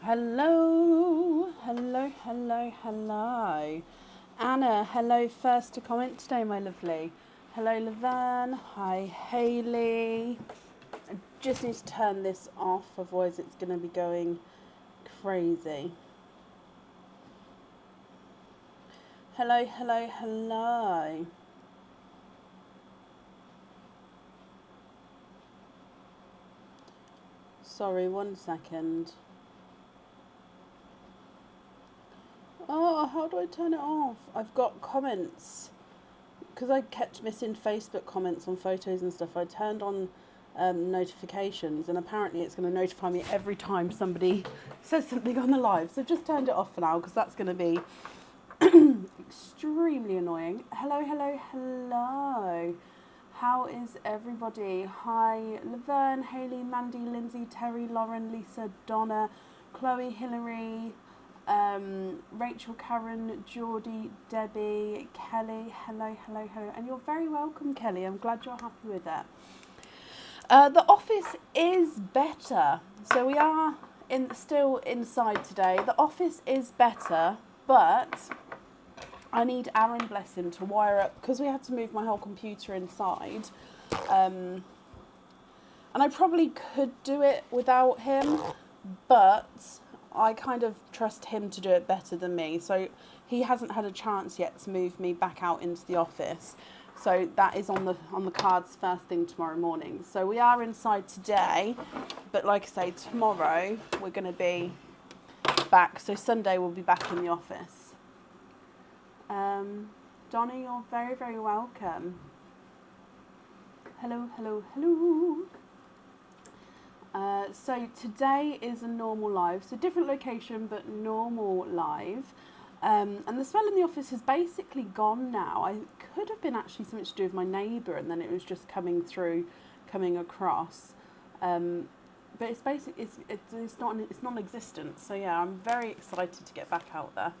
Hello, hello, hello, hello. Anna, hello first to comment today, my lovely. Hello, Laverne. Hi, Hayley. I just need to turn this off, otherwise it's going to be going crazy. Hello, hello, hello. Sorry, 1 second. Oh, how do I turn it off? I've got comments. Because I kept missing Facebook comments on photos and stuff, I turned on notifications, and apparently it's going to notify me every time somebody says something on the live. So I've just turned it off for now because that's going to be extremely annoying. Hello, hello, hello. How is everybody? Hi, Laverne, Hayley, Mandy, Lindsay, Terry, Lauren, Lisa, Donna, Chloe, Hillary, Rachel, Karen, Geordie, Debbie, Kelly. Hello, hello, hello. And you're very welcome, Kelly. I'm glad you're happy with that. The office is better. So we are still inside today. The office is better, but I need Aaron, bless him, to wire up, because we had to move my whole computer inside. And I probably could do it without him, but I kind of trust him to do it better than me. So he hasn't had a chance yet to move me back out into the office. So that is on the cards first thing tomorrow morning. So we are inside today, but like I say, tomorrow we're going to be back. So Sunday we'll be back in the office. Donna, you're very, very welcome. Hello, hello, hello. So today is a normal live, so different location but normal live. And the smell in the office is basically gone now. I could have been actually something to do with my neighbour, and then it was just coming across. But it's basically it's non-existent. So yeah, I'm very excited to get back out there.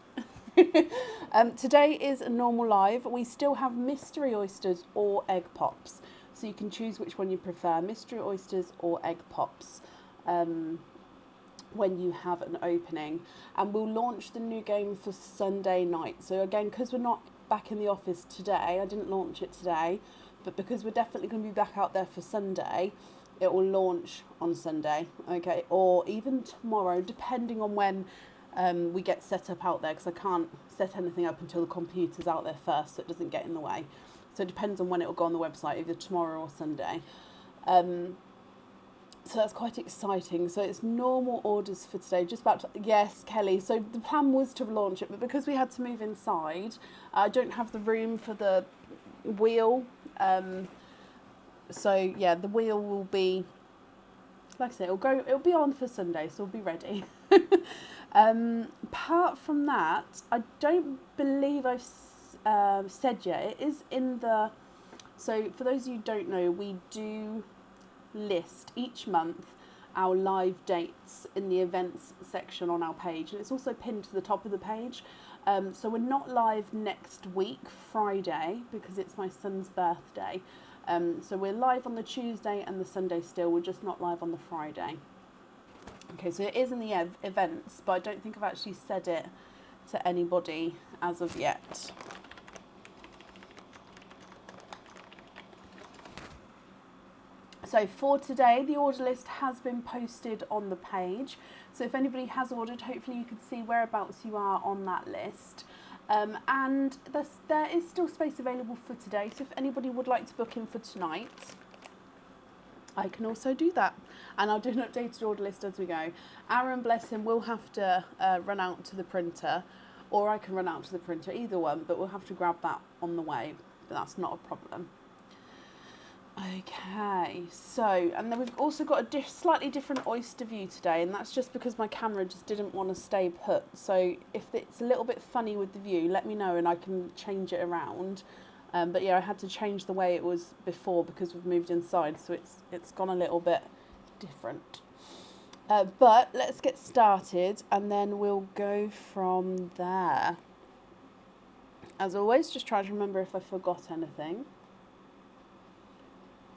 Today is a normal live. We still have mystery oysters or egg pops. So you can choose which one you prefer, mystery oysters or egg pops, when you have an opening. And we'll launch the new game for Sunday night. So again, because we're not back in the office today, I didn't launch it today, but because we're definitely going to be back out there for Sunday, it will launch on Sunday, okay, or even tomorrow, depending on when we get set up out there, because I can't set anything up until the computer's out there first, so it doesn't get in the way. So it depends on when it will go on the website, either tomorrow or Sunday. So that's quite exciting. So it's normal orders for today. Just about to, yes, Kelly. So the plan was to launch it, but because we had to move inside, I don't have the room for the wheel. So yeah, the wheel will be, like I say, it'll be on for Sunday, so we'll be ready. Apart from that, I don't believe I've said yet. It is in the. So for those of you who don't know, we do list each month our live dates in the events section on our page, and it's also pinned to the top of the page. So we're not live next week, Friday, because it's my son's birthday. So we're live on the Tuesday and the Sunday still. We're just not live on the Friday. Okay, so it is in the events, but I don't think I've actually said it to anybody as of yet. So for today, the order list has been posted on the page. So if anybody has ordered, hopefully you can see whereabouts you are on that list. And there is still space available for today. So if anybody would like to book in for tonight, I can also do that. And I'll do an updated order list as we go. Aaron, bless him, will have to run out to the printer, or I can run out to the printer, either one, but we'll have to grab that on the way. But that's not a problem. Okay, so, and then we've also got a slightly different oyster view today, and that's just because my camera just didn't want to stay put. So if it's a little bit funny with the view, let me know and I can change it around. But yeah, I had to change the way it was before because we've moved inside, so it's gone a little bit different. But let's get started and then we'll go from there. As always, just try to remember if I forgot anything.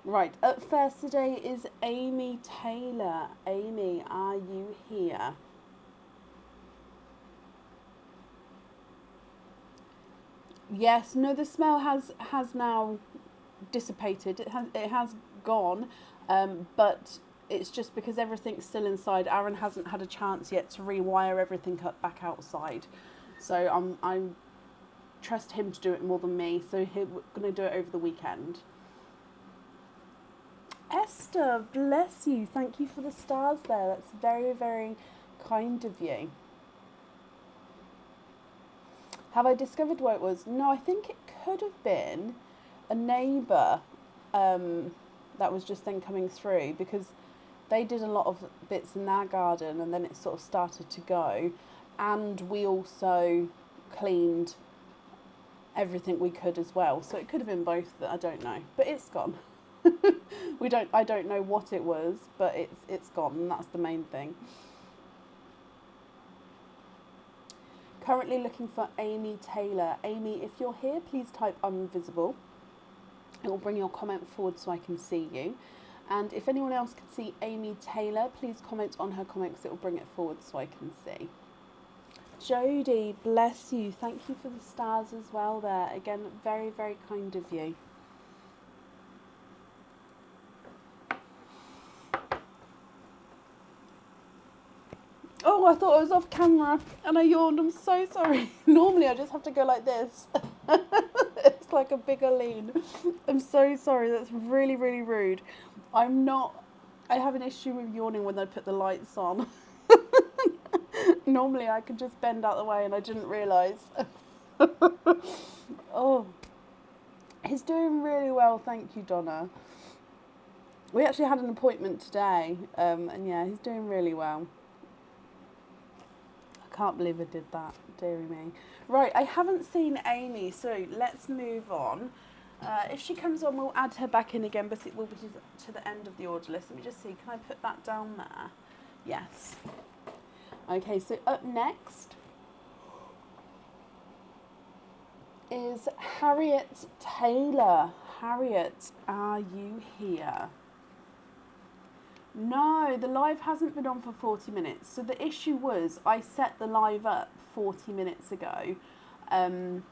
Right, up first today is Amy Taylor. Amy, are you here? Yes, no, the smell has now dissipated. It has gone, but it's just because everything's still inside. Aaron hasn't had a chance yet to rewire everything up back outside, so I'm trust him to do it more than me. So we're going to do it over the weekend. Esther, bless you. Thank you for the stars there. That's very, very kind of you. Have I discovered what it was? No, I think it could have been a neighbour that was just then coming through, because they did a lot of bits in their garden and then it sort of started to go. And we also cleaned everything we could as well. So it could have been both. I don't know. But it's gone. I don't know what it was, but it's gone, and that's the main thing. Currently looking for Amy Taylor. Amy, if you're here, please type invisible. It will bring your comment forward so I can see you. And if anyone else can see Amy Taylor, please comment on her comment because it will bring it forward so I can see. Jodie, bless you. Thank you for the stars as well there. Again, very, very kind of you. Oh, I thought I was off camera and I yawned. I'm so sorry. Normally I just have to go like this. It's like a bigger lean. I'm so sorry. That's really, really rude. I have an issue with yawning when I put the lights on. Normally I could just bend out the way and I didn't realise. Oh, he's doing really well. Thank you, Donna. We actually had an appointment today, and yeah, he's doing really well. Can't believe I did that, dearie me. Right, I haven't seen Amy, so let's move on. If she comes on, we'll add her back in again, but it will be to the end of the order list. Let me just see, can I put that down there? Yes. Okay, so up next is Harriet Taylor. Harriet, are you here? No, the live hasn't been on for 40 minutes. So the issue was I set the live up 40 minutes ago, trying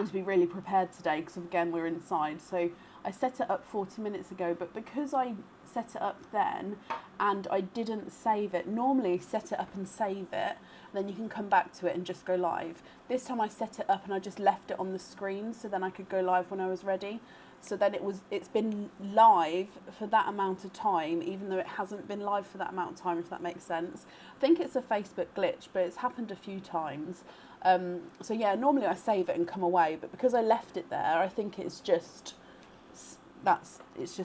to be really prepared today because again we're inside. So I set it up 40 minutes ago, but because I set it up then and I didn't save it, normally set it up and save it, then you can come back to it and just go live. This time I set it up and I just left it on the screen so then I could go live when I was ready. So then it's been live for that amount of time, even though it hasn't been live for that amount of time, if that makes sense. I think it's a Facebook glitch, but it's happened a few times. So yeah, normally I save it and come away, but because I left it there, I think it's just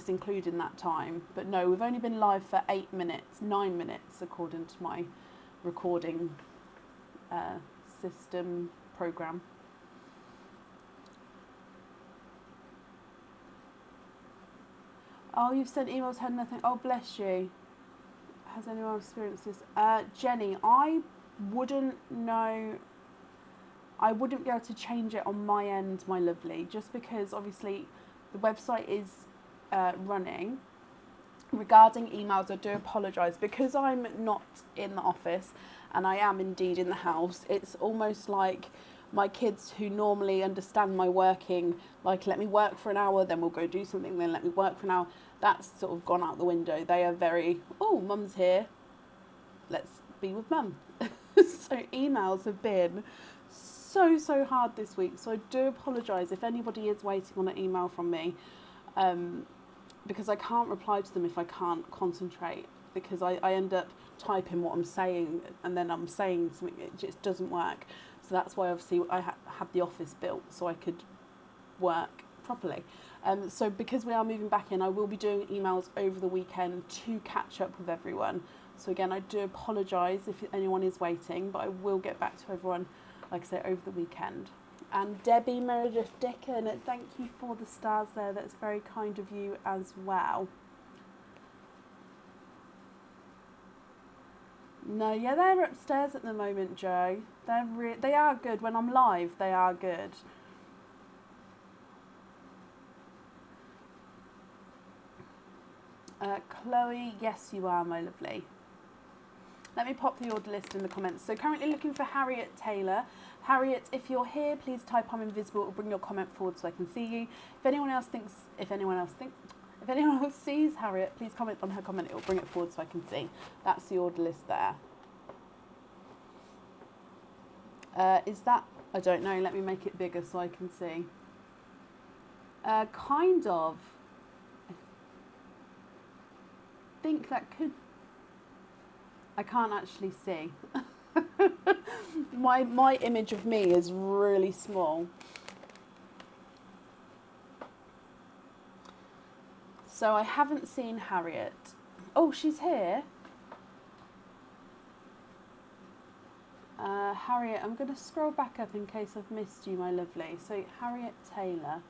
including that time. But no, we've only been live for 9 minutes, according to my recording system program. Oh, you've sent emails, had nothing. Oh, bless you. Has anyone experienced this? Jenny, I wouldn't know. I wouldn't be able to change it on my end, my lovely, just because obviously the website is running. Regarding emails, I do apologise because I'm not in the office and I am indeed in the house. It's almost like my kids who normally understand my working, like let me work for an hour, then we'll go do something, then let me work for an hour. That's sort of gone out the window. They are very, oh, mum's here, let's be with mum. So emails have been so hard this week. So I do apologise if anybody is waiting on an email from me, because I can't reply to them if I can't concentrate, because I end up typing what I'm saying and then I'm saying something, it just doesn't work. So that's why obviously I had the office built so I could work properly. So because we are moving back in, I will be doing emails over the weekend to catch up with everyone. So again, I do apologise if anyone is waiting, but I will get back to everyone, like I say, over the weekend. And Debbie Meredith Dickon, thank you for the stars there. That's very kind of you as well. No, yeah, they're upstairs at the moment, Joe. They are good. When I'm live, they are good. Chloe, yes, you are, my lovely. Let me pop the order list in the comments. So currently looking for Harriet Taylor. Harriet, if you're here, please type I'm invisible or bring your comment forward so I can see you. If anyone else sees Harriet, please comment on her comment. It will bring it forward so I can see. That's the order list there. Is that, I don't know, let me make it bigger so I can see. Kind of. I think that could, I can't actually see. my image of me is really small. So I haven't seen Harriet. Oh, she's here. Harriet, I'm going to scroll back up in case I've missed you, my lovely. So Harriet Taylor.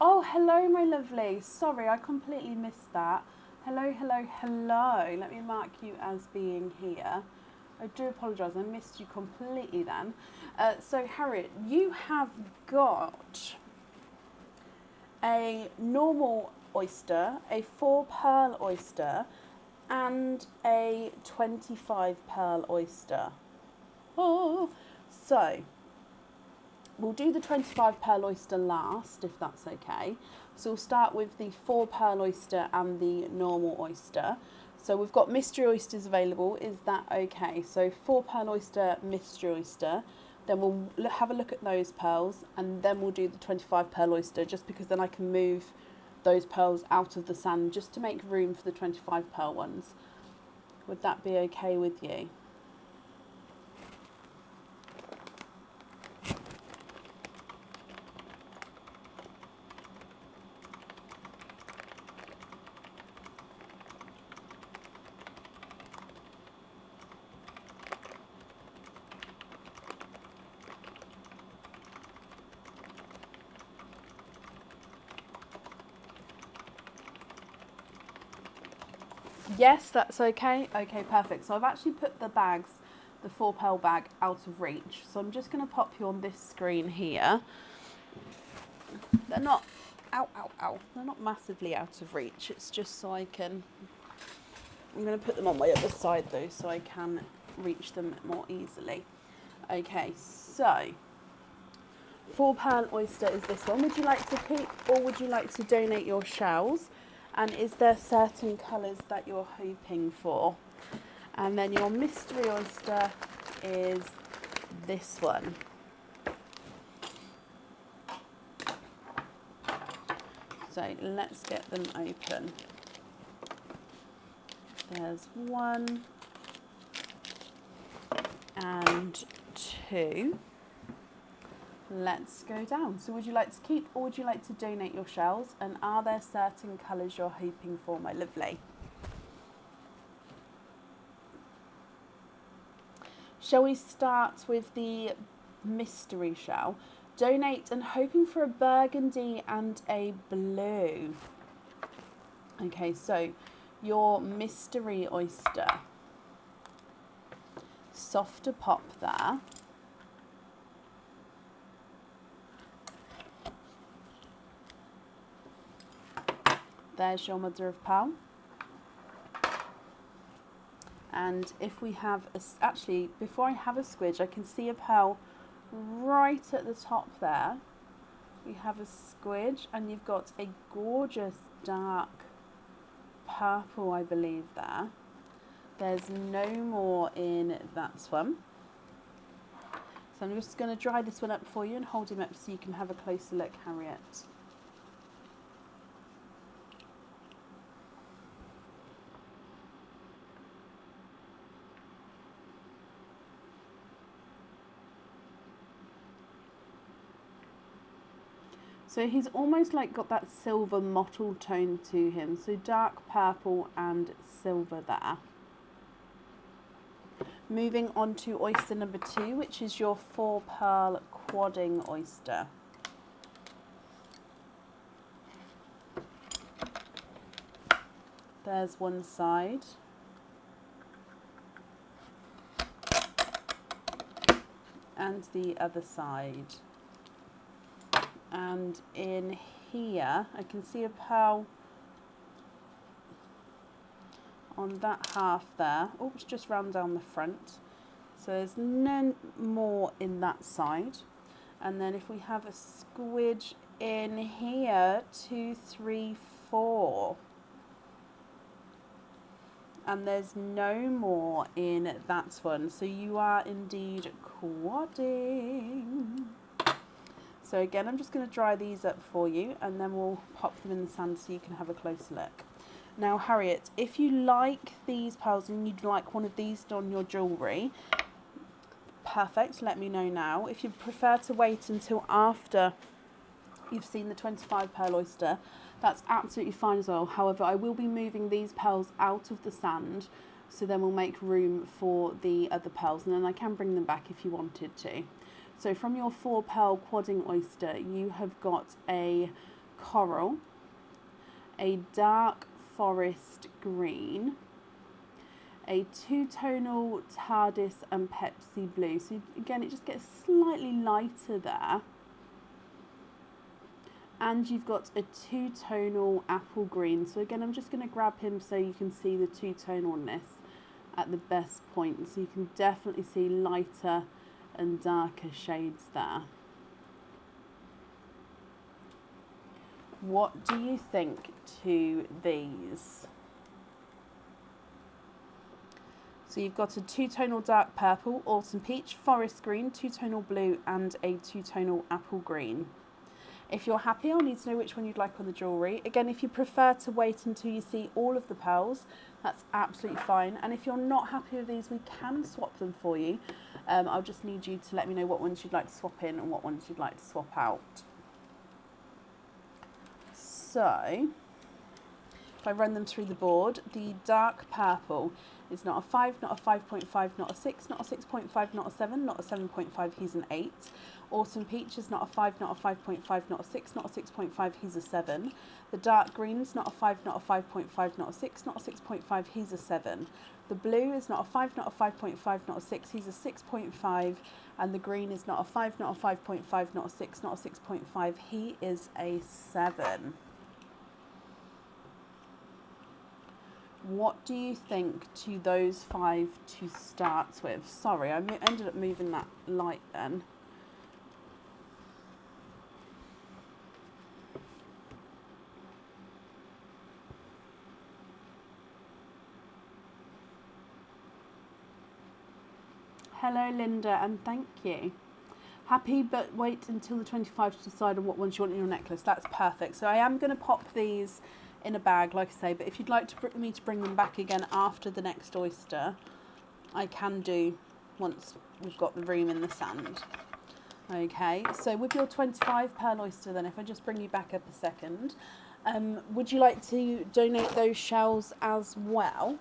Oh, hello, my lovely. Sorry, I completely missed that. Hello, hello, hello. Let me mark you as being here. I do apologise, I missed you completely then. So Harriet, you have got a normal oyster, a 4 pearl oyster, and a 25 pearl oyster. Oh, so we'll do the 25 pearl oyster last, if that's okay. So we'll start with the 4 pearl oyster and the normal oyster. So we've got mystery oysters available, is that okay? So 4 pearl oyster, mystery oyster. Then we'll have a look at those pearls and then we'll do the 25 pearl oyster, just because then I can move those pearls out of the sand just to make room for the 25 pearl ones. Would that be okay with you? Yes, that's okay. Okay, perfect. So I've actually put the bags, the 4 pearl bag, out of reach. So I'm just going to pop you on this screen here. They're not, ow, ow, ow. They're not massively out of reach. It's just so I can, I'm going to put them on my other side though, so I can reach them more easily. Okay, so 4 pearl oyster is this one. Would you like to keep or would you like to donate your shells? And is there certain colours that you're hoping for? And then your mystery oyster is this one. So let's get them open. There's 1 and 2. Let's go down. So would you like to keep or would you like to donate your shells? And are there certain colours you're hoping for, my lovely? Shall we start with the mystery shell? Donate and hoping for a burgundy and a blue. Okay, so your mystery oyster. Softer pop there. There's your mother of pearl. And if we have, actually, before I have a squidge, I can see a pearl right at the top there. We have a squidge and you've got a gorgeous dark purple, I believe, there. There's no more in that one. So I'm just going to dry this one up for you and hold him up so you can have a closer look, Harriet. So he's almost like got that silver mottled tone to him. So dark purple and silver there. Moving on to oyster number 2, which is your 4 pearl quadding oyster. There's one side. And the other side. And in here, I can see a pearl on that half there. Oops, just round down the front. So there's none more in that side. And then if we have a squidge in here, 2, 3, 4. And there's no more in that one. So you are indeed quadding. So again, I'm just going to dry these up for you and then we'll pop them in the sand so you can have a closer look. Now, Harriet, if you like these pearls and you'd like one of these on your jewellery, perfect, let me know now. If you prefer to wait until after you've seen the 25 pearl oyster, that's absolutely fine as well. However, I will be moving these pearls out of the sand, so then we'll make room for the other pearls, and then I can bring them back if you wanted to. So from your 4 pearl quadding oyster, you have got a coral, a dark forest green, a 2-tonal Tardis and Pepsi blue. So again, it just gets slightly lighter there. And you've got a 2-tonal apple green. So again, I'm just going to grab him so you can see the 2-tonalness at the best point. So you can definitely see lighter and darker shades there. What do you think to these? So you've got a 2-tonal dark purple, autumn peach, forest green, 2-tonal blue and a 2-tonal apple green. If you're happy, I'll need to know which one you'd like on the jewellery. Again, if you prefer to wait until you see all of the pearls, that's absolutely fine. And if you're not happy with these, we can swap them for you. I'll just need you to let me know what ones you'd like to swap in and what ones you'd like to swap out. So, if I run them through the board, the dark purple is not a 5, not a 5.5, not a 6, not a 6.5, not a 7, not a 7.5, he's an 8. Autumn peach is not a 5, not a 5.5, not a 6, not a 6.5, he's a 7. The dark green is not a 5, not a 5.5, not a 6, not a 6.5, he's a 7. The blue is not a 5, not a 5.5, not a 6, he's a 6.5. And the green is not a 5, not a 5.5, not a 6, not a 6.5, he is a 7. What do you think to those 5 to start with? Sorry, I ended up moving that light then. Hello, Linda, and thank you. Happy, but wait until the 25 to decide on what ones you want in your necklace. That's perfect. So I am going to pop these in a bag, like I say, but if you'd like me to bring them back again after the next oyster, I can do once we've got the room in the sand. Okay, so with your 25 pearl oyster then, if I just bring you back up a second, would you like to donate those shells as well?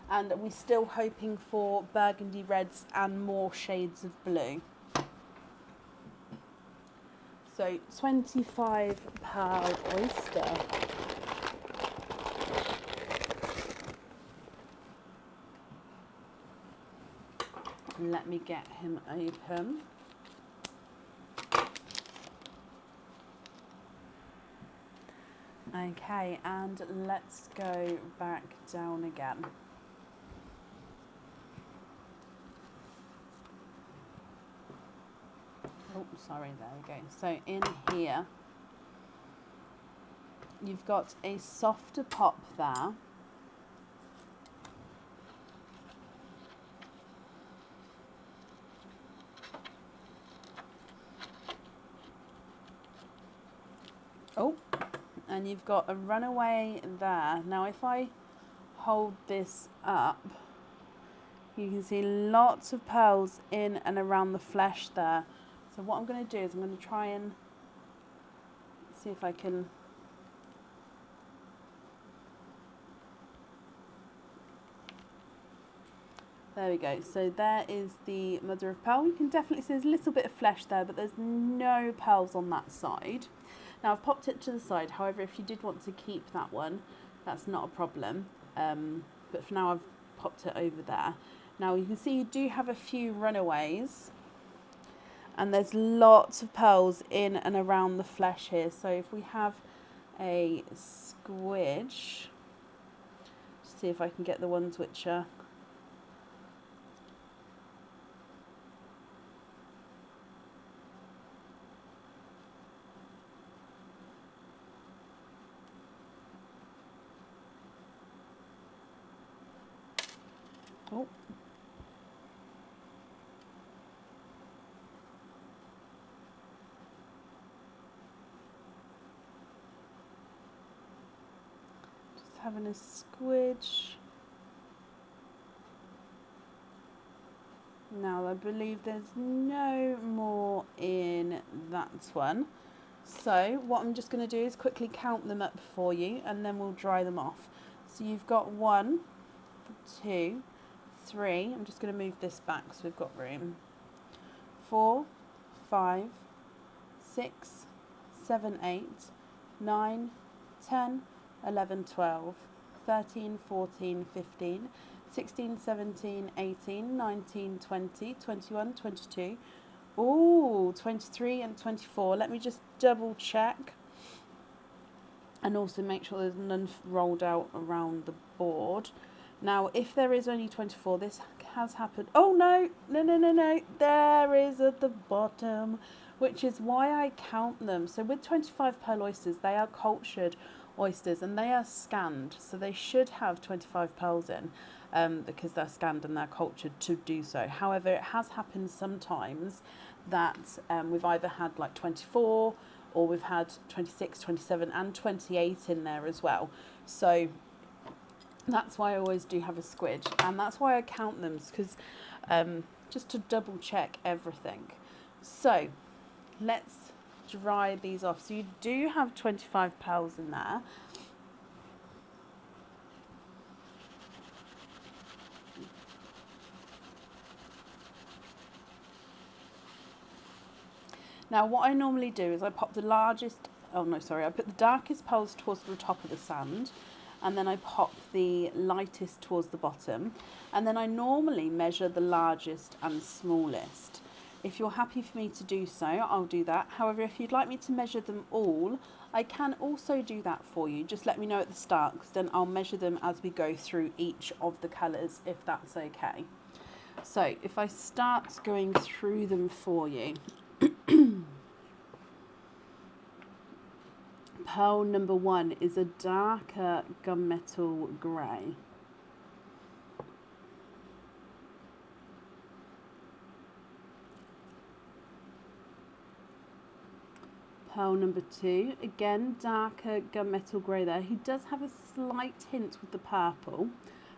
And are we still hoping for burgundy reds and more shades of blue? So 25 pearl oyster. Let me get him open. Okay, and let's go back down again. Oh, sorry, there we go. So in here, you've got a softer pop there. Oh, and you've got a runaway there. Now if I hold this up, you can see lots of pearls in and around the flesh there. So what I'm going to do is I'm going to try and see if I can there we go. So there is the mother of pearl. You can definitely see there's a little bit of flesh there, but there's no pearls on that side. Now I've popped it to the side. However, if you did want to keep that one, that's not a problem. But for now I've popped it over there. Now you can see you do have a few runaways, and there's lots of pearls in and around the flesh here. So if we have a squidge, just see if I can get the ones which are... Oh. Just having a squidge. Now I believe there's no more in that one. So what I'm just going to do is quickly count them up for you and then we'll dry them off. So you've got 1, 2, 3, I'm just going to move this back so we've got room, 4, 5, 6, 7, 8, 9, 10, 11, 12, 13, 14, 15, 16, 17, 18, 19, 20, 21, 22, ooh, 23 and 24. Let me just double check and also make sure there's none rolled out around the board. Now, if there is only 24, this has happened. Oh, no, there is at the bottom, which is why I count them. So with 25 pearl oysters, they are cultured oysters and they are scanned. So they should have 25 pearls in because they're scanned and they're cultured to do so. However, it has happened sometimes that we've either had like 24 or we've had 26, 27 and 28 in there as well. So that's why I always do have a squidge, and that's why I count them, because just to double check everything. So let's dry these off. So you do have 25 pearls in there. Now what I normally do is I pop the largest, I put the darkest pearls towards the top of the sand, and then I pop the lightest towards the bottom, and then I normally measure the largest and smallest. If you're happy for me to do so, I'll do that. However, if you'd like me to measure them all, I can also do that for you. Just let me know at the start, because then I'll measure them as we go through each of the colours, if that's okay. So if I start going through them for you, pearl number 1 is a darker gunmetal grey. Pearl number 2, again darker gunmetal grey there. He does have a slight hint with the purple.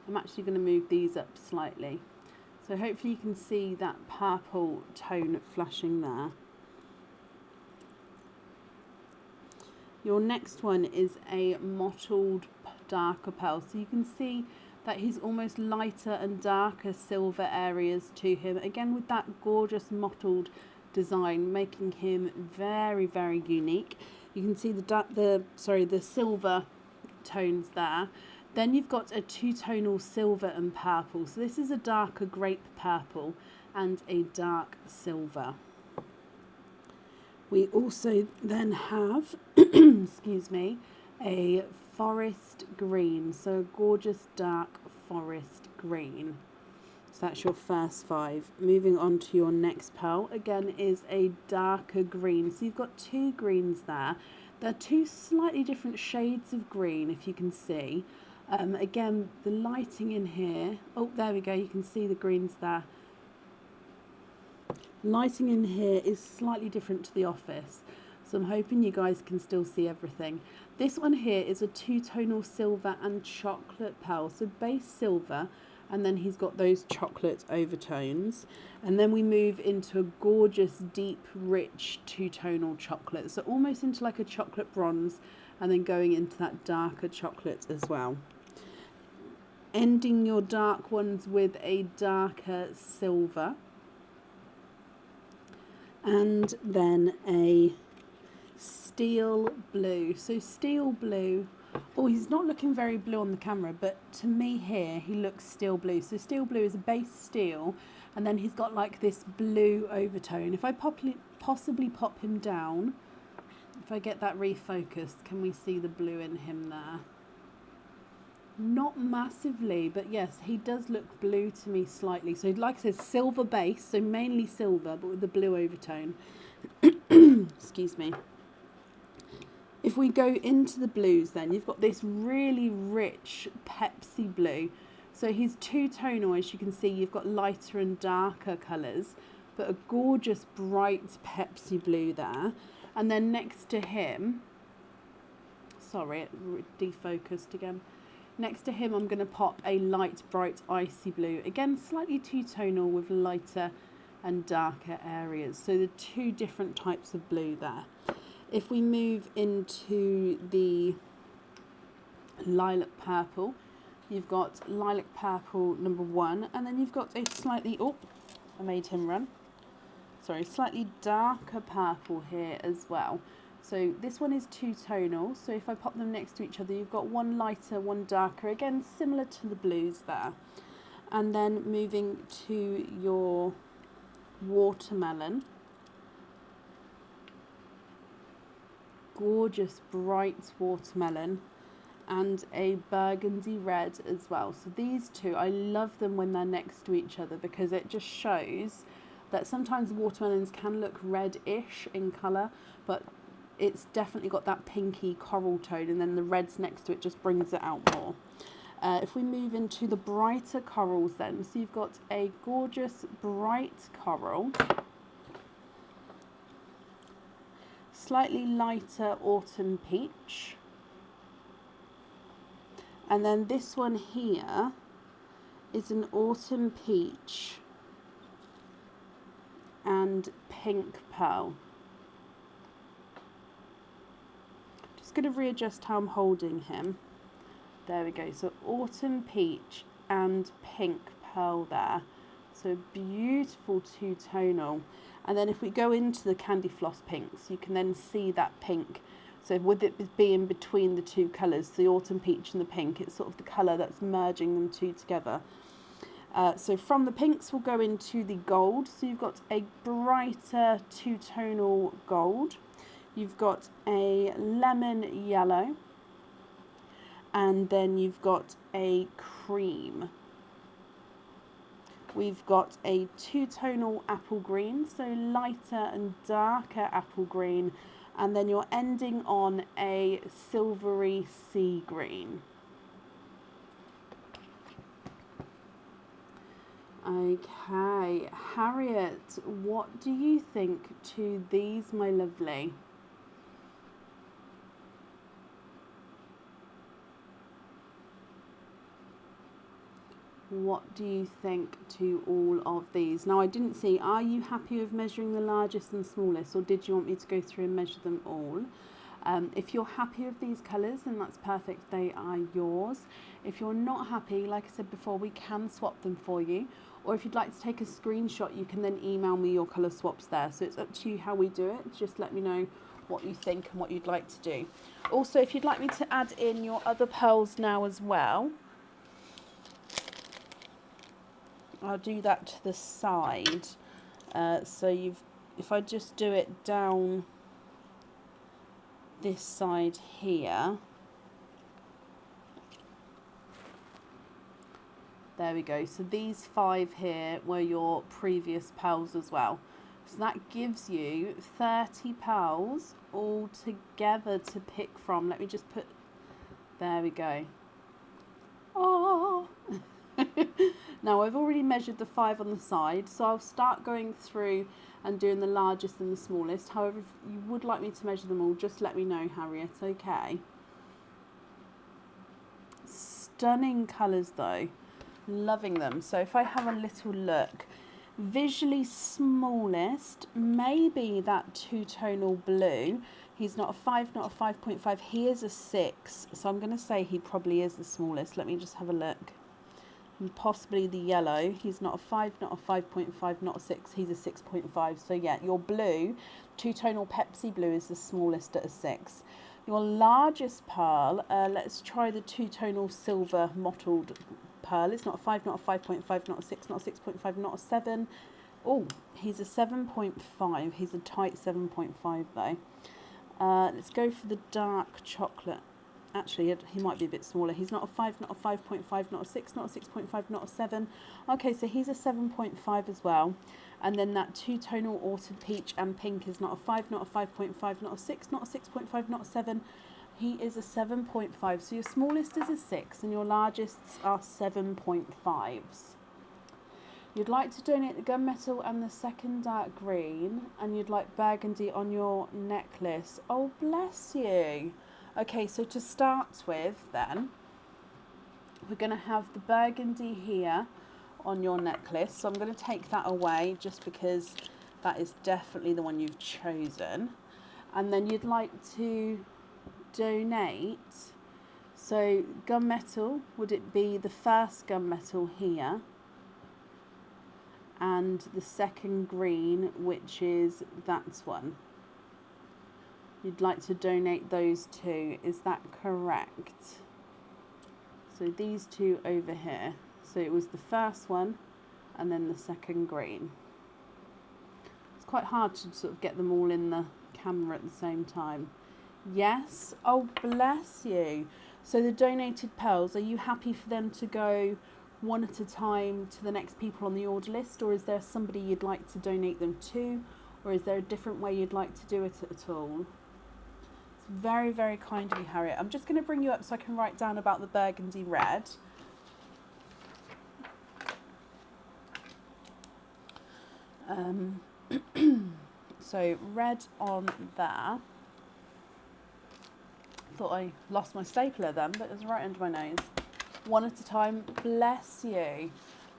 I'm actually going to move these up slightly. So hopefully you can see that purple tone flashing there. Your next one is a mottled darker pearl. So you can see that he's almost lighter and darker silver areas to him. Again with that gorgeous mottled design, making him very, very unique. You can see the silver tones there. Then you've got a two-tonal silver and purple. So this is a darker grape purple and a dark silver. We also then have, excuse me, a forest green, so a gorgeous dark forest green. So that's your first 5. Moving on to your next pearl, again is a darker green. So you've got 2 greens there. They're 2 slightly different shades of green, if you can see. Again, the lighting in here, oh, there we go, you can see the greens there. Lighting in here is slightly different to the office, so I'm hoping you guys can still see everything. This one here is a two-tonal silver and chocolate pearl, so base silver, and then he's got those chocolate overtones, and then we move into a gorgeous deep rich two-tonal chocolate, so almost into like a chocolate bronze, and then going into that darker chocolate as well. Ending your dark ones with a darker silver, and then a steel blue. So steel blue, oh, he's not looking very blue on the camera, but to me here he looks steel blue. So steel blue is a base steel, and then he's got like this blue overtone. If I possibly pop him down, if I get that refocused, can we see the blue in him there? Not massively, but yes, he does look blue to me slightly. So like I said, silver base, so mainly silver, but with the blue overtone. Excuse me. If we go into the blues, then you've got this really rich Pepsi blue. So he's two-tonal, as you can see. You've got lighter and darker colours, but a gorgeous bright Pepsi blue there. And then next to him, sorry, it defocused again. Next to him, I'm going to pop a light, bright, icy blue. Again, slightly two-tonal with lighter and darker areas. So the two different types of blue there. If we move into the lilac purple, you've got lilac purple number 1, and then you've got a slightly, oh, I made him run. Sorry, slightly darker purple here as well. So this one is two-tonal, so if I pop them next to each other, you've got one lighter, one darker, again similar to the blues there. And then moving to your watermelon, gorgeous bright watermelon, and a burgundy red as well. So these two, I love them when they're next to each other because it just shows that sometimes watermelons can look reddish in colour, but it's definitely got that pinky coral tone, and then the reds next to it just brings it out more. If we move into the brighter corals then, so you've got a gorgeous bright coral, slightly lighter autumn peach, and then this one here is an autumn peach and pink pearl. Just going to readjust how I'm holding him. There we go. So autumn peach and pink pearl there. So beautiful two-tonal. And then if we go into the candy floss pinks, you can then see that pink. So with it being between the two colours, the autumn peach and the pink, it's sort of the colour that's merging them two together. So from the pinks, we'll go into the gold. So you've got a brighter two-tonal gold. You've got a lemon yellow. And then you've got a cream. We've got a two-tonal apple green, so lighter and darker apple green. And then you're ending on a silvery sea green. Okay, Harriet, what do you think to these, my lovely? What do you think to all of these? Now, I didn't see, are you happy with measuring the largest and smallest, or did you want me to go through and measure them all? If you're happy with these colours, then that's perfect, they are yours. If you're not happy, like I said before, we can swap them for you. Or if you'd like to take a screenshot, you can then email me your colour swaps there. So it's up to you how we do it. Just let me know what you think and what you'd like to do. Also, if you'd like me to add in your other pearls now as well, I'll do that to the side. So if I just do it down this side here, there we go. So these 5 here were your previous pearls as well. So that gives you 30 pearls all together to pick from. Let me just put, there we go. Oh. Now I've already measured the 5 on the side, so I'll start going through and doing the largest and the smallest. However, if you would like me to measure them all, just let me know, Harriet, okay? Stunning colours though, loving them. So if I have a little look, visually smallest, maybe that two-tonal blue. He's not a 5, not a 5.5, he is a 6, so I'm going to say he probably is the smallest. Let me just have a look. And possibly the yellow, he's not a 5, not a 5.5, not a 6, he's a 6.5. So yeah, your blue, two-tonal Pepsi blue, is the smallest at a 6. Your largest pearl, let's try the two-tonal silver mottled pearl. It's not a 5, not a 5.5, not a 6, not a 6.5, not a 7. Oh, he's a 7.5. He's a tight 7.5 though. Let's go for the dark chocolate. Actually, he might be a bit smaller. He's not a 5, not a 5.5, not a 6, not a 6.5, not a 7. Okay, so he's a 7.5 as well. And then that two-tonal Autumn Peach and Pink is not a 5, not a 5.5, not a 6, not a 6.5, not a 7. He is a 7.5. So your smallest is a 6 and your largests are 7.5s. You'd like to donate the gunmetal and the second dark green, and you'd like burgundy on your necklace. Oh, bless you. Okay, so to start with then, we're going to have the burgundy here on your necklace. So I'm going to take that away just because that is definitely the one you've chosen. And then you'd like to donate, so gunmetal, would it be the first gunmetal here and the second green, which is that one? You'd like to donate those two, is that correct? So these two over here. So it was the first one and then the second green. It's quite hard to sort of get them all in the camera at the same time. Yes. Oh, bless you. So the donated pearls, are you happy for them to go one at a time to the next people on the order list, or is there somebody you'd like to donate them to, or is there a different way you'd like to do it at all? It's very, very kind of you, Harriet. I'm just going to bring you up so I can write down about the burgundy red. So red on there. Thought I lost my stapler then, but it was right under my nose. One at a time. Bless you.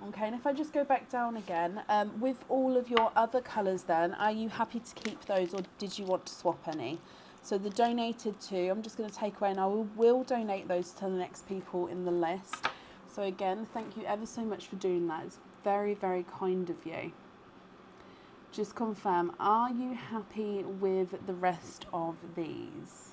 Okay, and if I just go back down again, with all of your other colours then, are you happy to keep those, or did you want to swap any? So the donated two, I'm just going to take away, and I will donate those to the next people in the list. So again, thank you ever so much for doing that. It's very, very kind of you. Just confirm, are you happy with the rest of these?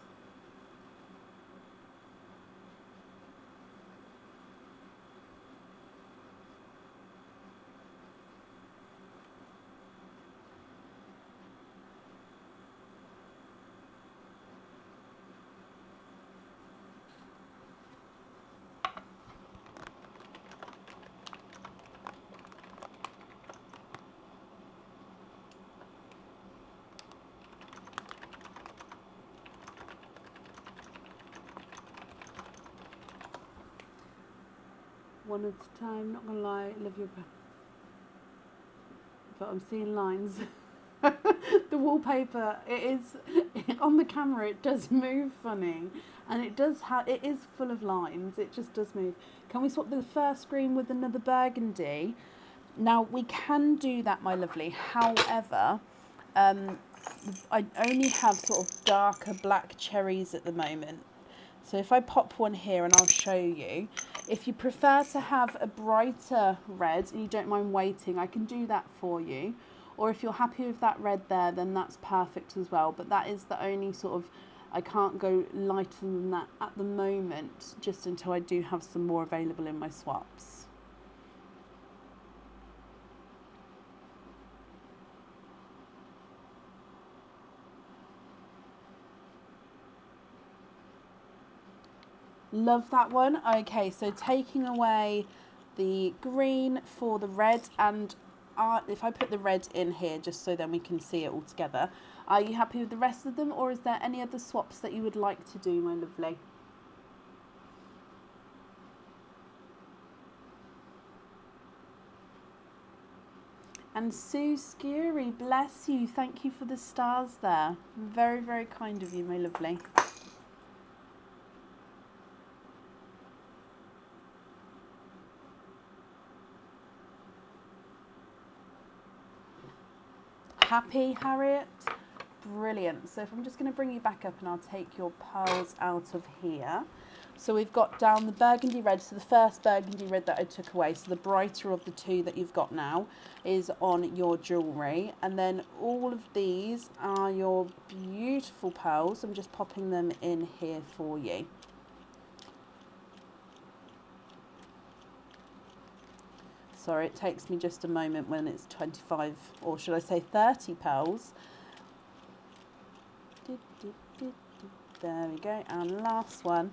One at a time, not gonna lie, love your, but I'm seeing lines. The wallpaper, it is on the camera, it does move funny, and it is full of lines, it just does move. Can we swap the first green with another burgundy? Now we can do that, my lovely. However, I only have sort of darker black cherries at the moment. So if I pop one here and I'll show you, if you prefer to have a brighter red and you don't mind waiting, I can do that for you. Or if you're happy with that red there, then that's perfect as well. But that is the only sort of, I can't go lighter than that at the moment, just until I do have some more available in my swaps. Love that one. Okay, so taking away the green for the red, and if I put the red in here just so then we can see it all together, are you happy with the rest of them, or is there any other swaps that you would like to do, my lovely? And Sue Scury, bless you. Thank you for the stars there. Very, very kind of you, my lovely. Happy, Harriet? Brilliant. So if I'm just going to bring you back up and I'll take your pearls out of here. So we've got down the burgundy red, so the first burgundy red that I took away, so the brighter of the two that you've got now is on your jewellery. And then all of these are your beautiful pearls. I'm just popping them in here for you. Sorry, it takes me just a moment when it's 25, or should I say 30 pearls. There we go. And last one.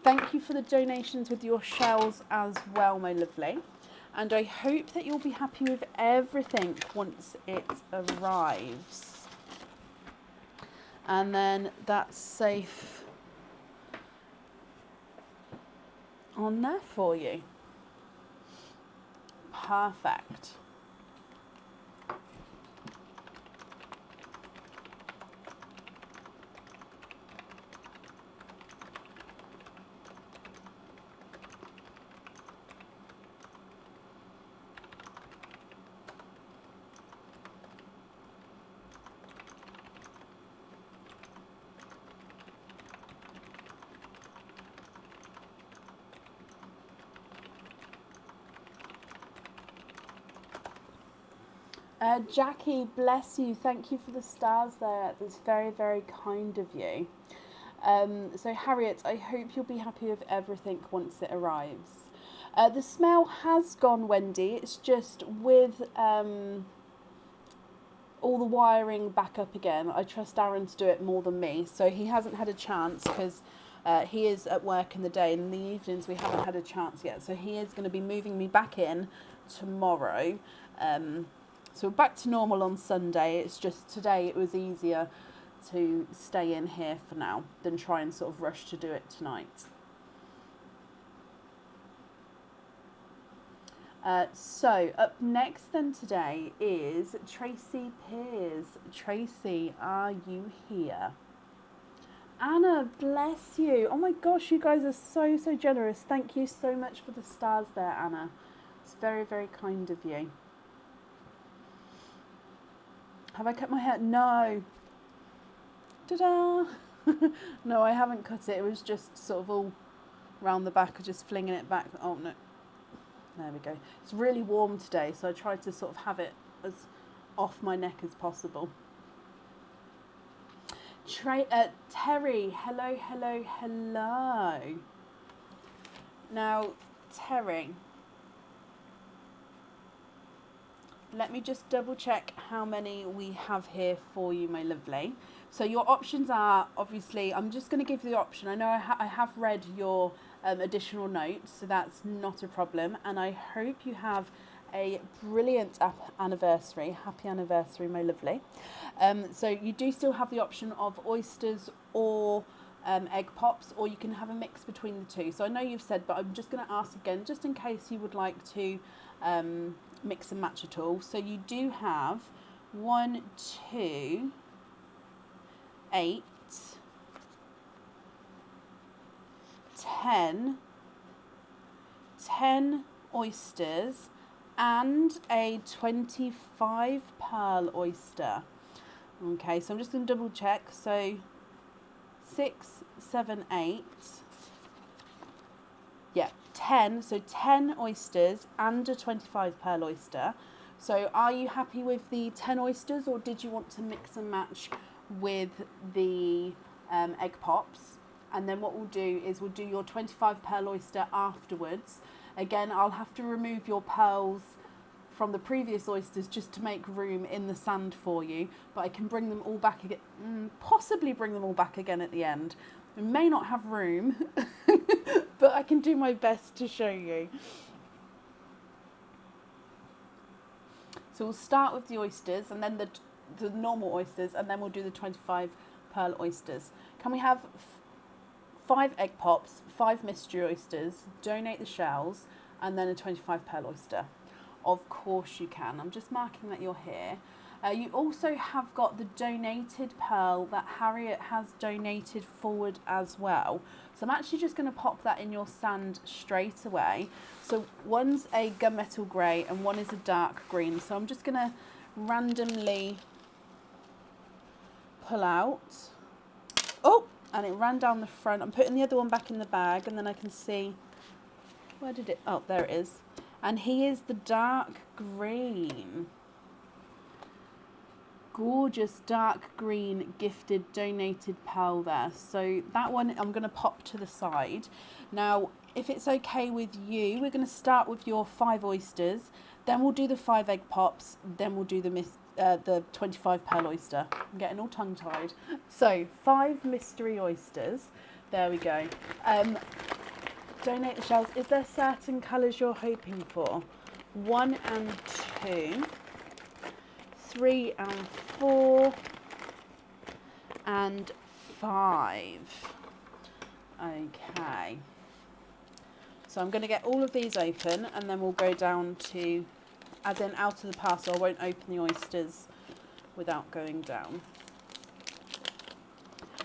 Thank you for the donations with your shells as well, my lovely. And I hope that you'll be happy with everything once it arrives. And then that's safe on there for you. Perfect. Jackie, bless you. Thank you for the stars there. That's very, very kind of you. So Harriet, I hope you'll be happy with everything once it arrives. The smell has gone, Wendy. It's just with all the wiring back up again. I trust Aaron to do it more than me. So he hasn't had a chance because he is at work in the day. In the evenings, we haven't had a chance yet. So he is going to be moving me back in tomorrow. So we're back to normal on Sunday. It's just today it was easier to stay in here for now than try and sort of rush to do it tonight. So up next then today is Tracy Pears. Tracy, are you here? Anna, bless you. Oh my gosh, you guys are so, so generous. Thank you so much for the stars there, Anna. It's very, very kind of you. Have I cut my hair? No. Ta-da! No, I haven't cut it. It was just sort of all round the back, of just flinging it back. Oh, no. There we go. It's really warm today, so I tried to sort of have it as off my neck as possible. Terry, hello, hello, hello. Now, Terry, let me just double check how many we have here for you, my lovely. So your options are, obviously, I'm just going to give you the option. I know I have read your additional notes, so that's not a problem. And I hope you have a brilliant anniversary. Happy anniversary, my lovely. So you do still have the option of oysters or egg pops, or you can have a mix between the two. So I know you've said, but I'm just going to ask again, just in case you would like to mix and match at all. So you do have 1, 2, 8, 10 oysters and a 25 pearl oyster. Okay, so I'm just going to double check. So 6, 7, 8. Yeah, 10. So 10 oysters and a 25 pearl oyster. So are you happy with the 10 oysters, or did you want to mix and match with the egg pops? And then what we'll do is we'll do your 25 pearl oyster afterwards. Again, I'll have to remove your pearls from the previous oysters just to make room in the sand for you, but I can bring them all back again, possibly bring them all back again at the end. We may not have room, but I can do my best to show you. So we'll start with the oysters and then the normal oysters, and then we'll do the 25 pearl oysters. Can we have 5 egg pops, 5 mystery oysters, donate the shells, and then a 25 pearl oyster? Of course you can. I'm just marking that you're here. You also have got the donated pearl that Harriet has donated forward as well. So I'm actually just going to pop that in your sand straight away. So one's a gunmetal grey and one is a dark green. So I'm just going to randomly pull out. Oh, and it ran down the front. I'm putting the other one back in the bag, and then I can see, where did it, oh, there it is. And he is the dark green. Gorgeous dark green gifted donated pearl there. So that one I'm going to pop to the side. Now, if it's okay with you, we're going to start with your 5 oysters, then we'll do the 5 egg pops, then we'll do the the 25 pearl oyster. I'm getting all tongue-tied. So 5 mystery oysters. There we go. Donate the shells. Is there certain colours you're hoping for? 1 and 2, 3 and 4, and 5. Okay. So I'm going to get all of these open, and then we'll go down to add in out of the parcel. I won't open the oysters without going down.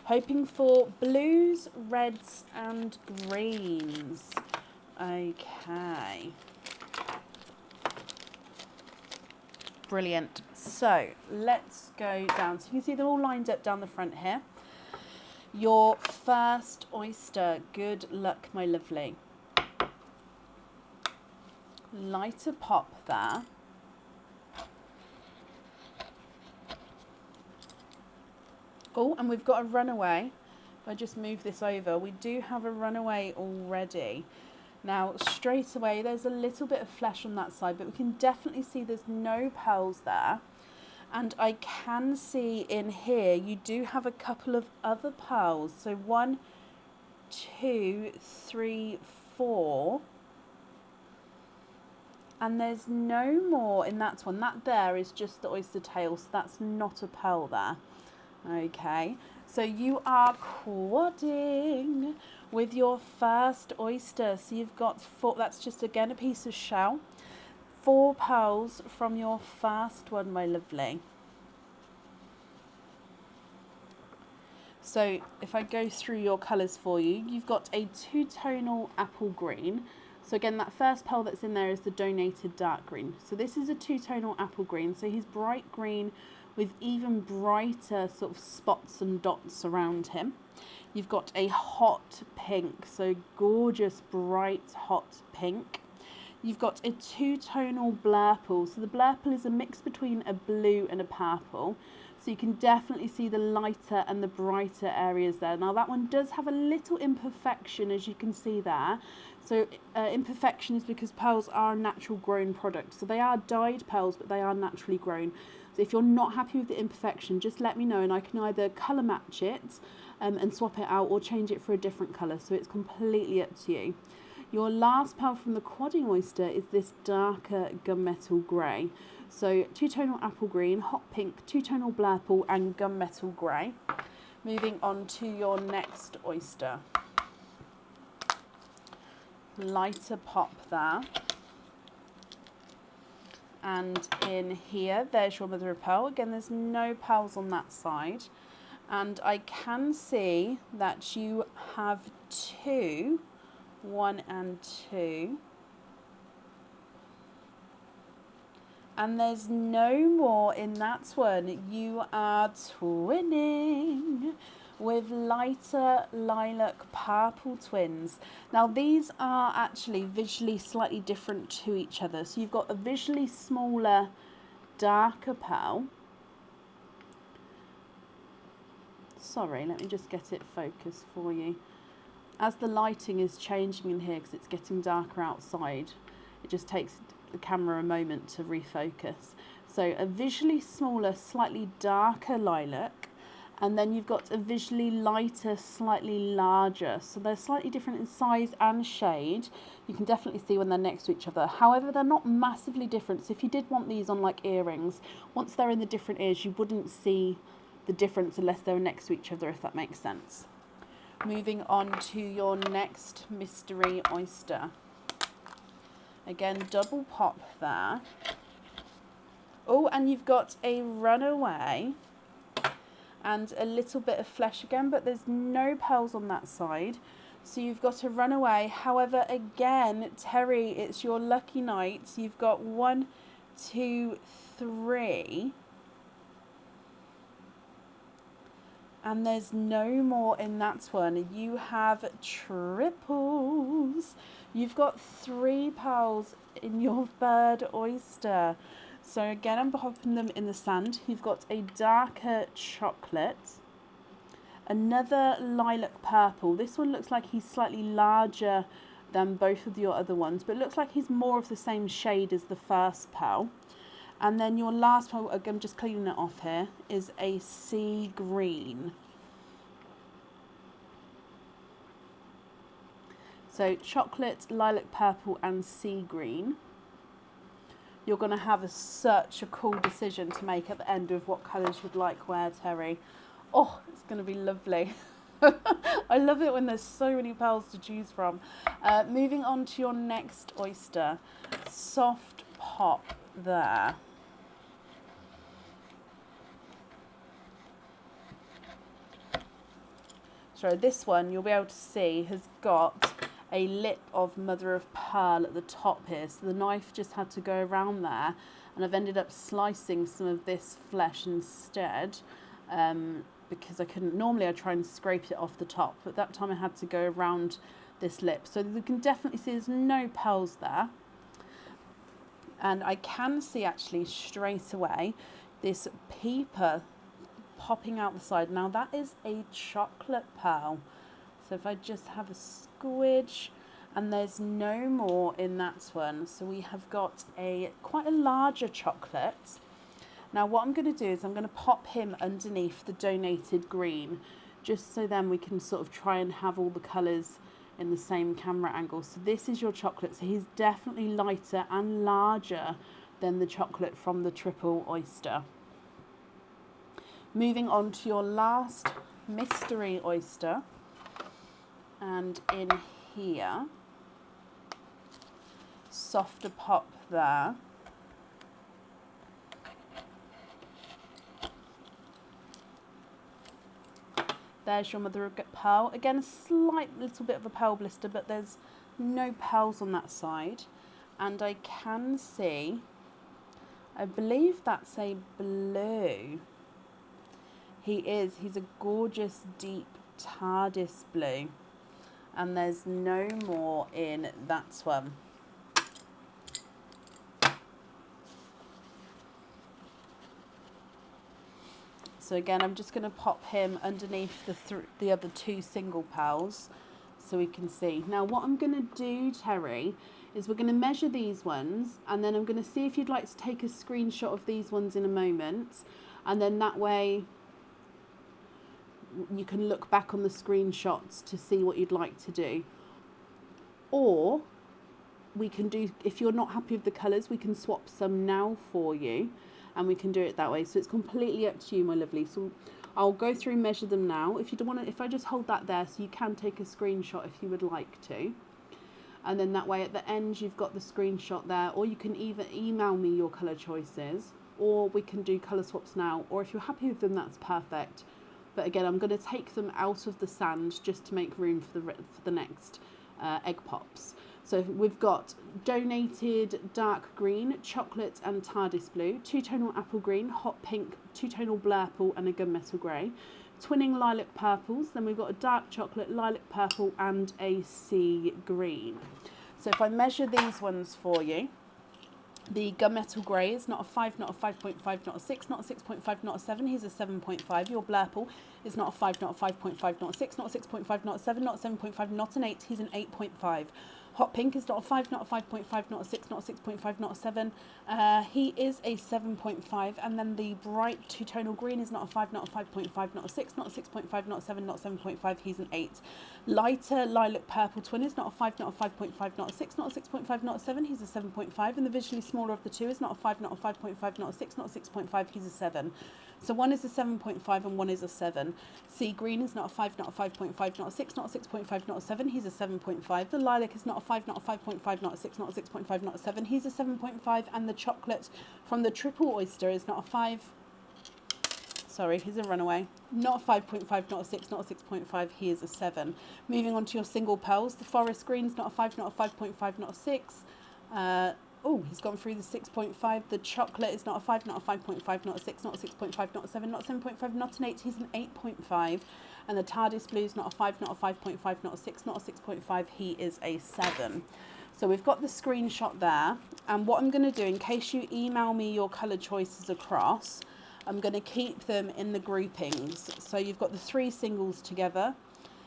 Hoping for blues, reds and greens. Okay. Brilliant. So let's go down. So you can see they're all lined up down the front here. Your first oyster. Good luck, my lovely. Lighter pop there. Oh, and we've got a runaway. If I just move this over, we do have a runaway already. Now, straight away, there's a little bit of flesh on that side, but we can definitely see there's no pearls there. And I can see in here, you do have a couple of other pearls. So 1, 2, 3, 4. And there's no more in that one. That there is just the oyster tail, so that's not a pearl there. Okay, so you are quadding with your first oyster. So you've got 4, that's just again a piece of shell. 4 pearls from your first one, my lovely. So if I go through your colours for you, you've got a 2-tonal apple green. So again, that first pearl that's in there is the donated dark green. So this is a 2-tonal apple green. So he's bright green with even brighter sort of spots and dots around him. You've got a hot pink, so gorgeous, bright, hot pink. You've got a 2-tonal blurple. So the blurple is a mix between a blue and a purple. So you can definitely see the lighter and the brighter areas there. Now that one does have a little imperfection, as you can see there. So imperfection is because pearls are a natural grown product. So they are dyed pearls, but they are naturally grown. So if you're not happy with the imperfection, just let me know and I can either colour match it and swap it out or change it for a different colour. So it's completely up to you. Your last pearl from the quadding oyster is this darker gunmetal grey. So 2-tonal apple green, hot pink, 2-tonal blurple and gunmetal grey. Moving on to your next oyster. Lighter pop there. And in here, there's your mother of pearl. Again, there's no pearls on that side. And I can see that you have 2, 1 and 2. And there's no more in that one. You are twinning with lighter lilac purple twins. Now these are actually visually slightly different to each other. So you've got a visually smaller, darker pearl. Sorry, let me just get it focused for you. As the lighting is changing in here because it's getting darker outside, it just takes the camera a moment to refocus. So a visually smaller, slightly darker lilac, and then you've got a visually lighter, slightly larger. So they're slightly different in size and shade. You can definitely see when they're next to each other. However, they're not massively different. So if you did want these on like earrings, once they're in the different ears, you wouldn't see the difference unless they were next to each other, if that makes sense. Moving on to your next mystery oyster. Again, double pop there. Oh, and you've got a runaway and a little bit of flesh again, but there's no pearls on that side. So you've got a runaway. However, again, Terry, it's your lucky night. So you've got 1, 2, 3. And there's no more in that one. You have triples. You've got 3 pearls in your third oyster. So again, I'm popping them in the sand. You've got a darker chocolate, another lilac purple. This one looks like he's slightly larger than both of your other ones, but it looks like he's more of the same shade as the first pearl. And then your last one, again, I'm just cleaning it off here, is a sea green. So chocolate, lilac purple and sea green. You're going to have such a cool decision to make at the end of what colours you'd like wear, Terry. Oh, it's going to be lovely. I love it when there's so many pearls to choose from. Moving on to your next oyster. Soft pop there. So this one you'll be able to see has got a lip of mother of pearl at the top here, so the knife just had to go around there, and I've ended up slicing some of this flesh instead, because I couldn't, normally I try and scrape it off the top, but that time I had to go around this lip. So you can definitely see there's no pearls there, and I can see actually straight away this peeper popping out the side. Now that is a chocolate pearl. So if I just have a squidge, and there's no more in that one. So we have got quite a larger chocolate. Now what I'm going to do is I'm going to pop him underneath the donated green, just so then we can sort of try and have all the colours in the same camera angle. So this is your chocolate. So he's definitely lighter and larger than the chocolate from the triple oyster. Moving on to your last mystery oyster. And in here, softer pop there. There's your mother of pearl. Again, a slight little bit of a pearl blister, but there's no pearls on that side. And I can see, I believe that's a blue. He's a gorgeous deep TARDIS blue. And there's no more in that one. So again, I'm just going to pop him underneath the other two single pearls so we can see. Now what I'm going to do, Terry, is we're going to measure these ones, and then I'm going to see if you'd like to take a screenshot of these ones in a moment, and then that way you can look back on the screenshots to see what you'd like to do. Or we can do, if you're not happy with the colours, we can swap some now for you, and we can do it that way. So it's completely up to you, my lovely. So I'll go through and measure them now. If you don't want to, if I just hold that there, so you can take a screenshot if you would like to. And then that way at the end you've got the screenshot there, or you can either email me your colour choices, or we can do colour swaps now, or if you're happy with them, that's perfect. But again, I'm going to take them out of the sand just to make room for the next egg pops. So we've got donated dark green, chocolate and TARDIS blue, two-tonal apple green, hot pink, two-tonal blurple and a gunmetal grey, twinning lilac purples, then we've got a dark chocolate, lilac purple and a sea green. So if I measure these ones for you, the gunmetal grey is not a 5, not a 5.5, not a 6, not a 6.5, not a 7. He's a 7.5. Your blurple is not a 5, not a 5.5, not a 6, not a 6.5, not a 7, not a 7.5, not an 8. He's an 8.5. Hot pink is not a 5, not a 5.5, not a 6, not a 6.5, not a 7. He is a 7.5. And then the bright two-tonal green is not a 5, not a 5.5, not a 6, not a 6.5, not a 7, not a 7.5. He's an 8. Lighter lilac purple twin is not a 5, not a 5.5, not a 6, not a 6.5, not a 7. He's a 7.5. And the visually smaller of the two is not a 5, not a 5.5, not a 6, not a 6.5. He's a 7. So one is a 7.5 and one is a 7. Sea green is not a 5, not a 5.5, not a 6, not a 6.5, not a 7. He's a 7.5. The lilac is not a 5, not a 5.5, not a 6, not a 6.5, not a 7. He's a 7.5. And the chocolate from the triple oyster is not a 5. Sorry, he's a runaway. Not a 5.5, not a 6, not a 6.5. He is a 7. Moving on to your single pearls. The forest green is not a 5, not a 5.5, not a 6. Oh, he's gone through the 6.5. The chocolate is not a 5, not a 5.5, not a 6, not a 6.5, not a 7, not a 7.5, not an 8. He's an 8.5. And the TARDIS blue is not a 5, not a 5.5, not a 6, not a 6.5. He is a 7. So we've got the screenshot there. And what I'm going to do, in case you email me your colour choices across, I'm going to keep them in the groupings. So you've got the 3 singles together.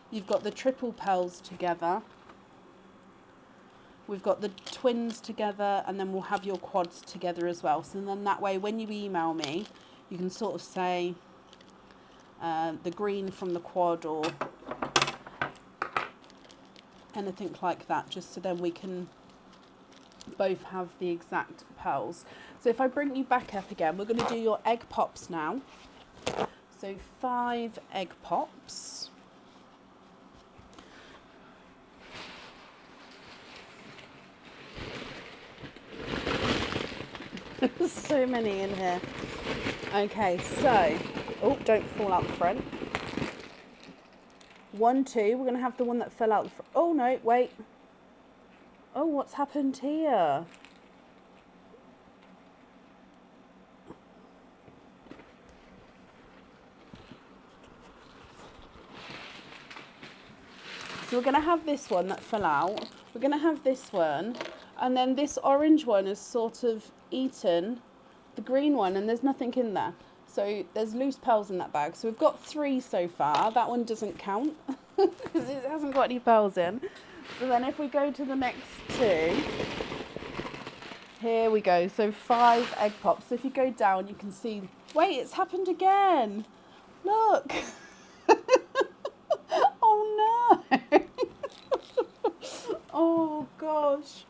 You've got the triple pearls together. we've got the twins together, and then we'll have your quads together as well. So then that way, when you email me, you can sort of say the green from the quad or anything like that, just so then we can both have the exact pearls. So if I bring you back up again, we're going to do your egg pops now. So 5 egg pops. There's so many in here. Okay, so, oh, don't fall out the front. 1, 2, we're going to have the one that fell out the front. Oh no, wait. Oh, what's happened here? So we're going to have this one that fell out. We're going to have this one. And then this orange one has sort of eaten the green one, and there's nothing in there. So there's loose pearls in that bag. So we've got 3 so far. That one doesn't count because it hasn't got any pearls in. So then if we go to the next 2, here we go. So 5 egg pops. So if you go down, you can see, wait, it's happened again. Look. Oh no. Oh gosh.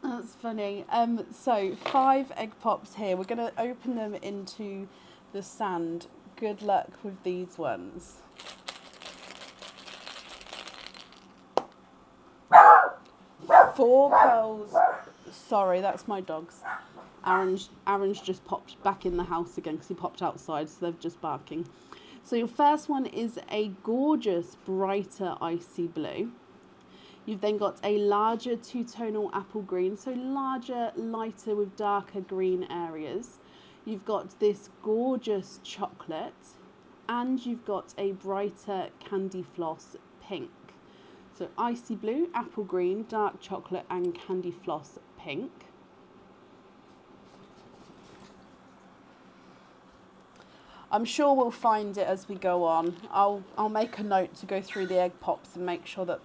That's funny. So 5 egg pops here. We're going to open them into the sand. Good luck with these ones. Four pearls. Sorry, that's my dogs. Aaron's just popped back in the house again because he popped outside, so they're just barking. So your first one is a gorgeous, brighter icy blue. You've then got a larger two-tonal apple green, so larger, lighter with darker green areas. You've got this gorgeous chocolate, and you've got a brighter candy floss pink. So icy blue, apple green, dark chocolate, and candy floss pink. I'm sure we'll find it as we go on. I'll make a note to go through the egg pops and make sure that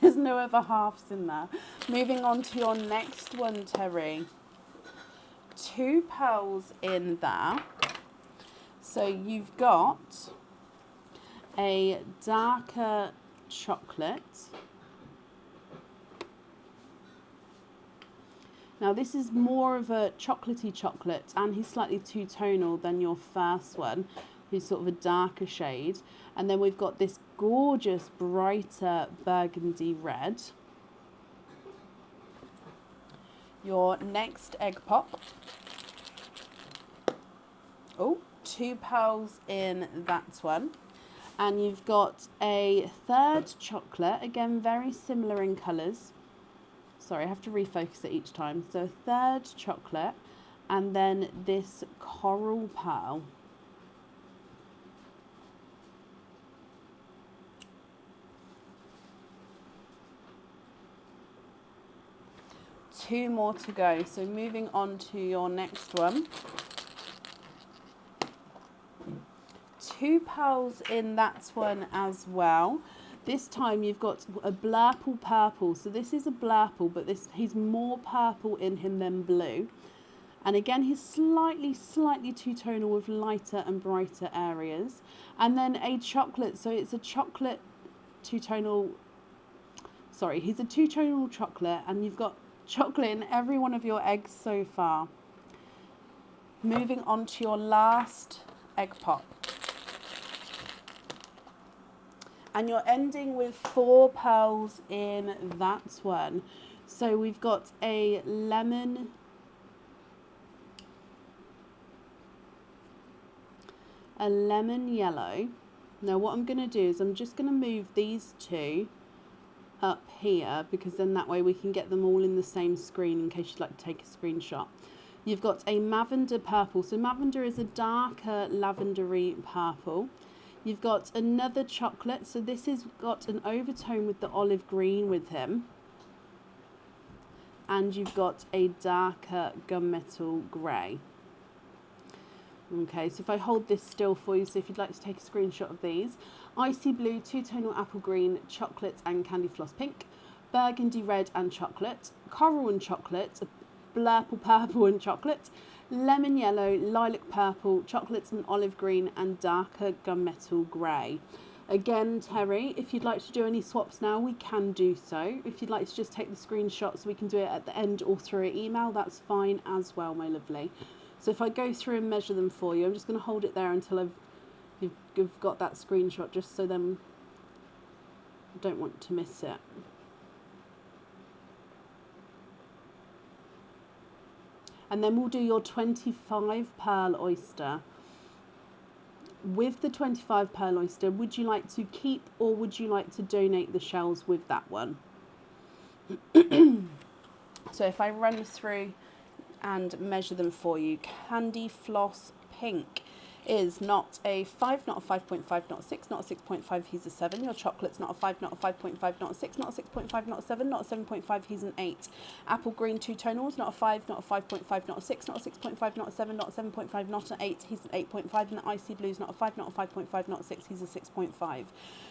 there's no other halves in there. Moving on to your next one, Terry. 2 pearls in there. So you've got a darker chocolate. Now this is more of a chocolatey chocolate, and he's slightly two-tonal than your first one, who's sort of a darker shade. And then we've got this gorgeous, brighter burgundy red. Your next egg pop. Oh, 2 pearls in that one. And you've got a third chocolate, again very similar in colours. Sorry, I have to refocus it each time. So third chocolate, and then this coral pearl. Two more to go. So moving on to your next one. 2 pearls in that one as well. This time you've got a blurple purple. So this is a blurple, but he's more purple in him than blue. And again, he's slightly two-tonal with lighter and brighter areas. And then a chocolate. So it's a chocolate two-tonal. Sorry, he's a two-tonal chocolate, and you've got chocolate in every one of your eggs so far. Moving on to your last egg pop. And you're ending with 4 pearls in that one. So we've got a lemon yellow. Now what I'm going to do is I'm just going to move these 2 up here, because then that way we can get them all in the same screen in case you'd like to take a screenshot. You've got a lavender purple. So lavender is a darker lavendery purple. You've got another chocolate, so this has got an overtone with the olive green with him. And you've got a darker gunmetal grey. Okay, so if I hold this still for you, so if you'd like to take a screenshot of these. Icy blue, two-tonal apple green, chocolate and candy floss pink. burgundy red and chocolate, coral and chocolate, blurple purple and chocolate, lemon yellow, lilac purple, chocolate and olive green, and darker gunmetal grey. Again, Terry, if you'd like to do any swaps now, we can do so. If you'd like to just take the screenshots, we can do it at the end or through email. That's fine as well, my lovely. So if I go through and measure them for you, I'm just going to hold it there until you've got that screenshot, just so then I don't want to miss it. And then we'll do your 25 pearl oyster. With the 25 pearl oyster, would you like to keep or would you like to donate the shells with that one? So if I run through and measure them for you, Candy Floss Pink is not a 5, not a 5.5, not a 6, not a 6.5, he's a 7. Your chocolate's not a 5, not a 5.5, not a 6, not a 6.5, not a 7, not a 7.5, he's an 8. Apple green two tonals, not a 5, not a 5.5, not a 6, not a 6.5, not a 7, not a 7.5, not an 8, he's an 8.5. And the icy blue's not a 5, not a 5.5, not a 6, he's a 6.5.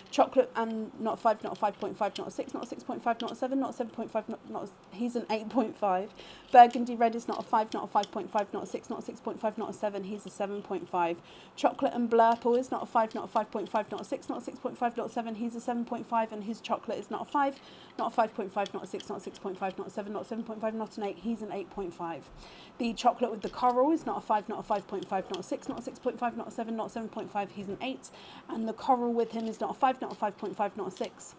Chocolate and not a 5, not a 5.5, not a 6, not a 6.5, not a 7, not a 7.5, he's an 8.5. Burgundy red is not a 5, not a 5.5, not a 6, not a 6.5, not a 7, he's a 7.5. Chocolate and blurple is not a 5, not a 5.5, not a 6, not a 6.5, not a 7, he's a 7.5. And his chocolate is not a 5, not a 5.5, not a 6, not a 6.5, not a 7, not a 7.5, not an 8, he's an 8.5. The chocolate with the coral is not a 5, not a 5.5, not a 6, not a 6.5, not a 7, not a 7.5, he's an 8. And the coral with him is not a 5, not a 5.5, not a 6,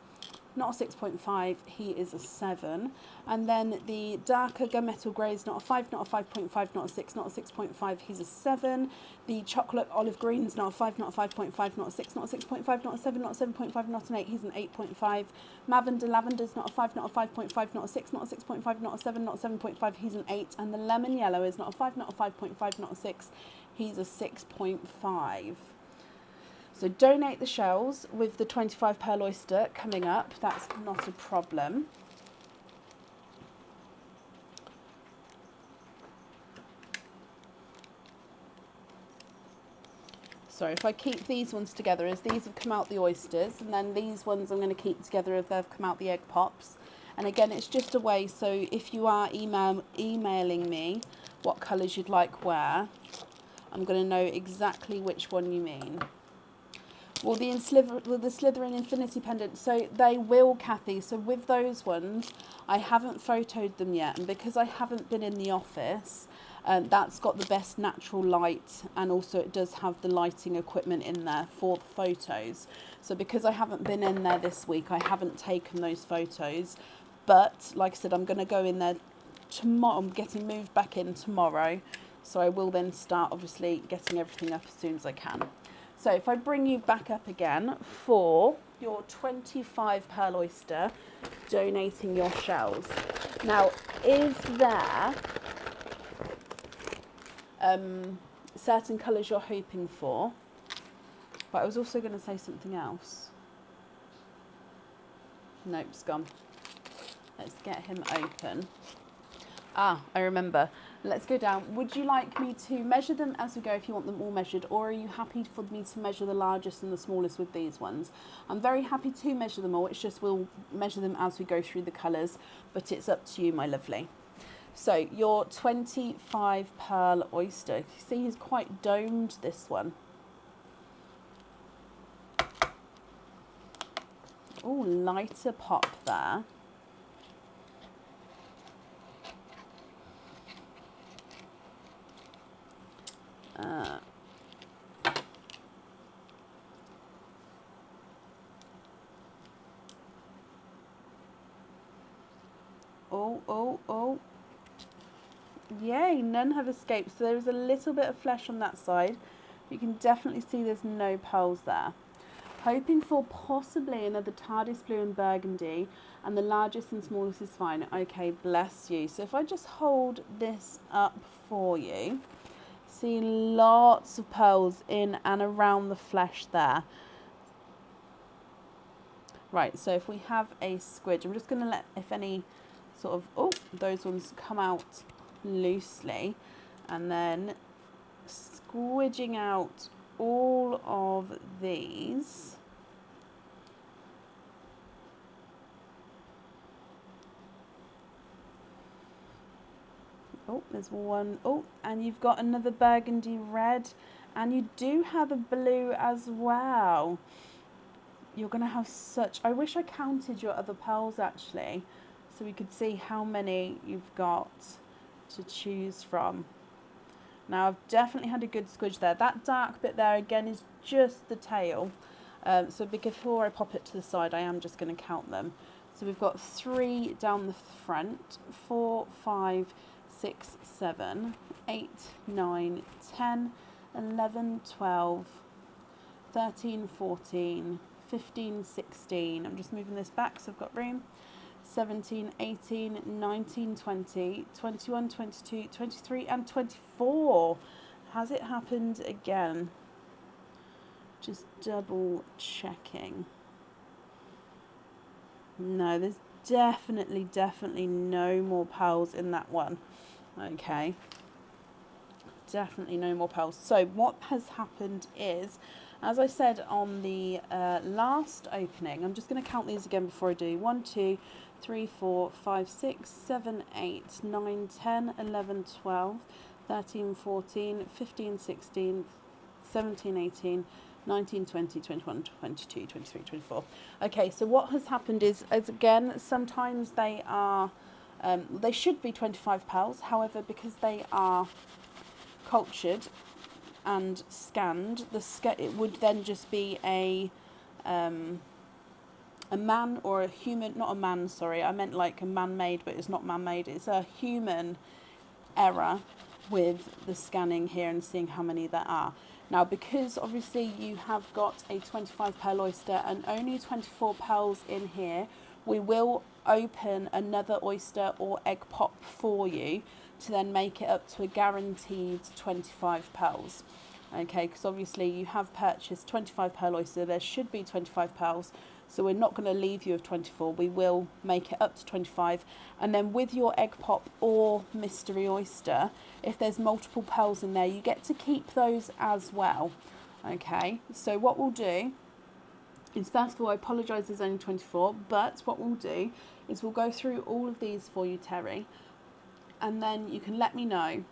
not a 6.5, he is a 7. And then the darker gunmetal grey is not a 5, not a 5.5, not a 6, not a 6.5, he's a 7. The chocolate olive green is not a 5, not a 5.5, not a 6, not a 6.5, not a 7, not a 7.5, not an 8, he's an 8.5. Lavender is not a 5, not a 5.5, not a 6, not a 6.5, not a 7, not a 7.5, he's an 8. And the lemon yellow is not a 5, not a 5.5, not a 6, he's a 6.5. So donate the shells with the 25 pearl oyster coming up. That's not a problem. So if I keep these ones together, as these have come out the oysters, and then these ones I'm going to keep together as they've come out the egg pops. And again, it's just a way, so if you are emailing me what colours you'd like where, I'm going to know exactly which one you mean. Well, the Slytherin Infinity Pendant, so they will, Kathy. So with those ones, I haven't photoed them yet. And because I haven't been in the office, that's got the best natural light. And also it does have the lighting equipment in there for the photos. So because I haven't been in there this week, I haven't taken those photos. But like I said, I'm going to go in there tomorrow. I'm getting moved back in tomorrow. So I will then start, obviously, getting everything up as soon as I can. So if I bring you back up again for your 25 pearl oyster, donating your shells. Now, is there certain colours you're hoping for? But I was also going to say something else. Nope, it's gone. Let's get him open. Ah, I remember. Let's go down. Would you like me to measure them as we go if you want them all measured, or are you happy for me to measure the largest and the smallest with these ones? I'm very happy to measure them all. It's just we'll measure them as we go through the colours, but it's up to you, my lovely. So your 25 pearl oyster. You see he's quite domed, this one. Oh, lighter pop there. Oh. Yay, none have escaped. So there's a little bit of flesh on that side. You can definitely see there's no pearls there. Hoping for possibly another TARDIS blue and burgundy, and the largest and smallest is fine. Okay, bless you. So if I just hold this up for you, see lots of pearls in and around the flesh there. Right, so if we have a squidge, I'm just going to let, if any sort of, oh, those ones come out loosely, and then squidging out all of these. Oh, there's one. Oh, and you've got another burgundy red, and you do have a blue as well. You're going to have such... I wish I counted your other pearls actually, so we could see how many you've got to choose from. Now, I've definitely had a good squidge there. That dark bit there, again, is just the tail. So before I pop it to the side, I am just going to count them. So we've got 3 down the front, 4, 5, 6, 7, 8, 9, 10, 11, 12, 13, 14, 15, 16. I'm just moving this back so I've got room. 17, 18, 19, 20, 21, 22, 23 and 24. Has it happened again? Just double checking. No, there's definitely no more pearls in that one. Okay. Definitely no more pearls. So what has happened is, as I said on the last opening, I'm just going to count these again before I do. 1, 2, 3, 4, 5, 6, 7, 8, 9, 10, 11, 12, 13, 14, 15, 16, 17, 18, 19, 20, 21, 22, 23, 24. Okay, so what has happened is, as again, sometimes they are, they should be 25 pearls. However, because they are cultured and scanned, it would then just be a man or a human, not a man, sorry, I meant like a man-made, but it's not man-made, it's a human error with the scanning here and seeing how many there are. Now, because obviously you have got a 25 pearl oyster and only 24 pearls in here, we will open another oyster or egg pop for you to then make it up to a guaranteed 25 pearls. Okay, because obviously you have purchased 25 pearl oyster, there should be 25 pearls, so we're not going to leave you with 24, we will make it up to 25, and then with your egg pop or mystery oyster, if there's multiple pearls in there, you get to keep those as well. Okay, so what we'll do is, first of all, I apologise there's only 24, but what we'll do is we'll go through all of these for you, Terry, and then you can let me know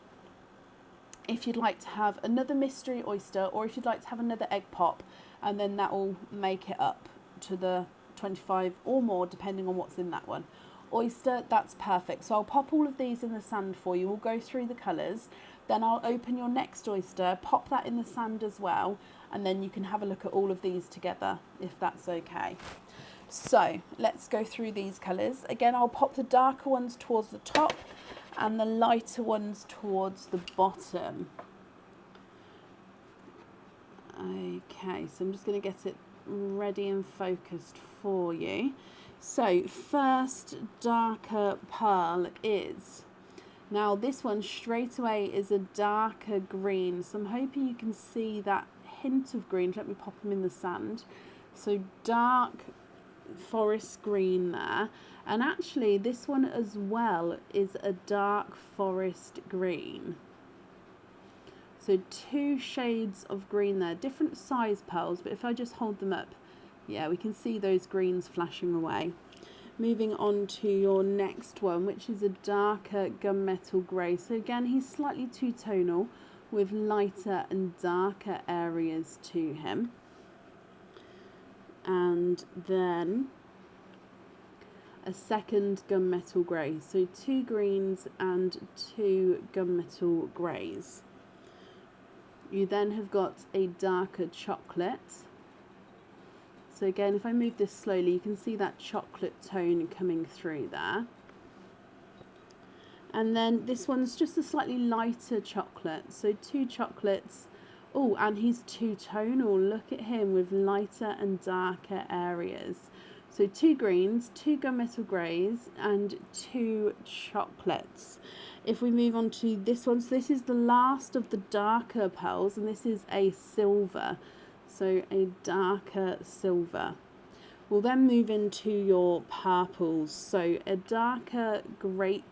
if you'd like to have another mystery oyster or if you'd like to have another egg pop, and then that will make it up to the 25 or more depending on what's in that one. Oyster, that's perfect. So I'll pop all of these in the sand for you. We'll go through the colours, then I'll open your next oyster, pop that in the sand as well, and then you can have a look at all of these together if that's okay. So let's go through these colours. Again, I'll pop the darker ones towards the top and the lighter ones towards the bottom. Okay, so I'm just going to get it ready and focused for you. So first darker pearl is, now this one straight away is a darker green, so I'm hoping you can see that hint of green. Let me pop them in the sand. So dark forest green there, and actually this one as well is a dark forest green. So 2 shades of green there, different size pearls, but if I just hold them up, yeah, we can see those greens flashing away. Moving on to your next one, which is a darker gunmetal grey. So again, he's slightly two-tonal with lighter and darker areas to him. And then a second gunmetal grey. So 2 greens and 2 gunmetal greys. You then have got a darker chocolate. So again, if I move this slowly, you can see that chocolate tone coming through there. And then this one's just a slightly lighter chocolate. So 2 chocolates. Oh, and he's two-tonal. Look at him with lighter and darker areas. So 2 greens, 2 gunmetal greys, and 2 chocolates. If we move on to this one, so this is the last of the darker pearls, and this is a silver. So a darker silver. We'll then move into your purples. So a darker grape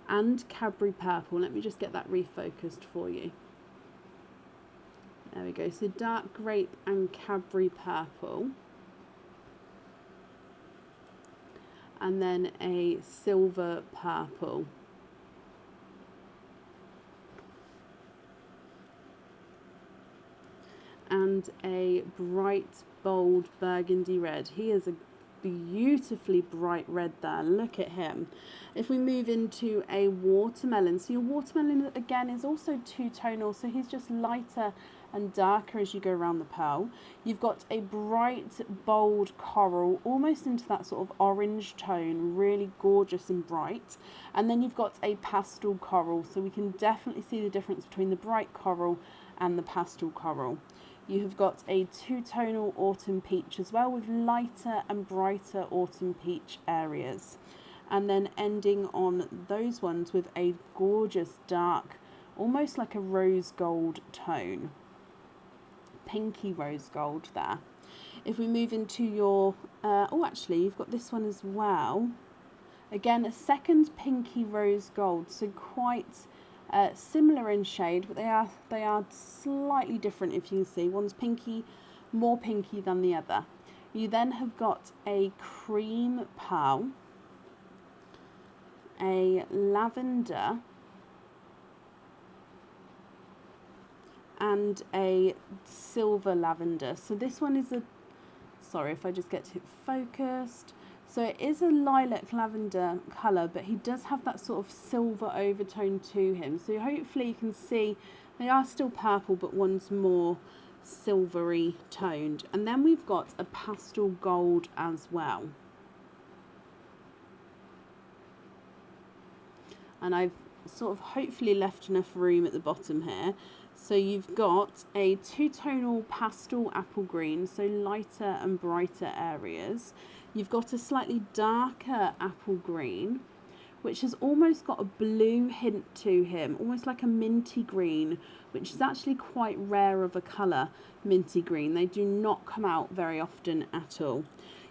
and Cadbury purple. Let me just get that refocused for you. There we go. So dark grape and Cadbury purple. And then a silver purple. and a bright, bold burgundy red. He is a beautifully bright red there. Look at him. If we move into a watermelon, so your watermelon again is also two-tonal, so he's just lighter and darker as you go around the pearl. You've got a bright, bold coral, almost into that sort of orange tone, really gorgeous and bright. And then you've got a pastel coral, so we can definitely see the difference between the bright coral and the pastel coral. You have got a two-tonal autumn peach as well, with lighter and brighter autumn peach areas. And then ending on those ones with a gorgeous dark, almost like a rose gold tone. Pinky rose gold there. If we move into your, oh actually you've got this one as well. Again, a second pinky rose gold, so quite similar in shade, but they are slightly different. If you can see, one's pinky, more pinky than the other. You then have got a cream pearl, a lavender, and a silver lavender. So this one is a, sorry if I just get it focused. So it is a lilac lavender colour, but he does have that sort of silver overtone to him. So hopefully you can see they are still purple, but one's more silvery toned. And then we've got a pastel gold as well. And I've sort of hopefully left enough room at the bottom here. So you've got a two-tonal pastel apple green, so lighter and brighter areas. You've got a slightly darker apple green, which has almost got a blue hint to him, almost like a minty green, which is actually quite rare of a colour, minty green. They do not come out very often at all.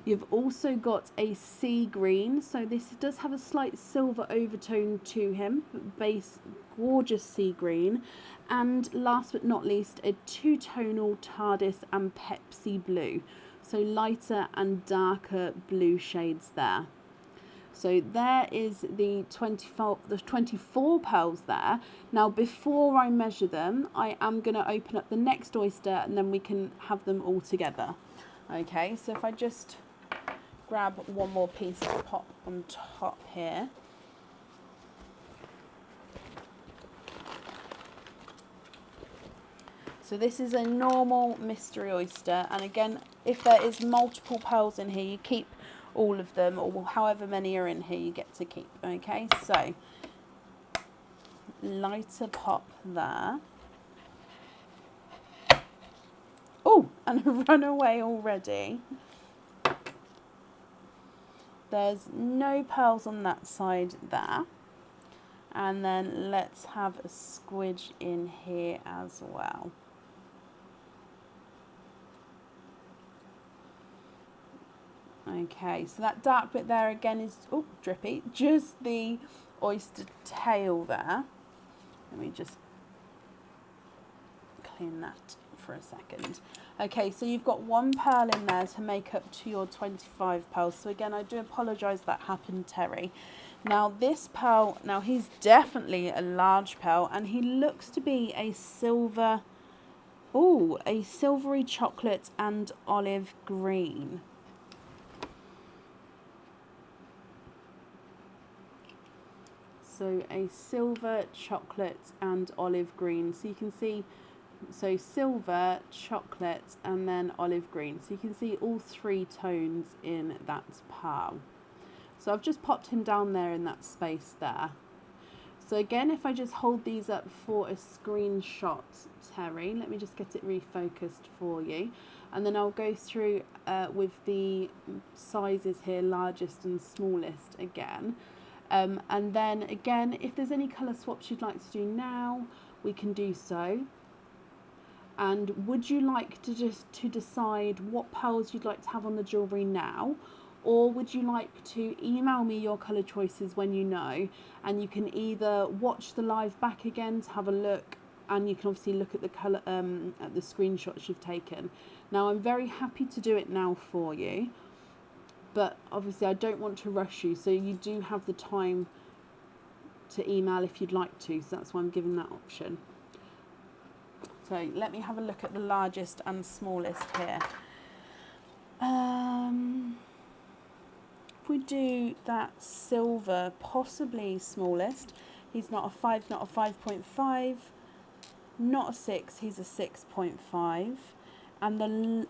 You've also got a sea green, so this does have a slight silver overtone to him, base gorgeous sea green. And last but not least, a two-tonal TARDIS and Pepsi blue, so lighter and darker blue shades there. So there is the 24 pearls there. Now before I measure them, I am going to open up the next oyster and then we can have them all together. Okay, so if I just grab one more piece to pop on top here. So this is a normal mystery oyster, and again, if there is multiple pearls in here, you keep all of them, or however many are in here, you get to keep. Okay, so lighter pop there. Oh, and a runaway already. There's no pearls on that side there. And then let's have a squidge in here as well. Okay, so that dark bit there again is, oh, drippy, just the oyster tail there. Let me just clean that for a second. Okay, so you've got one pearl in there to make up to your 25 pearls. So again, I do apologise that happened, Terry. Now this pearl, now he's definitely a large pearl, and he looks to be a silver, oh, a silvery chocolate and olive green. So a silver, chocolate and olive green. So you can see, so silver, chocolate and then olive green. So you can see all three tones in that pearl. So I've just popped him down there in that space there. So again, if I just hold these up for a screenshot, Terry, let me just get it refocused for you. And then I'll go through with the sizes here, largest and smallest again. And then again, if there's any colour swaps you'd like to do now, we can do so. And would you like to decide what pearls you'd like to have on the jewellery now? Or would you like to email me your colour choices when you know? And you can either watch the live back again to have a look, and you can obviously look at the colour, at the screenshots you've taken. Now I'm very happy to do it now for you, but obviously I don't want to rush you, so you do have the time to email if you'd like to, so that's why I'm giving that option. So So let me have a look at the largest and smallest here. If we do that silver, possibly smallest, he's not a 5, not a 5.5, not a 6, he's a 6.5. And the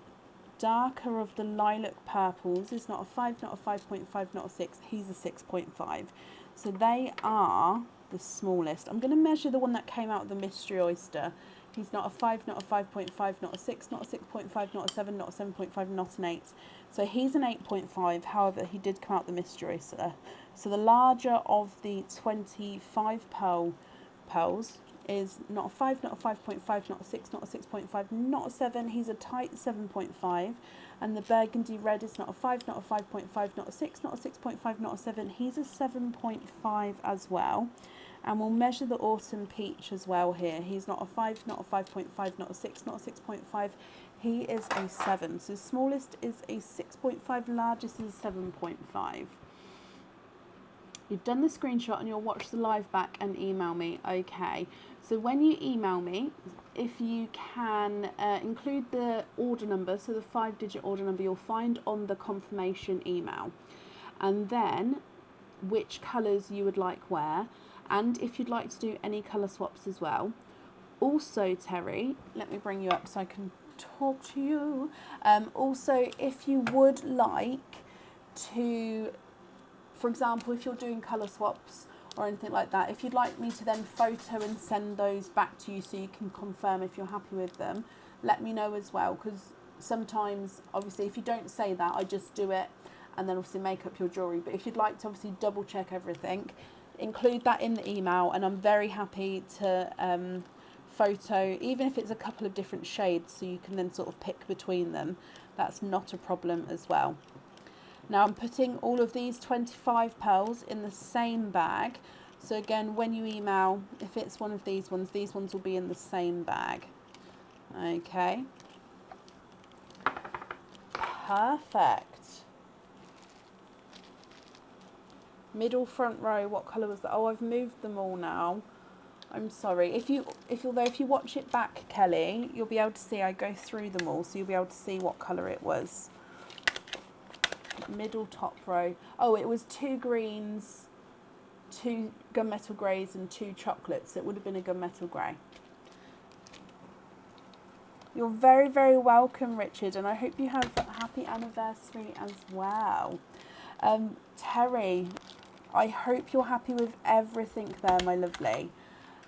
darker of the lilac purples is not a 5, not a 5.5, not a 6, he's a 6.5. So they are the smallest. I'm going to measure the one that came out of the Mystery Oyster. He's not a 5, not a 5.5, not a 6, not a 6.5, not a 7, not a 7.5, not an 8. So he's an 8.5, however, he did come out the Mystery Oyster. So the larger of the 25 pearls is not a 5, not a 5.5, not a 6, not a 6.5, not a 7, he's a tight 7.5. And the burgundy red is not a 5, not a 5.5, not a 6, not a 6.5, not a 7, he's a 7.5 as well. And we'll measure the autumn peach as well here. He's not a 5, not a 5.5, not a 6, not a 6.5. He is a 7. So smallest is a 6.5, largest is a 7.5. You've done the screenshot and you'll watch the live back and email me. Okay. So when you email me, if you can include the order number, so the 5-digit order number you'll find on the confirmation email. And then which colours you would like where. And if you'd like to do any colour swaps as well. Also, Terry, let me bring you up so I can talk to you. Also, if you would like to, for example, if you're doing colour swaps or anything like that, if you'd like me to then photo and send those back to you so you can confirm if you're happy with them, let me know as well. Because sometimes, obviously, if you don't say that, I just do it and then obviously make up your jewellery. But if you'd like to obviously double check everything, include that in the email, and I'm very happy to photo, even if it's a couple of different shades, so you can then sort of pick between them. That's not a problem as well. Now I'm putting all of these 25 pearls in the same bag. So again, when you email, if it's one of these ones will be in the same bag. Okay. Perfect. Middle front row, what colour was that? Oh, I've moved them all now. I'm sorry. If you watch it back, Kelly, you'll be able to see I go through them all, so you'll be able to see what colour it was. Middle top row. Oh, it was 2 greens, 2 gunmetal greys and 2 chocolates. It would have been a gunmetal grey. You're very, very welcome, Richard, and I hope you have a happy anniversary as well. Terry, I hope you're happy with everything there, my lovely.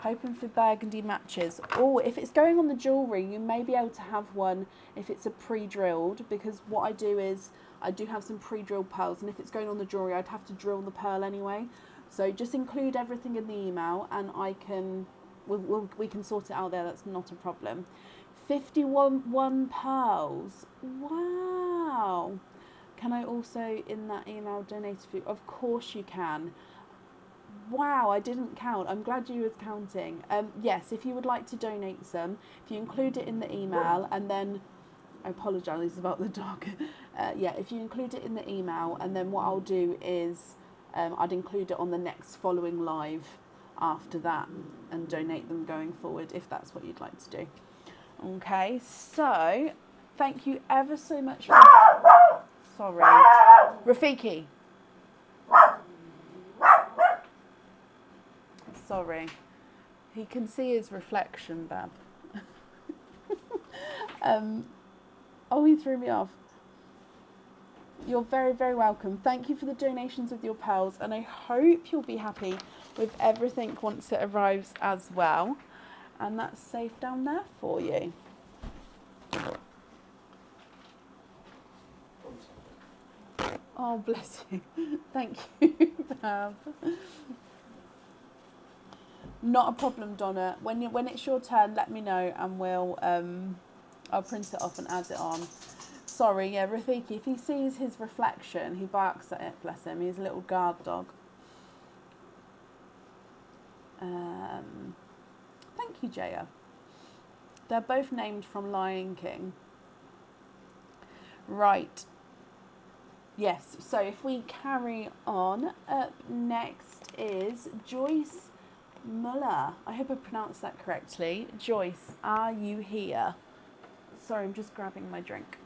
Hoping for burgundy matches. Oh, if it's going on the jewellery, you may be able to have one if it's a pre-drilled, because what I do is I do have some pre-drilled pearls, and if it's going on the jewellery, I'd have to drill the pearl anyway. So just include everything in the email, and we can sort it out there. That's not a problem. 51 pearls. Wow. Can I also, in that email, donate a few? Of course you can. Wow, I didn't count. I'm glad you was counting. Yes, if you would like to donate some, if you include it in the email, and then, I apologise about the dog. Yeah, if you include it in the email, and then what I'll do is I'd include it on the next following live after that and donate them going forward, if that's what you'd like to do. Okay, so thank you ever so much for... Sorry. Rafiki. Sorry. He can see his reflection, Bab. Oh, he threw me off. You're very, very welcome. Thank you for the donations of your pearls, and I hope you'll be happy with everything once it arrives as well. And that's safe down there for you. Oh, bless you. Thank you, Bab. Not a problem, Donna. When it's your turn, let me know, and we'll I'll print it off and add it on. Sorry, yeah, Rafiki, if he sees his reflection, he barks at it, bless him. He's a little guard dog. Thank you, Jaya. They're both named from Lion King. Right. Yes, so if we carry on, up next is Joyce Muller. I hope I pronounced that correctly. Joyce, are you here? Sorry, I'm just grabbing my drink.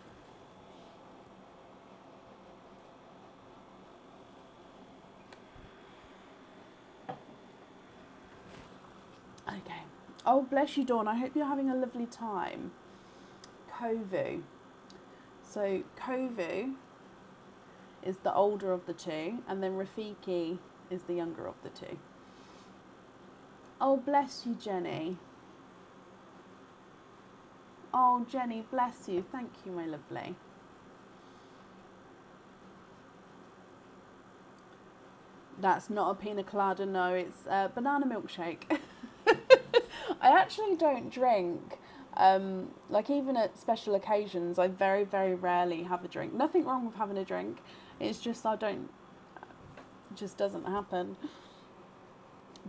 Okay. Oh, bless you, Dawn. I hope you're having a lovely time. Kovu. So Kovu is the older of the two, and then Rafiki is the younger of the two. Oh, bless you, Jenny. Oh, Jenny, bless you. Thank you, my lovely. That's not a pina colada, no, it's a banana milkshake. I actually don't drink. Like even at special occasions, I very, very rarely have a drink. Nothing wrong with having a drink. It's just it just doesn't happen.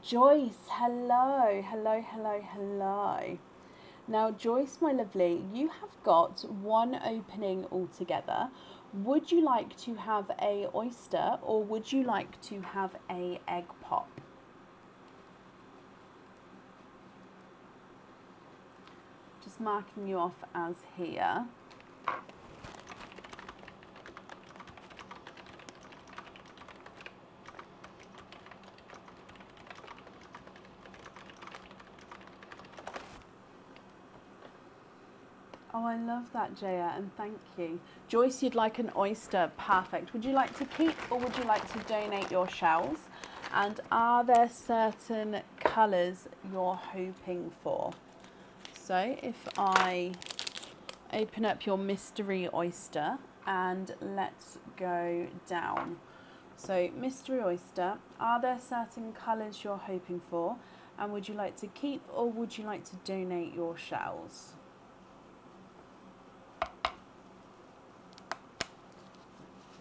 Joyce, hello, hello, hello, hello. Now, Joyce, my lovely, you have got one opening altogether. Would you like to have a oyster or would you like to have a egg pop? Just marking you off as here. Oh, I love that, Jaya, and thank you. Joyce, you'd like an oyster. Perfect. Would you like to keep or would you like to donate your shells? And are there certain colours you're hoping for? So if I open up your mystery oyster and let's go down. So mystery oyster, are there certain colours you're hoping for? And would you like to keep or would you like to donate your shells?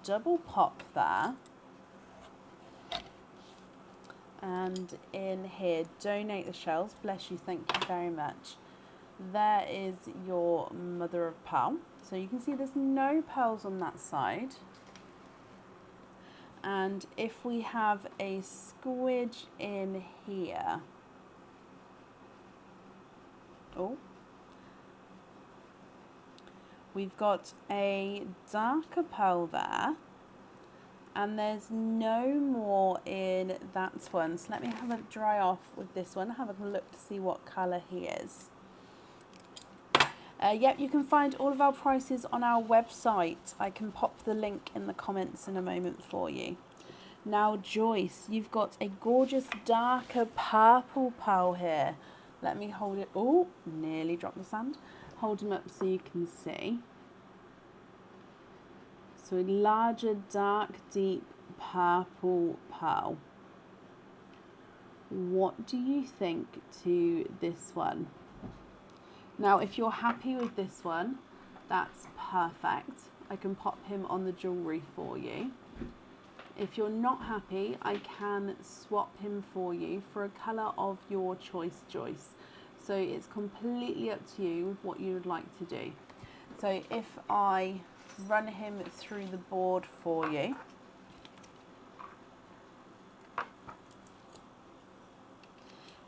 Double pop there. And in here, donate the shells. Bless you, thank you very much. There is your mother of pearl. So you can see there's no pearls on that side. And if we have a squidge in here. Oh. We've got a darker pearl there. And there's no more in that one. So let me have a dry off with this one. Have a look to see what colour he is. Yep, you can find all of our prices on our website. I can pop the link in the comments in a moment for you. Now, Joyce, you've got a gorgeous darker purple pearl here. Let me hold it. Oh, nearly dropped the sand. Hold them up so you can see. So a larger, dark, deep purple pearl. What do you think to this one? Now, if you're happy with this one, that's perfect. I can pop him on the jewellery for you. If you're not happy, I can swap him for you for a colour of your choice, Joyce. So it's completely up to you with what you would like to do. So if I run him through the board for you.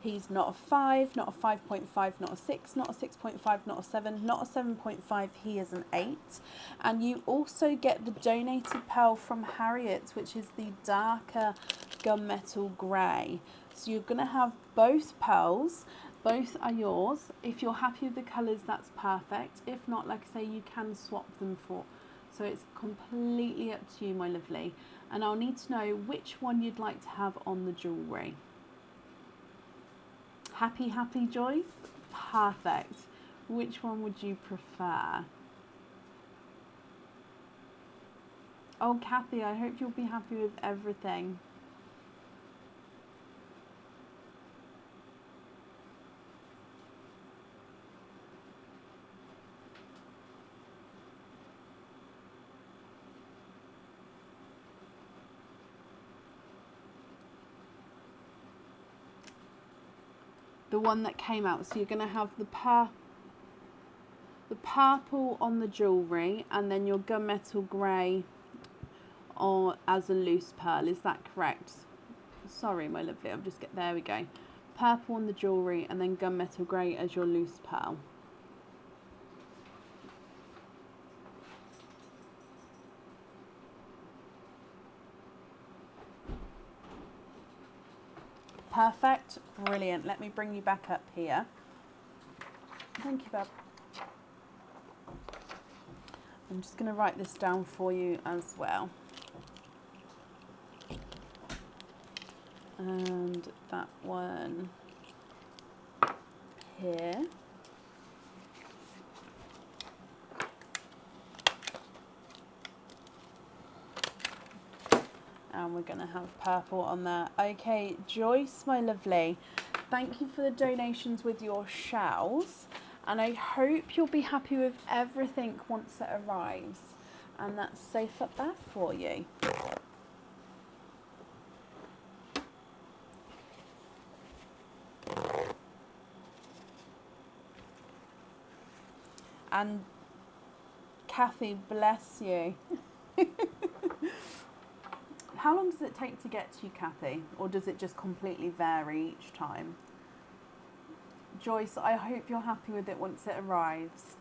He's not a 5, not a 5.5, not a 6, not a 6.5, not a 7, not a 7.5, he is an 8. And you also get the donated pearl from Harriet, which is the darker gunmetal grey. So you're going to have both pearls, both are yours. If you're happy with the colours, that's perfect. If not, like I say, you can swap them for. So it's completely up to you, my lovely. And I'll need to know which one you'd like to have on the jewellery. Happy, Joyce? Perfect. Which one would you prefer? Oh, Kathy, I hope you'll be happy with everything. The one that came out, so you're going to have the purple on the jewellery and then your gunmetal grey or as a loose pearl, is that correct? Sorry, my lovely, there we go. purple on the jewellery, and then gunmetal grey as your loose pearl. Perfect, brilliant. Let me bring you back up here. Thank you, Bob. I'm just going to write this down for you as well. And that one here. And we're going to have purple on there. Okay, Joyce, my lovely, thank you for the donations with your shells. And I hope you'll be happy with everything once it arrives. And that's safe up there for you. And Kathy, bless you. How long does it take to get to you, Kathy? Or does it just completely vary each time? Joyce, I hope you're happy with it once it arrives.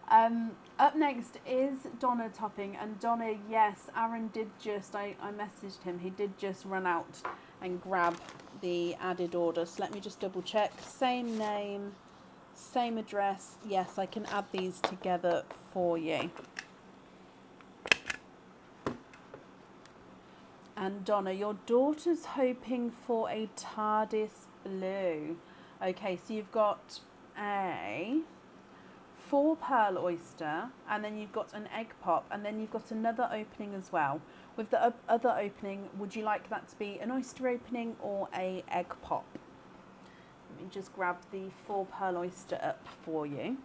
Up next is Donna topping. And Donna, yes, Aaron did just, I messaged him, he did just run out and grab the added order. So let me just double check. Same name, same address. Yes, I can add these together for you. And Donna, your daughter's hoping for a TARDIS blue. Okay, so you've got a 4 pearl oyster, and then you've got an egg pop, and then you've got another opening as well. With the other opening, would you like that to be an oyster opening or a egg pop? Let me just grab the 4 pearl oyster up for you.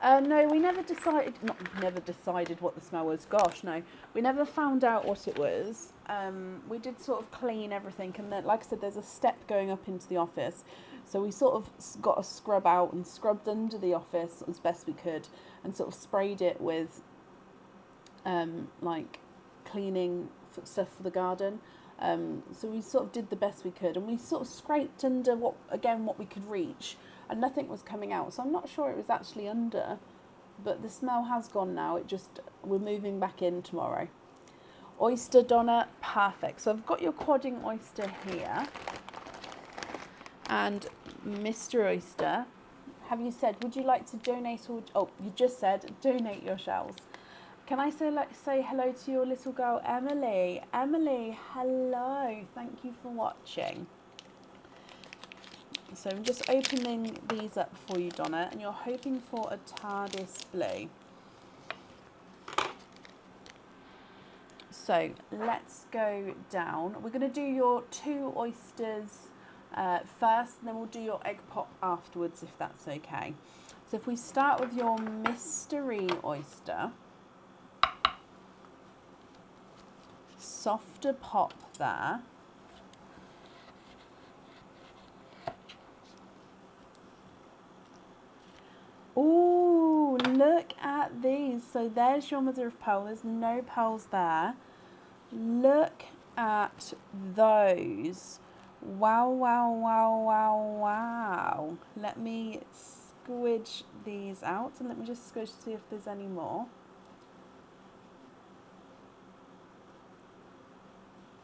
No, we never decided what the smell was. Gosh, no. We never found out what it was. We did sort of clean everything, and then, like I said, there's a step going up into the office. So we sort of got a scrub out and scrubbed under the office as best we could, and sort of sprayed it with like cleaning stuff for the garden. So we sort of did the best we could, and we sort of scraped under what we could reach. And nothing was coming out, so I'm not sure it was actually under, but the smell has gone now. We're moving back in tomorrow. Oyster, Donna, perfect. So I've got your quadding oyster here, and Mr. Oyster, have you said, would you like to donate, or, oh, you just said donate your shells. Can I say hello to your little girl, Emily? Emily, hello, thank you for watching. So I'm just opening these up for you, Donna, and you're hoping for a TARDIS blue. So let's go down. We're going to do your 2 oysters first, and then we'll do your egg pop afterwards, if that's okay. So if we start with your mystery oyster, softer pop there. Ooh, look at these. So there's your mother of pearl. There's no pearls there. Look at those. Wow, wow, wow, wow, wow. Let me squidge these out, and let me just squidge to see if there's any more.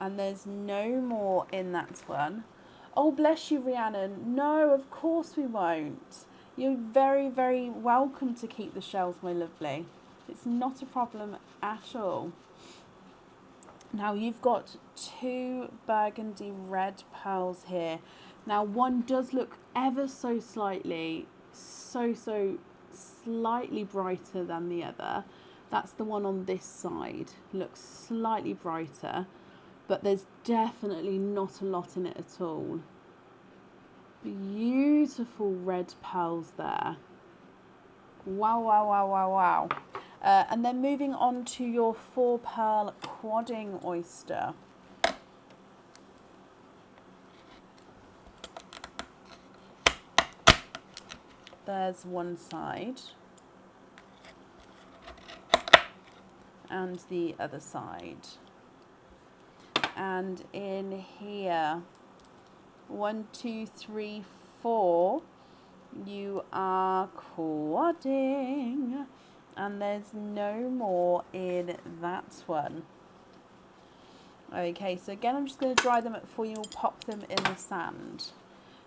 And there's no more in that one. Oh, bless you, Rhiannon. No, of course we won't. You're very, very welcome to keep the shells, my lovely. It's not a problem at all. Now you've got 2 burgundy red pearls here. Now one does look ever so slightly, slightly brighter than the other. That's the one on this side. Looks slightly brighter, but there's definitely not a lot in it at all. Beautiful red pearls there. Wow, wow, wow, wow, wow. And then moving on to your 4 pearl quadding oyster. There's one side. And the other side. and in here. 1, 2, 3, 4. You are quadding. And there's no more in that one. Okay, so again, I'm just going to dry them up for you. We'll pop them in the sand.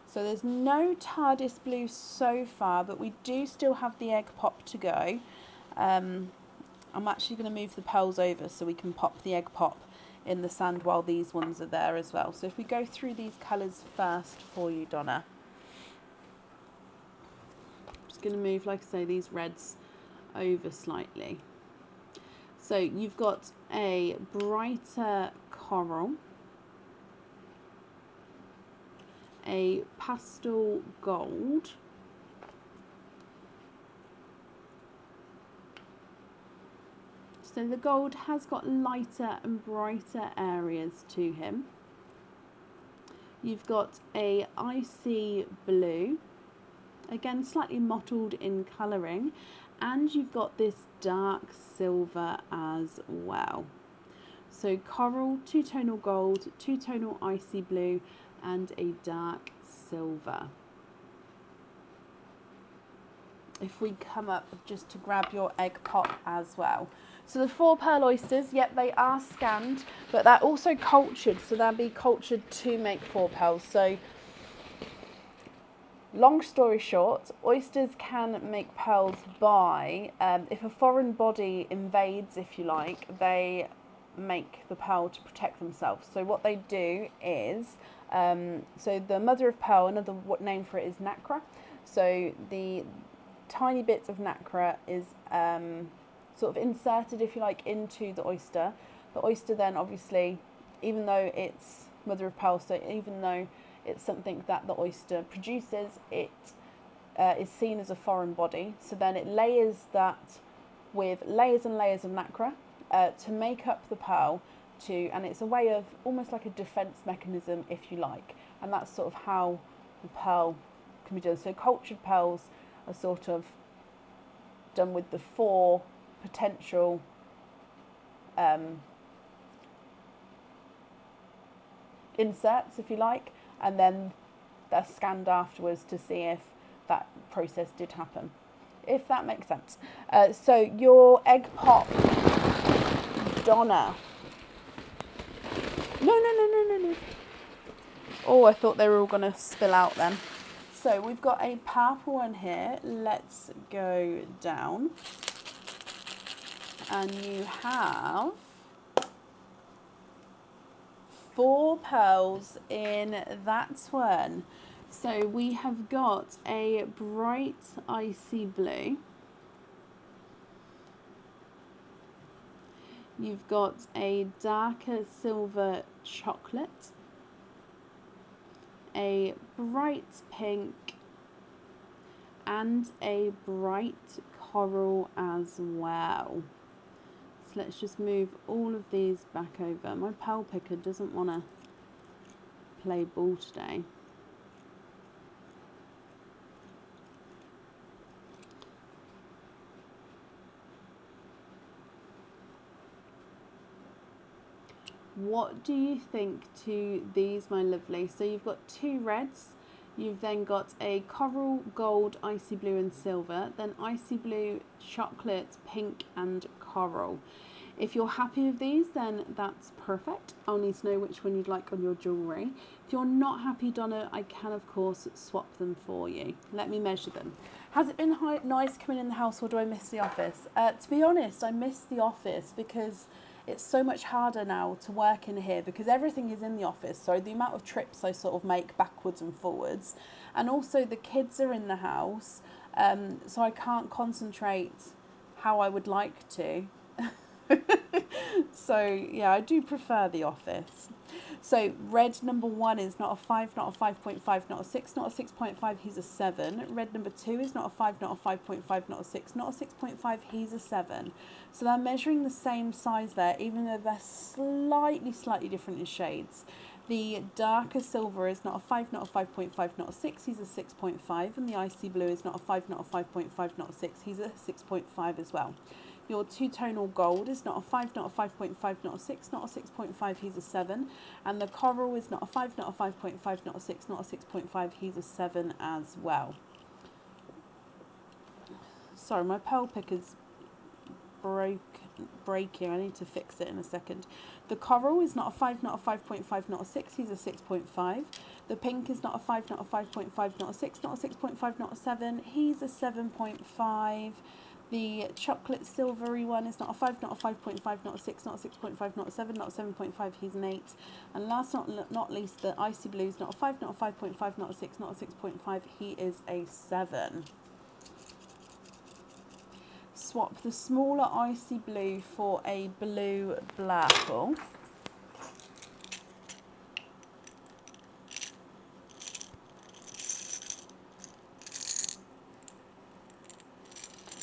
So there's no TARDIS blue so far, but we do still have the egg pop to go. I'm actually going to move the pearls over so we can pop the egg pop in the sand while these ones are there as well. So if we go through these colours first for you, Donna. I'm just going to move, like I say, these reds over slightly. So you've got a brighter coral, a pastel gold, so the gold has got lighter and brighter areas to him. You've got a icy blue, again slightly mottled in colouring, and you've got this dark silver as well. So coral, two-tonal gold, two-tonal icy blue, and a dark silver. If we come up just to grab your egg pop as well. So the 4 pearl oysters, yep, they are scanned, but they're also cultured, so they'll be cultured to make 4 pearls. So long story short, oysters can make pearls by, if a foreign body invades, if you like, they make the pearl to protect themselves. So what they do is, so the mother of pearl, another name for it is nacre. So the tiny bits of nacre is sort of inserted, if you like, into the oyster. The oyster then obviously, even though it's mother of pearl, so even though it's something that the oyster produces, it is seen as a foreign body. So then it layers that with layers and layers of nacre to make up the pearl, and it's a way of almost like a defense mechanism, if you like. And that's sort of how the pearl can be done. So cultured pearls are sort of done with the 4 potential inserts, if you like, and then they're scanned afterwards to see if that process did happen, if that makes sense. So your egg pop, Donna. No. Oh, I thought they were all going to spill out then. So we've got a purple one here. Let's go down. And you have 4 pearls in that one. So we have got a bright icy blue. You've got a darker silver chocolate, a bright pink, and a bright coral as well. So let's just move all of these back over. My pearl picker doesn't want to play ball today. What do you think to these, my lovely? So you've got 2 reds. You've then got a coral, gold, icy blue and silver, then icy blue, chocolate, pink and coral. If you're happy with these, then that's perfect. I'll need to know which one you'd like on your jewellery. If you're not happy, Donna, I can of course swap them for you. Let me measure them. Has it been nice coming in the house, or do I miss the office? To be honest, I miss the office because it's so much harder now to work in here because everything is in the office. So the amount of trips I sort of make backwards and forwards, and also the kids are in the house, so I can't concentrate how I would like to. So yeah, I do prefer the office. So red number 1 is not a 5, not a 5.5, not a 6, not a 6.5, he's a 7. Red number 2 is not a 5, not a 5.5, not a 6, not a 6.5, he's a 7. So they're measuring the same size there, even though they're slightly different in shades. The darker silver is not a 5, not a 5.5, not a 6, he's a 6.5. And the icy blue is not a 5, not a 5.5, not a 6, he's a 6.5 as well. Your two-tonal gold is not a 5, not a 5.5, not a 6, not a 6.5, he's a 7. And the coral is not a 5, not a 5.5, not a 6, not a 6.5, he's a 7 as well. Sorry, my pearl picker's breaking. I need to fix it in a second. The coral is not a 5, not a 5.5, not a 6, he's a 6.5. The pink is not a 5, not a 5.5, not a 6, not a 6.5, not a 7, he's a 7.5. The chocolate silvery one is not a 5, not a 5.5, not a 6, not a 6.5, not a 7, not a 7.5, he's an 8. And last not least, the icy blue is not a 5, not a 5.5, not a 6, not a 6.5, he is a 7. Swap the smaller icy blue for a blue blurple.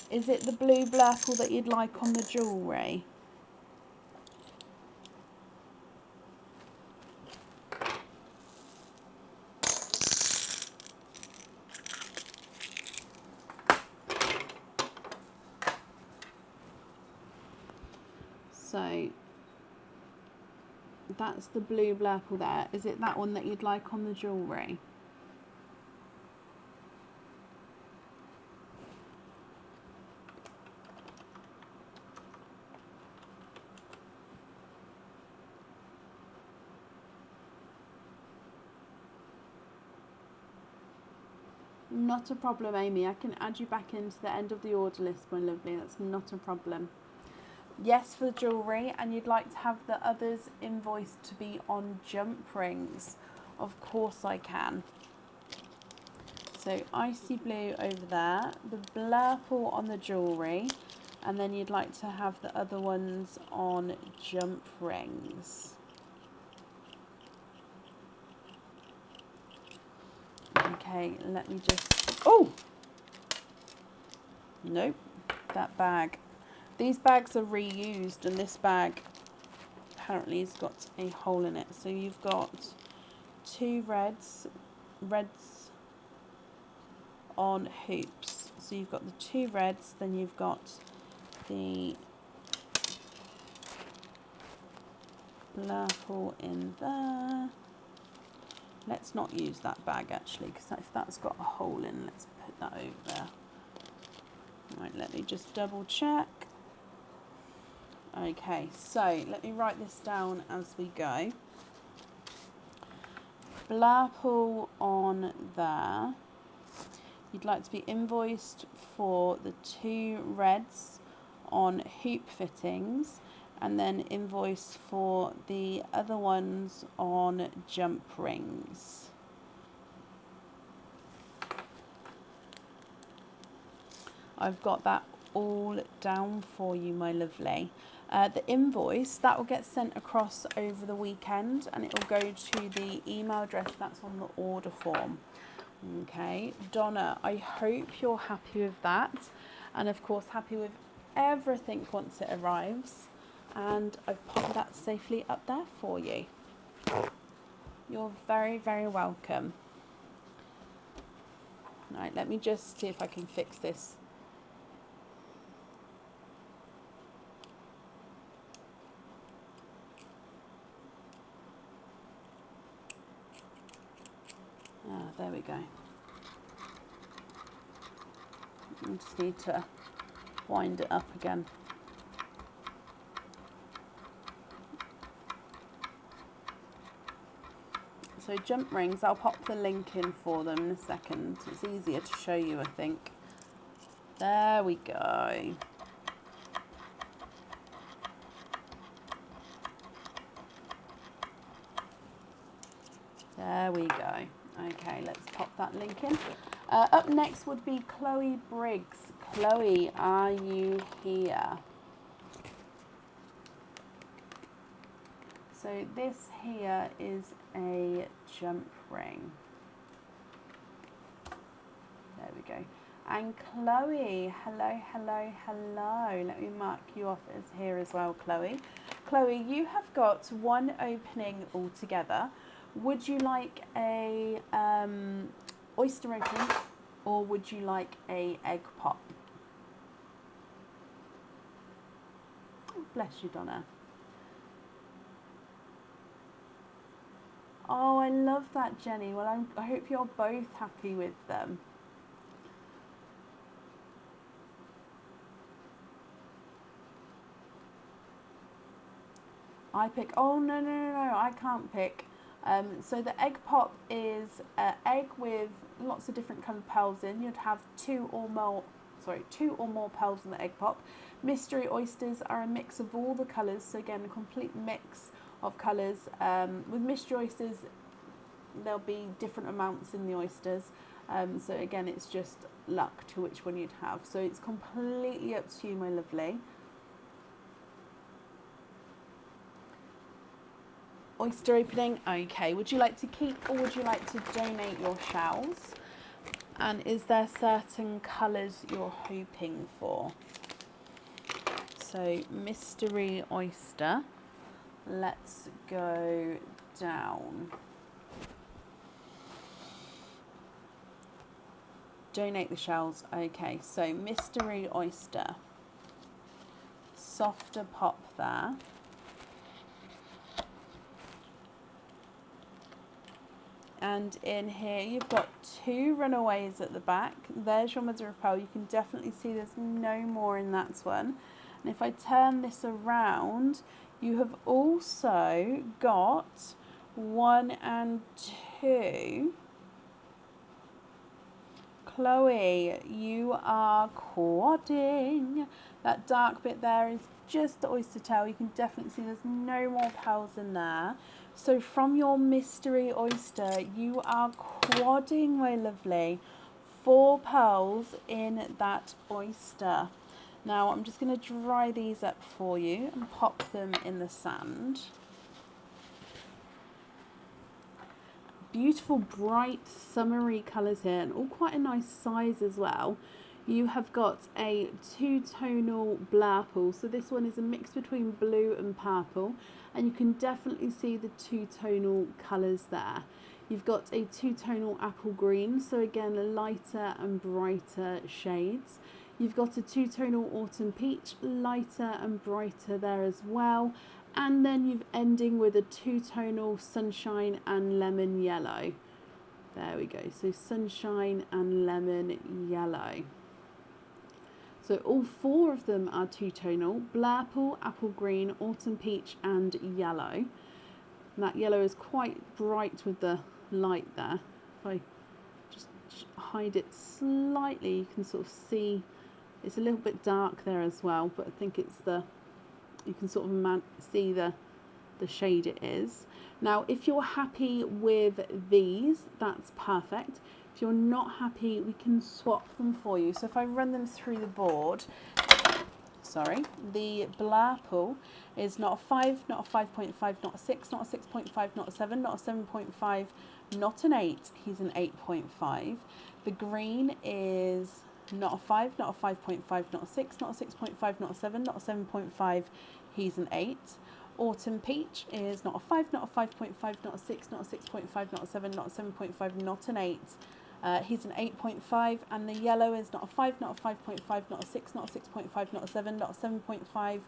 Is it the blue blurple that you'd like on the jewellery? So that's the blue blurple there. Is it that one that you'd like on the jewellery? Not a problem, Amy. I can add you back into the end of the order list, my lovely. That's not a problem. Yes, for the jewellery, and you'd like to have the others invoiced to be on jump rings. Of course I can. So icy blue over there, the blurple on the jewellery, and then you'd like to have the other ones on jump rings. Okay, let me just, oh! Nope, that bag. These bags are reused, and this bag apparently has got a hole in it. So you've got two reds on hoops. So you've got the two reds, then you've got the blurple in there. Let's not use that bag actually, because if that's got a hole in, let's put that over there. Right, let me just double check. Okay, so let me write this down as we go. Blurple on there. You'd like to be invoiced for the two reds on hoop fittings, and then invoiced for the other ones on jump rings. I've got that all down for you, my lovely. The invoice, that will get sent across over the weekend, and it will go to the email address that's on the order form. Okay, Donna, I hope you're happy with that, and of course happy with everything once it arrives, and I've popped that safely up there for you. You're very, very welcome. Right, let me just see if I can fix this. Ah, there we go. I just need to wind it up again. So jump rings, I'll pop the link in for them in a second. It's easier to show you, I think. There we go. There we go. Okay, let's pop that link in. Up next would be Chloe Briggs. Chloe, are you here? So this here is a jump ring. There we go. And Chloe, hello, hello, hello. Let me mark you off as here as well, Chloe. Chloe, you have got one opening altogether. Would you like a oyster opening, or would you like a egg pop? Bless you, Donna. Oh, I love that, Jenny. Well, I hope you're both happy with them. I pick. Oh, no, I can't pick. So the egg pop is egg with lots of different coloured pearls in. You'd have two or more pearls in the egg pop. Mystery oysters are a mix of all the colours. So again, a complete mix of colours. With mystery oysters, there'll be different amounts in the oysters. So again, it's just luck to which one you'd have. So it's completely up to you, my lovely. Oyster opening. Okay, would you like to keep or would you like to donate your shells? And is there certain colours you're hoping for? So mystery oyster. Let's go down. Donate the shells. Okay, so mystery oyster. Softer pop there. And in here you've got two runaways at the back. There's your mother of pearl. You can definitely see there's no more in that one. And if I turn this around, you have also got 1 and 2. Chloe, you are quadding. That dark bit there is just the oyster tail. You can definitely see there's no more pearls in there. So from your mystery oyster, you are quadding, my lovely. 4 pearls in that oyster. Now I'm just going to dry these up for you and pop them in the sand. Beautiful, bright, summery colours here, and all quite a nice size as well. You have got a 2-tonal blurple, so this one is a mix between blue and purple, and you can definitely see the 2-tonal colours there. You've got a 2-tonal apple green, so again lighter and brighter shades. You've got a 2-tonal autumn peach, lighter and brighter there as well. And then you've ending with a 2-tonal sunshine and lemon yellow. There we go. So sunshine and lemon yellow. So all 4 of them are 2-tonal: blurple, apple green, autumn peach, and yellow. And that yellow is quite bright with the light there. If I just hide it slightly, you can sort of see it's a little bit dark there as well, but I think it's you can sort of see the shade it is. Now, if you're happy with these, that's perfect. If you're not happy, we can swap them for you. So if I run them through the board, the blurple is not a 5, not a 5.5, not a 6, not a 6.5, not a 7, not a 7.5, not an 8. He's an 8.5. The green is not a 5, not a 5.5, not a 6, not a 6.5, not a 7, not a 7.5. He's an 8. Autumn peach is not a 5, not a 5.5, not a 6, not a 6.5, not a 7, not a 7.5, not an 8. He's an 8.5. And the yellow is not a 5, not a 5.5, not a 6, not a 6.5, not a 7, not a 7.5,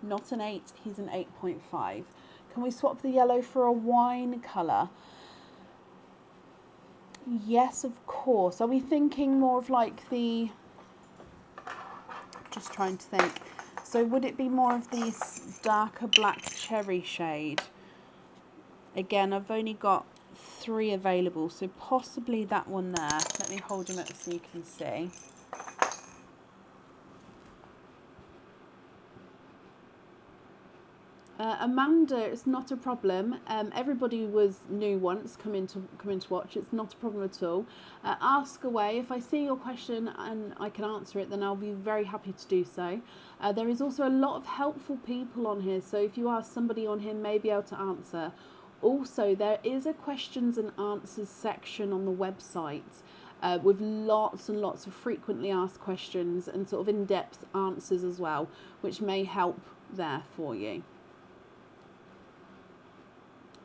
not an 8. He's an 8.5. Can we swap the yellow for a wine colour? Yes, of course. Are we thinking more of like the... Just trying to think. So would it be more of this darker black cherry shade? Again, I've only got 3 available, so possibly that one there. Let me hold them up so you can see. Amanda, it's not a problem. Everybody was new once, come in to watch. It's not a problem at all. Ask away. If I see your question and I can answer it, then I'll be very happy to do so. There is also a lot of helpful people on here, so if you ask somebody on here, may be able to answer. Also, there is a questions and answers section on the website with lots and lots of frequently asked questions and sort of in-depth answers as well, which may help there for you.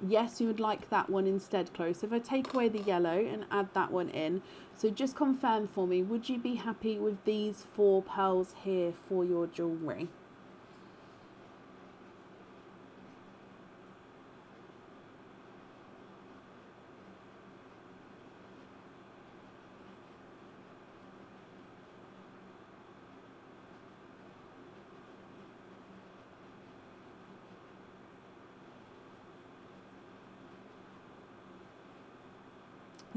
Yes, you would like that one instead, Chloe. So if I take away the yellow and add that one in, so just confirm for me, would you be happy with these 4 pearls here for your jewellery?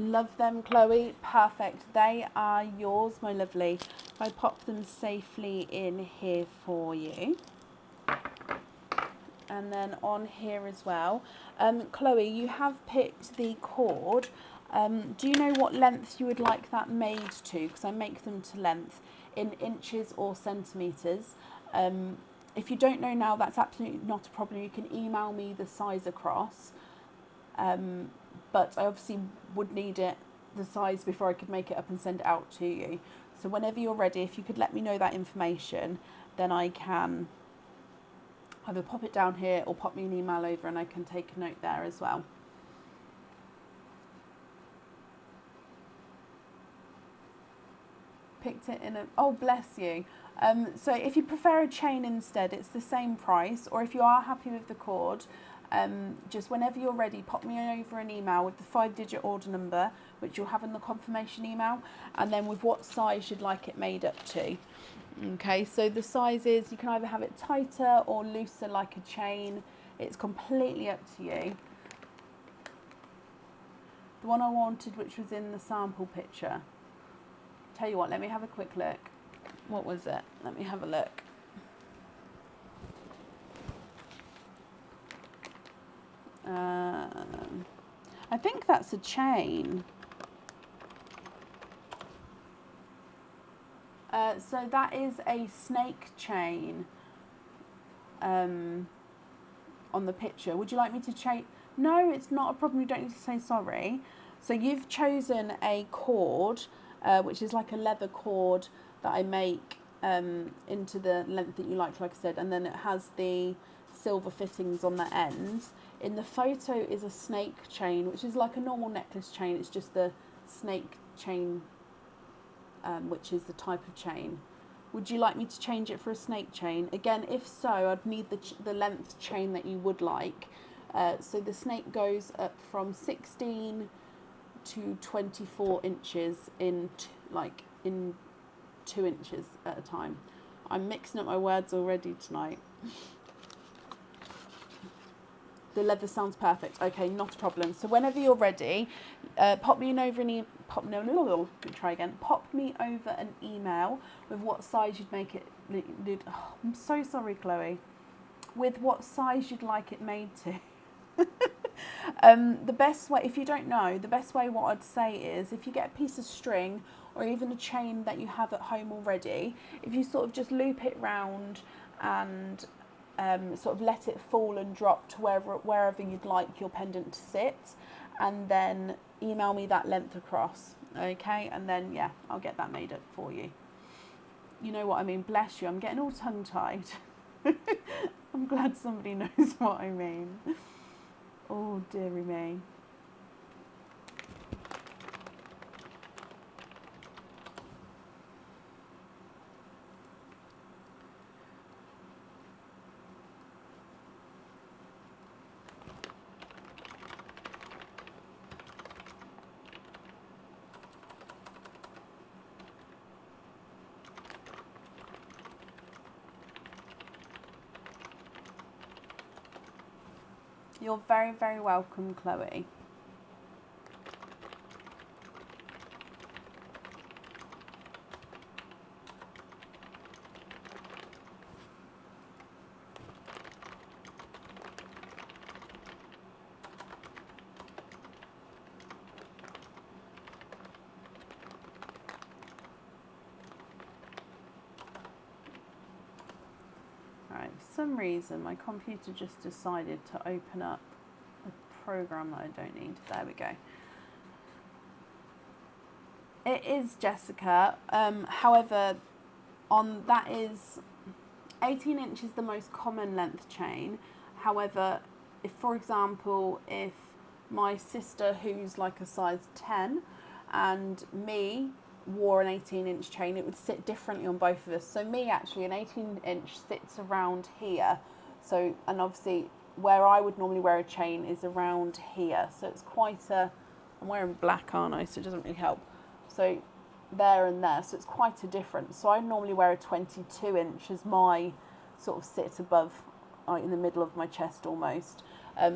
Love them, Chloe. Perfect. They are yours, my lovely. I pop them safely in here for you. And then on here as well. Chloe, you have picked the cord. Do you know what length you would like that made to? Because I make them to length in inches or centimetres. If you don't know now, that's absolutely not a problem. You can email me the size across. But I obviously would need the size before I could make it up and send it out to you. So whenever you're ready, if you could let me know that information, then I can either pop it down here or pop me an email over and I can take a note there as well. Picked it in a, oh bless you. So if you prefer a chain instead, it's the same price, or if you are happy with the cord, just whenever you're ready, pop me over an email with the 5-digit order number, which you'll have in the confirmation email, and then with what size you'd like it made up to. Okay, so the sizes, you can either have it tighter or looser like a chain. It's completely up to you. The one I wanted, which was in the sample picture. Tell you what, let me have a quick look. What was it? Let me have a look. I think that's a chain. So that is a snake chain on the picture. Would you like me to change? No, it's not a problem. You don't need to say sorry. So you've chosen a cord, which is like a leather cord that I make into the length that you like I said, and then it has the silver fittings on the ends. In the photo is a snake chain, which is like a normal necklace chain. It's just the snake chain, which is the type of chain. Would you like me to change it for a snake chain? Again, if so, I'd need the length chain that you would like. So the snake goes up from 16 to 24 inches in 2 inches at a time. I'm mixing up my words already tonight. The leather sounds perfect. Okay, not a problem. So whenever you're ready, pop me over an email with what size you'd make it. Oh, I'm so sorry, Chloe. With what size you'd like it made to. The best way, if you don't know, the best way what I'd say is if you get a piece of string or even a chain that you have at home already, if you sort of just loop it round and sort of let it fall and drop to wherever you'd like your pendant to sit, and then email me that length across, okay? And then, yeah, I'll get that made up for you. You know what I mean? Bless you, I'm getting all tongue-tied. I'm glad somebody knows what I mean. Oh, dearie me. You're very, very welcome, Chloe. Right, for some reason my computer just decided to open up a program that I don't need. There we go. It is Jessica. However, that is 18 inches the most common length chain. However, if for example, if my sister who's like a size 10 and me wore an 18-inch chain, it would sit differently on both of us. So me, actually, an 18-inch sits around here. So, and obviously where I would normally wear a chain is around here. So it's quite I'm wearing black, aren't I? So it doesn't really help. So there and there. So it's quite a difference. So I normally wear a 22-inch as my sort of sit above like in the middle of my chest almost.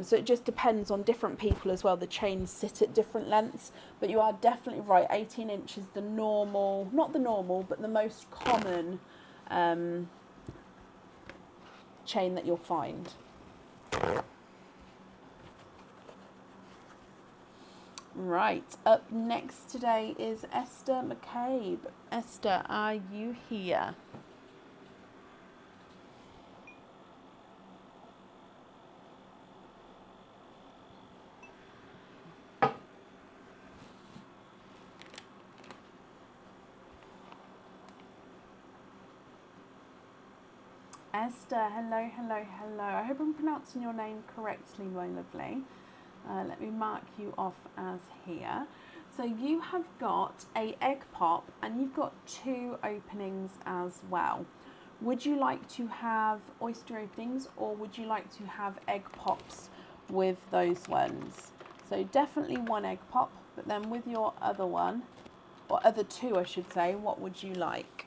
So it just depends on different people as well. The chains sit at different lengths, but you are definitely right. 18 inch is the normal, not the normal, but the most common chain that you'll find. Right, up next today is Esther McCabe. Esther, are you here? Esther, hello, hello, hello. I hope I'm pronouncing your name correctly, my lovely. Let me mark you off as here. So you have got a egg pop and you've got 2 openings as well. Would you like to have oyster openings, or would you like to have egg pops with those ones? So definitely 1 egg pop, but then with your other one, or other 2 I should say, what would you like?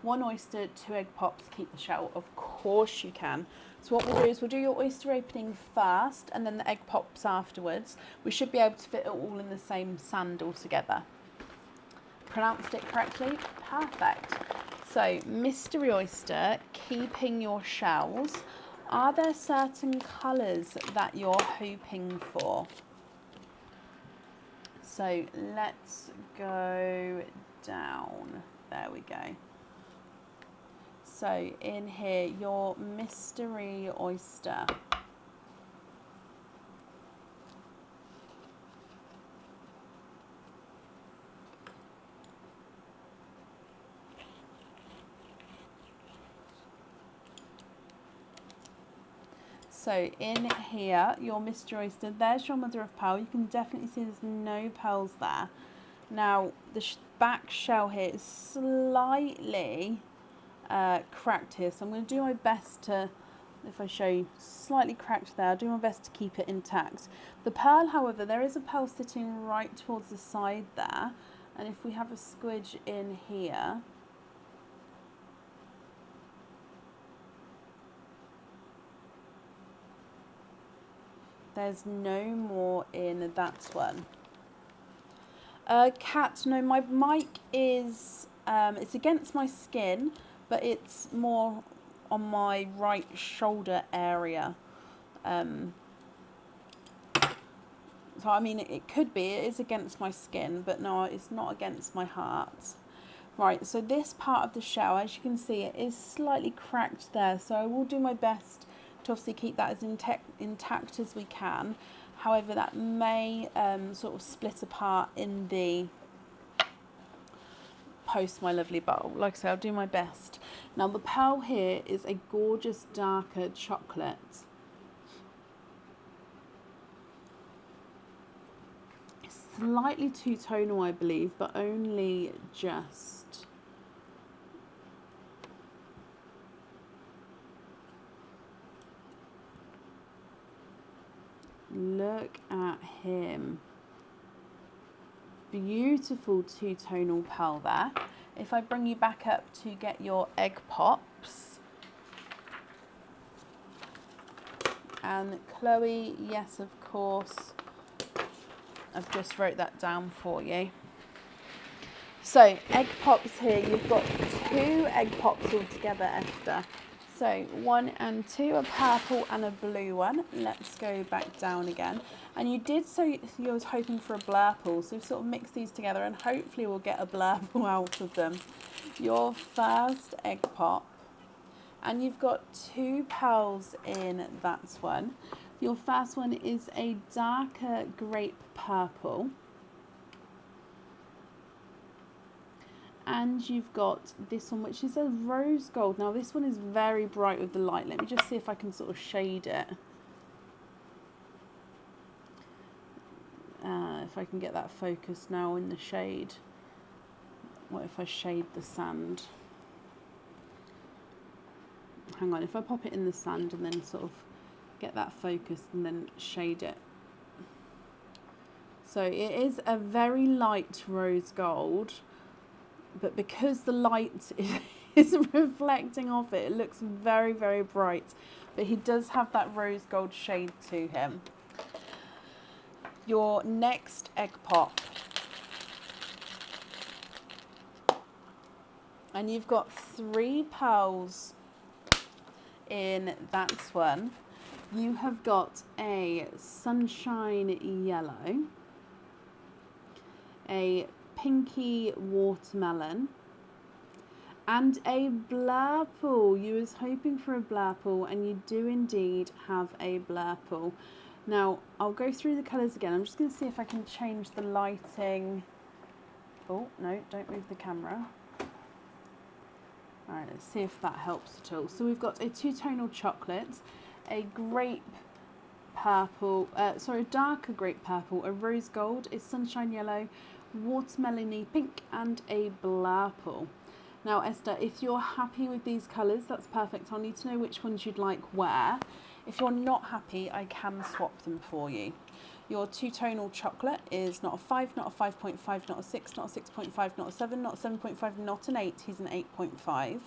One oyster, 2 egg pops, keep the shell. Of course you can. So what we'll do is we'll do your oyster opening first and then the egg pops afterwards. We should be able to fit it all in the same sand altogether. Pronounced it correctly? Perfect. So mystery oyster, keeping your shells. Are there certain colours that you're hoping for? So let's go down. There we go. So in here, your mystery oyster. So in here, your mystery oyster, there's your mother of pearl. You can definitely see there's no pearls there. Now, the back shell here is slightly cracked here, so I'm going to do my best to, if I show you, slightly cracked there, I'll do my best to keep it intact. The pearl, however, there is a pearl sitting right towards the side there, and if we have a squidge in here, there's no more in that one. Kat, no, my mic is, it's against my skin, but it's more on my right shoulder area. So I mean, it could be, it is against my skin, but no, it's not against my heart. Right, so this part of the shell, as you can see, it is slightly cracked there, so I will do my best to obviously keep that as intact as we can. However, that may sort of split apart in the post, my lovely bowl. Like I say, I'll do my best. Now the pearl here is a gorgeous darker chocolate. Slightly two-tonal, I believe, but only just. Look at him. Beautiful two-tonal pearl there. If I bring you back up to get your egg pops. And Chloe, yes, of course. I've just wrote that down for you. So egg pops here, you've got 2 egg pops all together, Esther. So 1 and 2, a purple and a blue one. Let's go back down again. And you did say you was hoping for a blurple, so we've sort of mixed these together and hopefully we'll get a blurple out of them. Your first egg pop, and you've got 2 pearls in that one. Your first one is a darker grape purple. And you've got this one, which is a rose gold. Now this one is very bright with the light. Let me just see if I can sort of shade it. If I can get that focused now in the shade. What if I shade the sand? Hang on, if I pop it in the sand and then sort of get that focused and then shade it. So it is a very light rose gold, but because the light is reflecting off it, it looks very, very bright. But he does have that rose gold shade to him. Your next egg pop. And you've got 3 pearls in that one. You have got a sunshine yellow, a pinky watermelon, and a blurple. You was hoping for a blurple, and you do indeed have a blurple. Now, I'll go through the colours again. I'm just going to see if I can change the lighting. Oh, no, don't move the camera. All right, let's see if that helps at all. So we've got a 2-tonal chocolate, a grape purple, a darker grape purple, a rose gold, a sunshine yellow, watermelony pink, and a blurple. Now, Esther, if you're happy with these colours, that's perfect. I'll need to know which ones you'd like where. If you're not happy, I can swap them for you. Your 2-tonal chocolate is not a 5, not a 5.5, not a 6, not a 6.5, not a 7, not a 7.5, not an 8. He's an 8.5.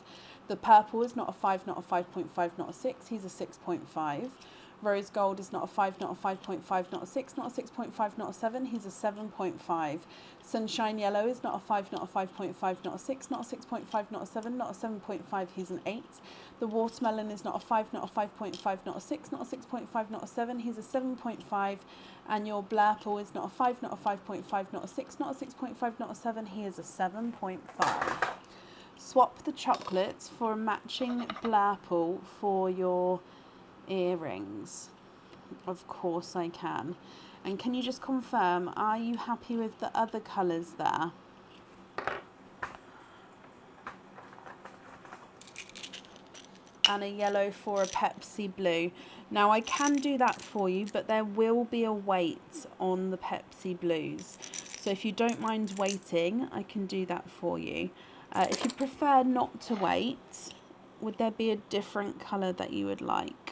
The purple is not a 5, not a 5.5, not a 6. He's a 6.5. Rose gold is not a 5, not a 5.5, not a 6, not a 6.5, not a 7. He's a 7.5. Sunshine yellow is not a 5, not a 5.5, not a 6, not a 6.5, not a 7, not a 7.5. He's an 8. The watermelon is not a 5, not a 5.5, not a 6, not a 6.5, not a 7. He's a 7.5. And your blurple is not a 5, not a 5.5, not a 6, not a 6.5, not a 7. He is a 7.5. Swap the chocolates for a matching blurple for your earrings. Of course I can. And can you just confirm, are you happy with the other colours there? And a yellow for a Pepsi blue. Now I can do that for you, but there will be a wait on the Pepsi blues. So if you don't mind waiting, I can do that for you. If you prefer not to wait, would there be a different colour that you would like?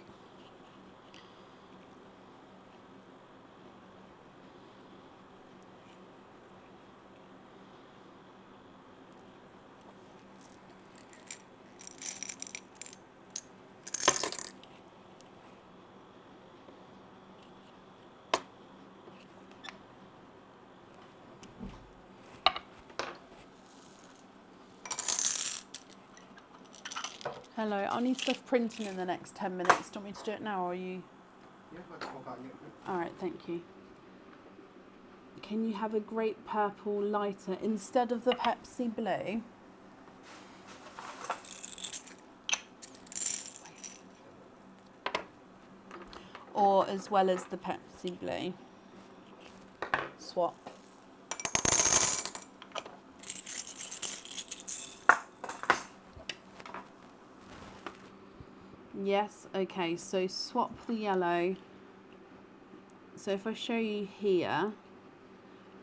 Hello, I'll need stuff printing in the next 10 minutes. Do you want me to do it now, or are you? Yeah, let's go back. Alright, thank you. Can you have a grape purple lighter instead of the Pepsi blue? Or as well as the Pepsi blue? Swap. Yes, okay, so swap the yellow. So if I show you here,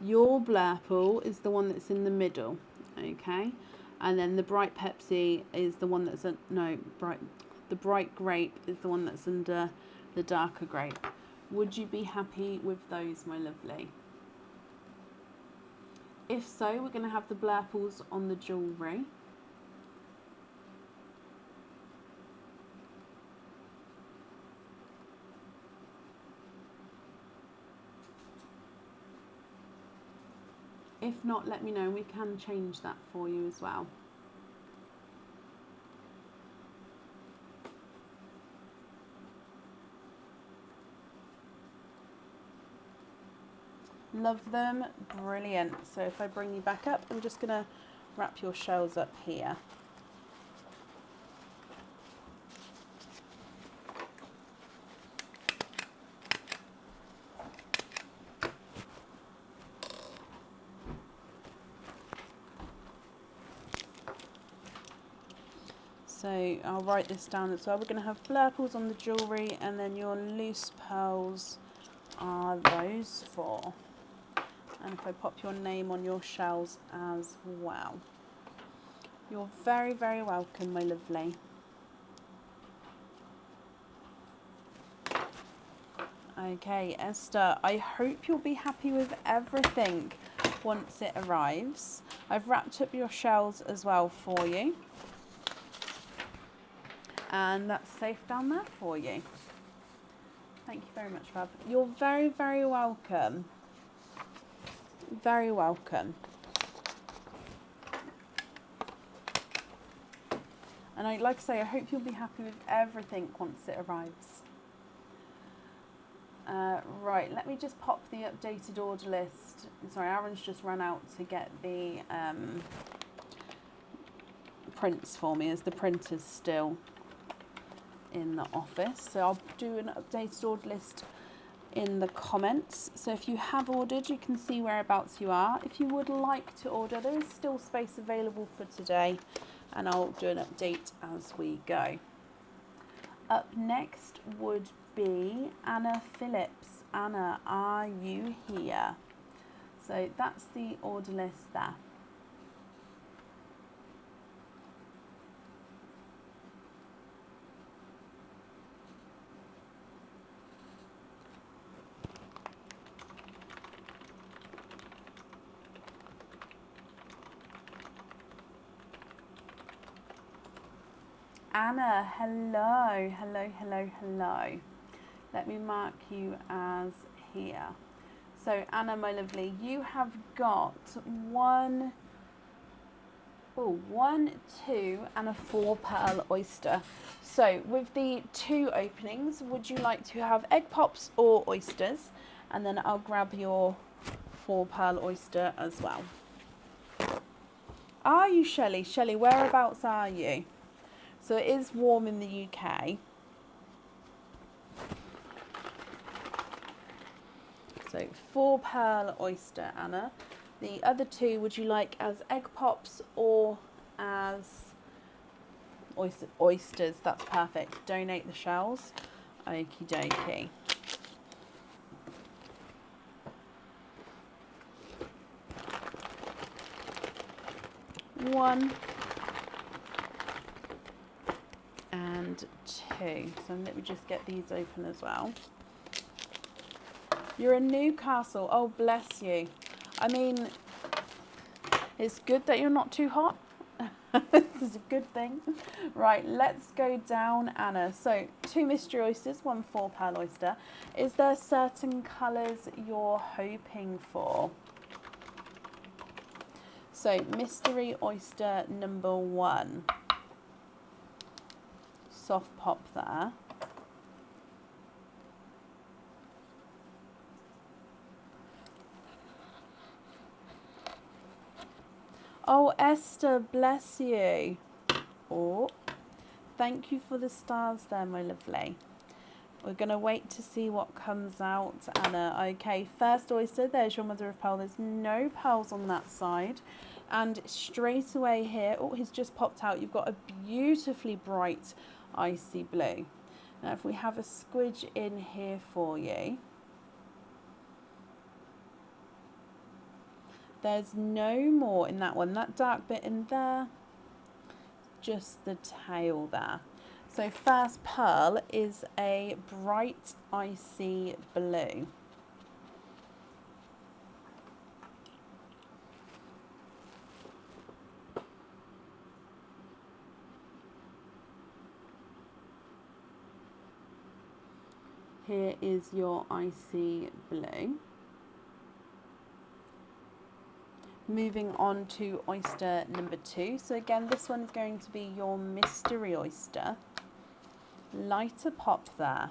your blurple is the one that's in the middle, okay? And then the bright Pepsi is the one that's, the bright grape is the one that's under the darker grape. Would you be happy with those, my lovely? If so, we're going to have the blurples on the jewellery. If not, let me know. We can change that for you as well. Love them. Brilliant. So if I bring you back up, I'm just going to wrap your shells up here. So I'll write this down as well. We're going to have blurples on the jewellery, and then your loose pearls are those 4. And if I pop your name on your shells as well. You're very, very welcome, my lovely. Okay, Esther, I hope you'll be happy with everything once it arrives. I've wrapped up your shells as well for you. And that's safe down there for you. Thank you very much, Fab. You're very, very welcome. Very welcome. And like I say, I hope you'll be happy with everything once it arrives. Right, let me just pop the updated order list. Sorry, Aaron's just run out to get the prints for me, as the printer's still in the office. So I'll do an updated order list in the comments. So if you have ordered, you can see whereabouts you are. If you would like to order, there is still space available for today, and I'll do an update as we go. Up next would be Anna Phillips. Anna, are you here? So that's the order list there. Anna, hello, hello, hello, hello. Let me mark you as here. So Anna, my lovely, you have got one, 2, and a 4 pearl oyster. So with the 2 openings, would you like to have egg pops or oysters? And then I'll grab your 4 pearl oyster as well. Are you, Shelley? Shelley, whereabouts are you? So it is warm in the UK. So 4 pearl oyster, Anna. The other 2, would you like as egg pops or as oysters? That's perfect. Donate the shells. Okie dokie. One and 2. So let me just get these open as well. You're in Newcastle. Oh, bless you. I mean, it's good that you're not too hot. This is a good thing. Right, let's go down, Anna. So 2 mystery oysters, 1 4 pearl oyster. Is there certain colours you're hoping for? So mystery oyster number 1. Soft pop there. Oh, Esther, bless you. Oh, thank you for the stars there, my lovely. We're going to wait to see what comes out, Anna. Okay, first oyster, there's your mother of pearl. There's no pearls on that side. And straight away here, oh, he's just popped out. You've got a beautifully bright icy blue. Now, if we have a squidge in here for you, there's no more in that one. That dark bit in there, just the tail there. So first pearl is a bright icy blue. Here is your icy blue. Moving on to oyster number 2. So again, this one's going to be your mystery oyster. Lighter pop there.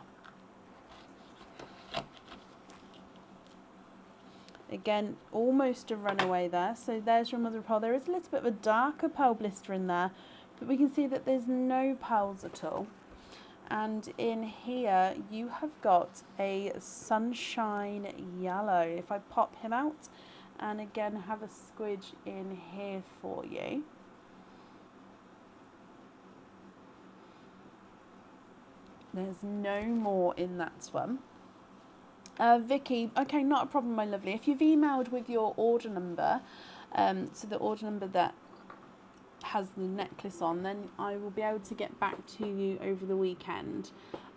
Again, almost a runaway there. So there's your mother of pearl. There is a little bit of a darker pearl blister in there, but we can see that there's no pearls at all. And in here, you have got a sunshine yellow. If I pop him out, and again have a squidge in here for you. There's no more in that one. Vicky, okay, not a problem, my lovely. If you've emailed with your order number, so the order number that has the necklace on, then I will be able to get back to you over the weekend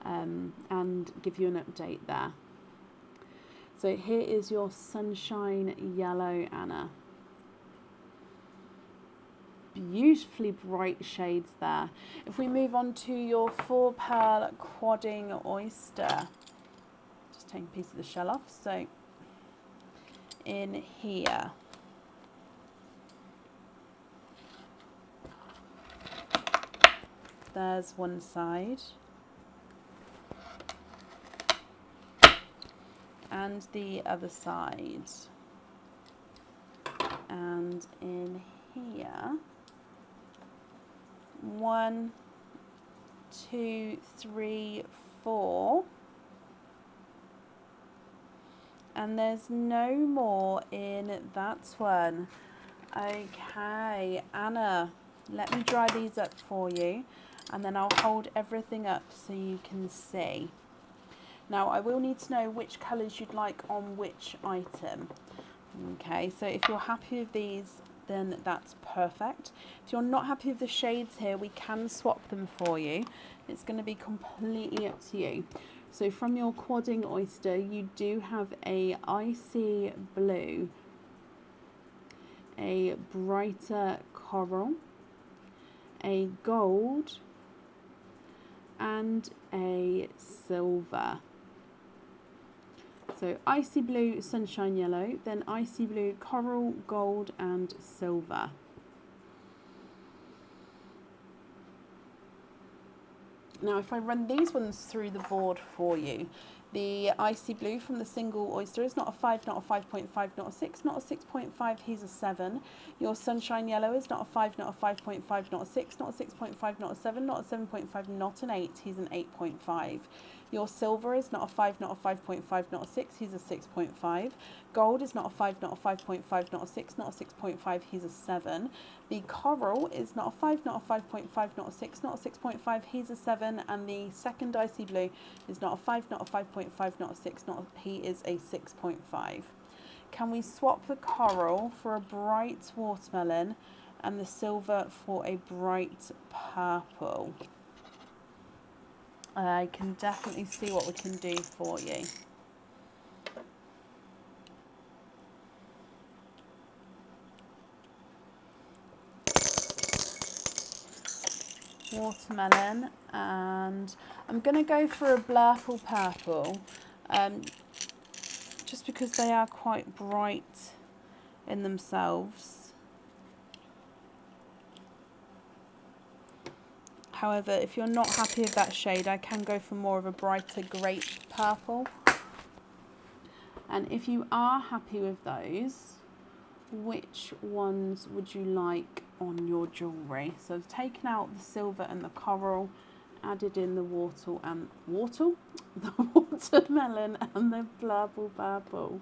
and give you an update there. So here is your Sunshine Yellow, Anna. Beautifully bright shades there. If we move on to your 4 pearl quadding oyster, just taking a piece of the shell off. So in here, there's one side, and the other side, and in here, 1, 2, 3, 4, and there's no more in that one. Okay, Anna, let me dry these up for you, and then I'll hold everything up so you can see. Now I will need to know which colours you'd like on which item. Okay, so if you're happy with these, then that's perfect. If you're not happy with the shades here, we can swap them for you. It's going to be completely up to you. So from your quadding oyster, you do have a icy blue, a brighter coral, a gold, and a silver. So icy blue, sunshine yellow, then icy blue, coral, gold, and silver. Now if I run these ones through the board for you, the icy blue from the single oyster is not a 5, not a 5.5, not a 6, not a 6.5, he's a 7. Your sunshine yellow is not a 5, not a 5.5, not a 6, not a 6.5, not a 7, not a 7.5, not an 8, he's an 8.5. Your silver is not a 5, not a 5.5, not a 6, he's a 6.5. Gold is not a 5, not a 5.5, not a 6, not a 6.5, he's a 7. The coral is not a 5, not a 5.5, not a 6, not a 6.5, he's a 7. And the second icy blue is not a 5, not a 5.5, not a 6, he is a 6.5. Can we swap the coral for a bright watermelon and the silver for a bright purple? I can definitely see what we can do for you. Watermelon, and I'm going to go for a blurple purple, just because they are quite bright in themselves. However, if you're not happy with that shade, I can go for more of a brighter grape purple. And if you are happy with those, which ones would you like on your jewellery? So I've taken out the silver and the coral, added in the the watermelon and the blurple purple.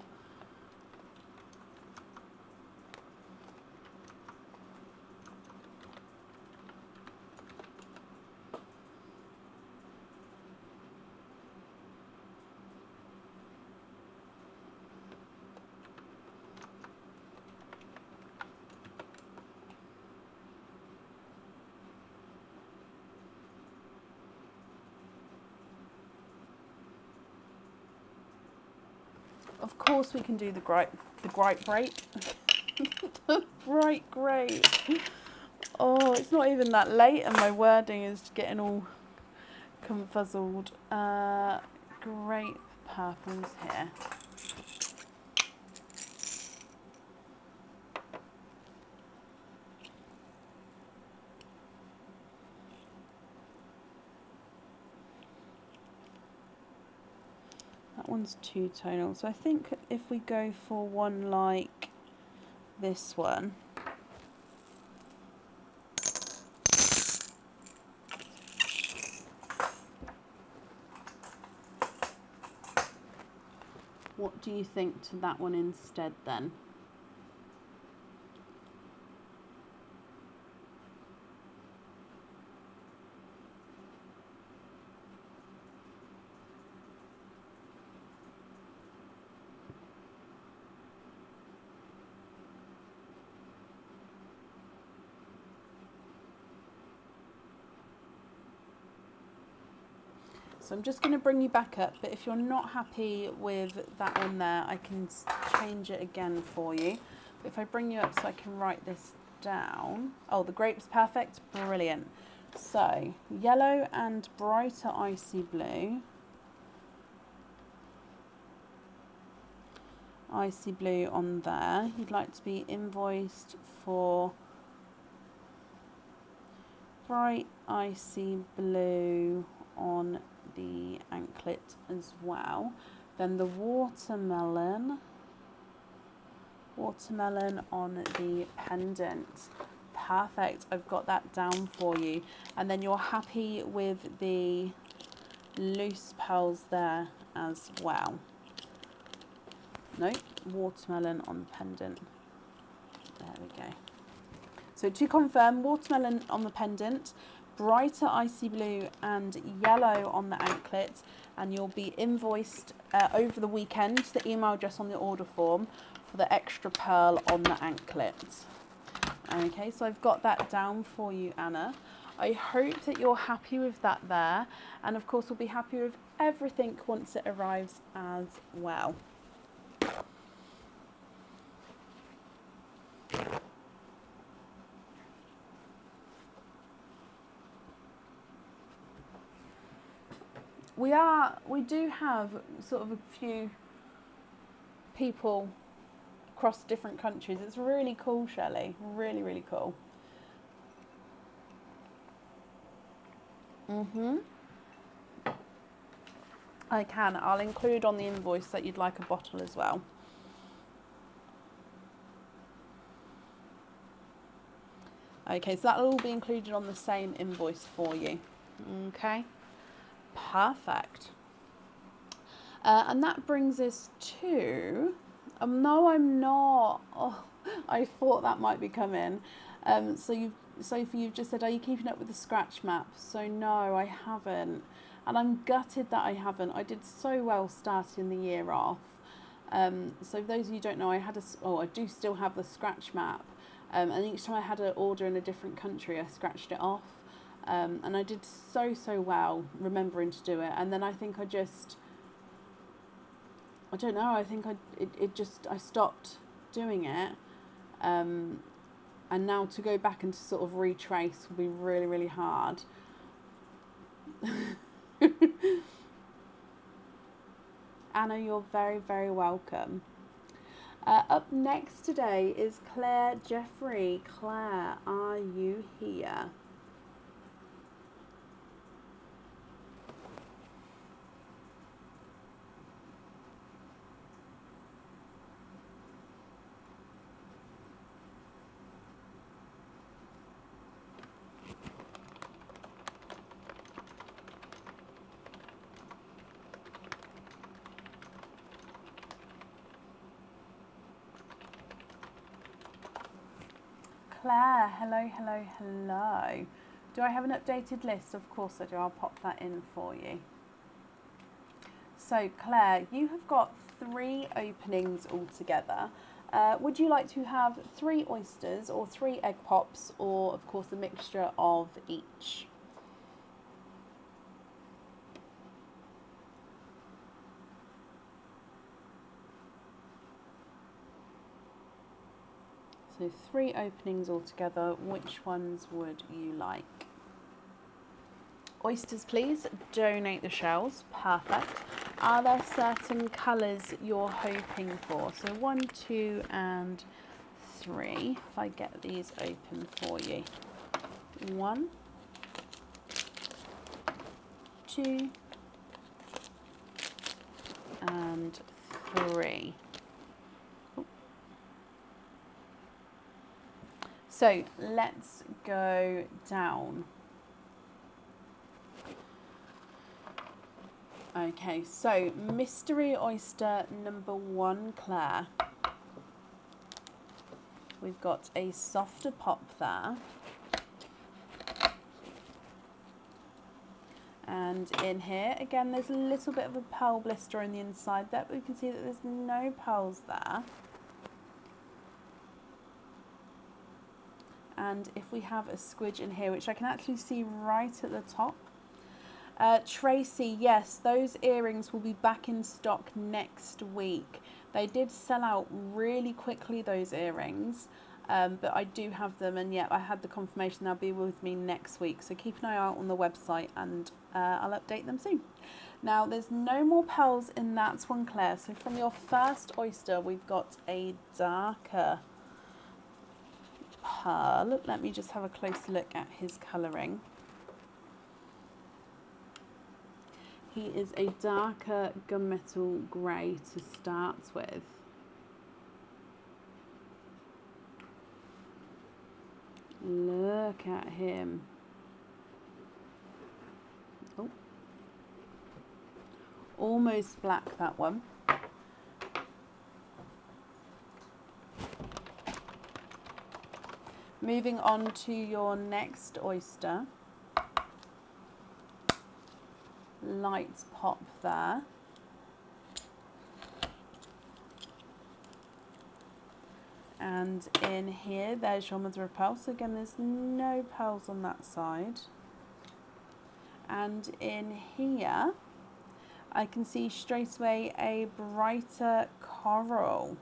Of course we can do the bright grape. The bright grape. Oh, it's not even that late and my wording is getting all confuzzled. Grape purples here. That one's two-tonal, so I think if we go for one like this one, what do you think to that one instead then? So I'm just going to bring you back up, but if you're not happy with that on there, I can change it again for you. But if I bring you up so I can write this down. Oh, the grape's perfect. Brilliant. So yellow and brighter icy blue. Icy blue on there. You'd like to be invoiced for bright icy blue on the anklet as well. Then the watermelon on the pendant. Perfect, I've got that down for you. And then you're happy with the loose pearls there as well. Nope, watermelon on the pendant. There we go. So to confirm, watermelon on the pendant, brighter icy blue and yellow on the anklet, and you'll be invoiced over the weekend to the email address on the order form for the extra pearl on the anklet. Okay, so I've got that down for you, Anna. I hope that you're happy with that there, and of course we'll be happy with everything once it arrives as well. We do have sort of a few people across different countries. It's really cool, Shelley. Really, really cool. I can. I'll include on the invoice that you'd like a bottle as well. Okay, so that'll all be included on the same invoice for you. Okay, perfect. And that brings us to, no, I'm not. Oh, I thought that might be coming. Sophie, you've just said, are you keeping up with the scratch map? So no, I haven't. And I'm gutted that I haven't. I did so well starting the year off. So for those of you who don't know, I do still have the scratch map. And each time I had an order in a different country, I scratched it off. And I did so well remembering to do it. And then I think I don't know, I think I stopped doing it. And now to go back and to sort of retrace will be really, really hard. Anna, you're very, very welcome. Up next today is Claire Jeffrey. Claire, are you here? Claire, hello. Do I have an updated list? Of course I do. I'll pop that in for you. So Claire, you have got 3 openings altogether. Would you like to have 3 oysters or 3 egg pops, or of course a mixture of each? So 3 openings altogether. Which ones would you like? Oysters, please. Donate the shells. Perfect. Are there certain colours you're hoping for? So 1, 2 and 3. If I get these open for you. 1, 2 and 3. So let's go down. Okay, so mystery oyster number 1, Claire. We've got a softer pop there. And in here, again, there's a little bit of a pearl blister on the inside there, but we can see that there's no pearls there. And if we have a squidge in here, which I can actually see right at the top, Tracy, yes, those earrings will be back in stock next week. They did sell out really quickly, those earrings, but I do have them, and yeah, I had the confirmation they'll be with me next week. So keep an eye out on the website, and I'll update them soon. Now, there's no more pearls in that one, Claire. So from your first oyster, we've got a darker pearl. Let me just have a closer look at his colouring. He is a darker gunmetal grey to start with. Look at him. Oh. Almost black, that one. Moving on to your next oyster. Light pop there. And in here, there's your mother of pearl. So again, there's no pearls on that side. And in here, I can see straight away a brighter coral.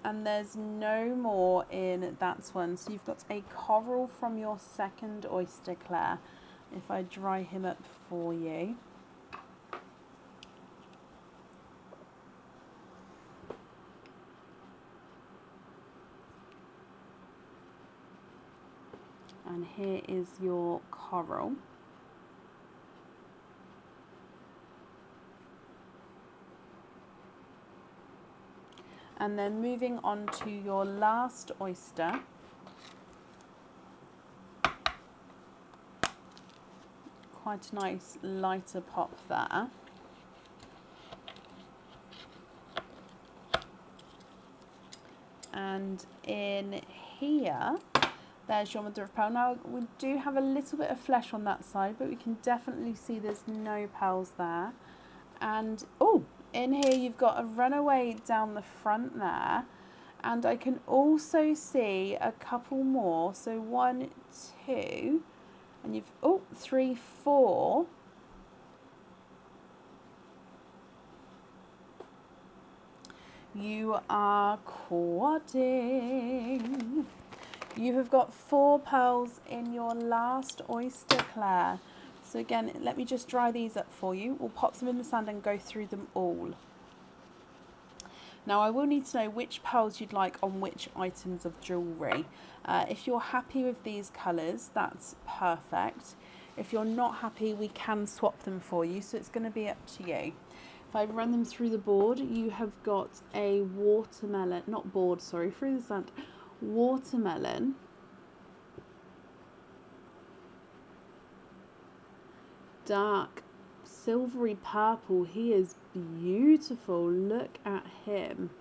And there's no more in that one. So you've got a coral from your second oyster, Claire. If I dry him up for you. And here is your coral. And then moving on to your last oyster. Quite a nice lighter pop there. And in here, there's your mother of pearl. Now, we do have a little bit of flesh on that side, but we can definitely see there's no pearls there. And, oh, in here you've got a runaway down the front there. And I can also see a couple more. So 1, 2, and you've, oh, 3, 4. You are quadding. You have got 4 pearls in your last oyster, Claire. So again, let me just dry these up for you. We'll pop them in the sand and go through them all. Now, I will need to know which pearls you'd like on which items of jewellery. If you're happy with these colours, that's perfect. If you're not happy, we can swap them for you, so it's going to be up to you. If I run them through the board, you have got a watermelon, not board, sorry, through the sand, watermelon, dark silvery purple. He is beautiful. Look at him.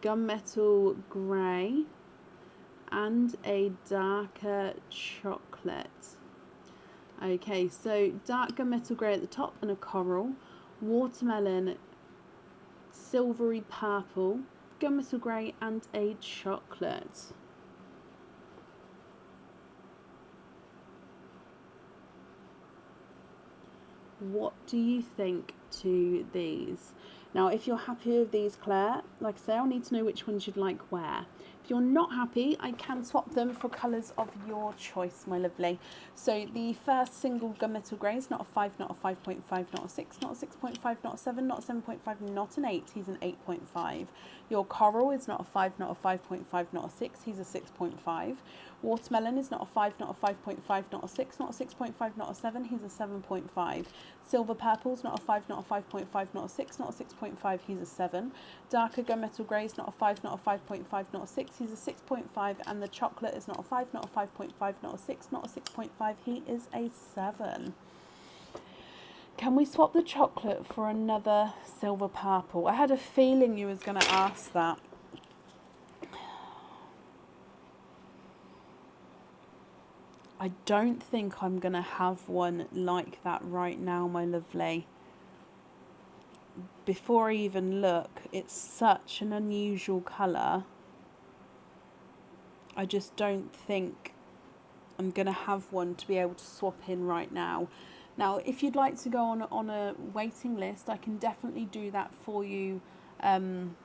Gunmetal grey and a darker chocolate. Okay, so dark gunmetal grey at the top and a coral, watermelon, silvery purple, gunmetal grey and a chocolate. What do you think to these? Now, if you're happy with these, Claire, like I say, I'll need to know which ones you'd like where. If you're not happy, I can swap them for colours of your choice, my lovely. So the first single gunmetal grey is not a 5, not a 5.5, not a 6, not a 6.5, not a 7, not a 7.5, not an 8, he's an 8.5. Your coral is not a 5, not a 5.5, not a 6, he's a 6.5. Watermelon is not a 5, not a 5.5, not a 6, not a 6.5, not a 7, he's a 7.5. Silver purple is not a 5, not a 5.5, not a 6, not a 6.5, he's a 7. Darker gunmetal grey is not a 5, not a 5.5, not a 6, he's a 6.5. And the chocolate is not a 5, not a 5.5, not a 6, not a 6.5, he is a 7. Can we swap the chocolate for another silver purple? I had a feeling you was going to ask that. I don't think I'm going to have one like that right now, my lovely. Before I even look, it's such an unusual colour. I just don't think I'm going to have one to be able to swap in right now. Now, if you'd like to go on a waiting list, I can definitely do that for you, and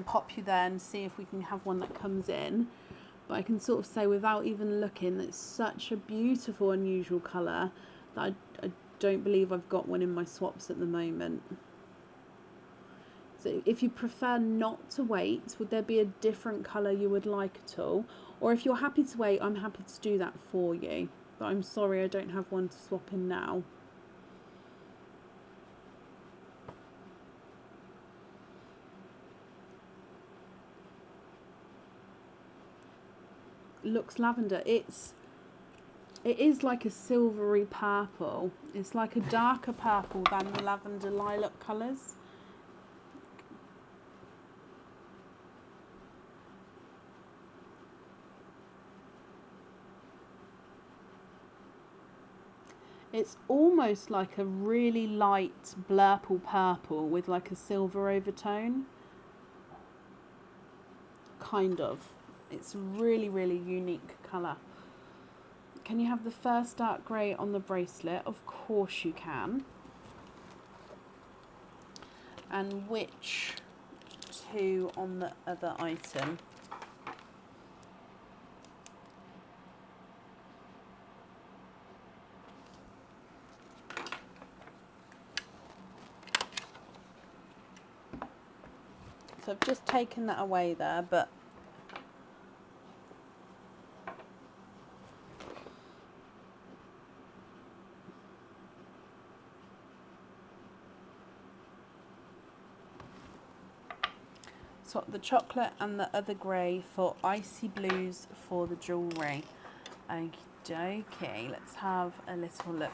pop you there and see if we can have one that comes in. But I can sort of say without even looking, it's such a beautiful, unusual colour that I don't believe I've got one in my swaps at the moment. So if you prefer not to wait, would there be a different colour you would like at all? Or if you're happy to wait, I'm happy to do that for you. But I'm sorry I don't have one to swap in now. Looks lavender. It is like a silvery purple. It's like a darker purple than the lavender lilac colours. It's almost like a really light blurple purple with like a silver overtone. Kind of. It's a really, really unique colour. Can you have the first dark grey on the bracelet? Of course you can. And which two on the other item? So I've just taken that away there, but swap the chocolate and the other grey for icy blues for the jewellery. Okie dokie, let's have a little look.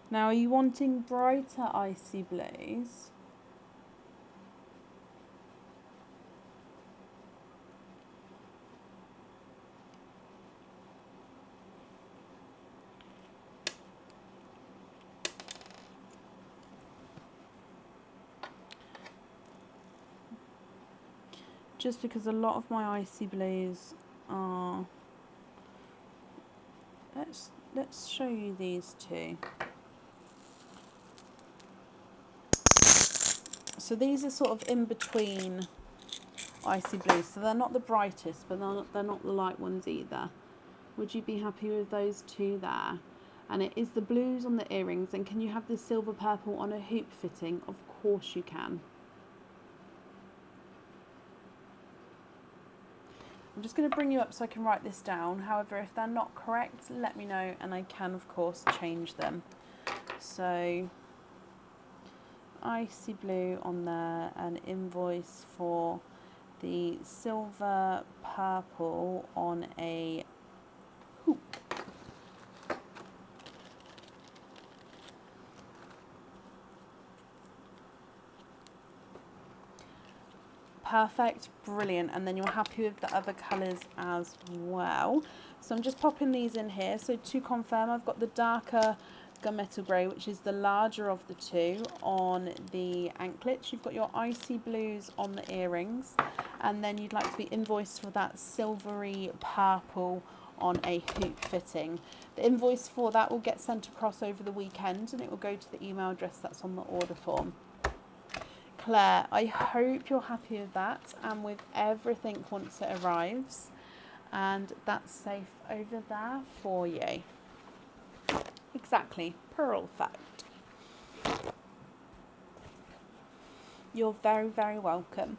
Now, are you wanting brighter icy blues? Just because a lot of my icy blues are... Let's show you these two. So these are sort of in between icy blues. So they're not the brightest, but they're not the light ones either. Would you be happy with those two there? And it is the blues on the earrings. And can you have the silver purple on a hoop fitting? Of course you can. I'm just going to bring you up so I can write this down. However, if they're not correct, let me know and I can, of course, change them. So, icy blue on there, an invoice for the silver purple on a hoop. Perfect, brilliant, and then you're happy with the other colours as well. So I'm just popping these in here. So to confirm, I've got the darker gunmetal grey, which is the larger of the two, on the anklets. You've got your icy blues on the earrings, and then you'd like to be invoiced for that silvery purple on a hoop fitting. The invoice for that will get sent across over the weekend, and it will go to the email address that's on the order form. Claire, I hope you're happy with that and with everything once it arrives, and that's safe over there for you. Exactly, perfect. You're very, very welcome.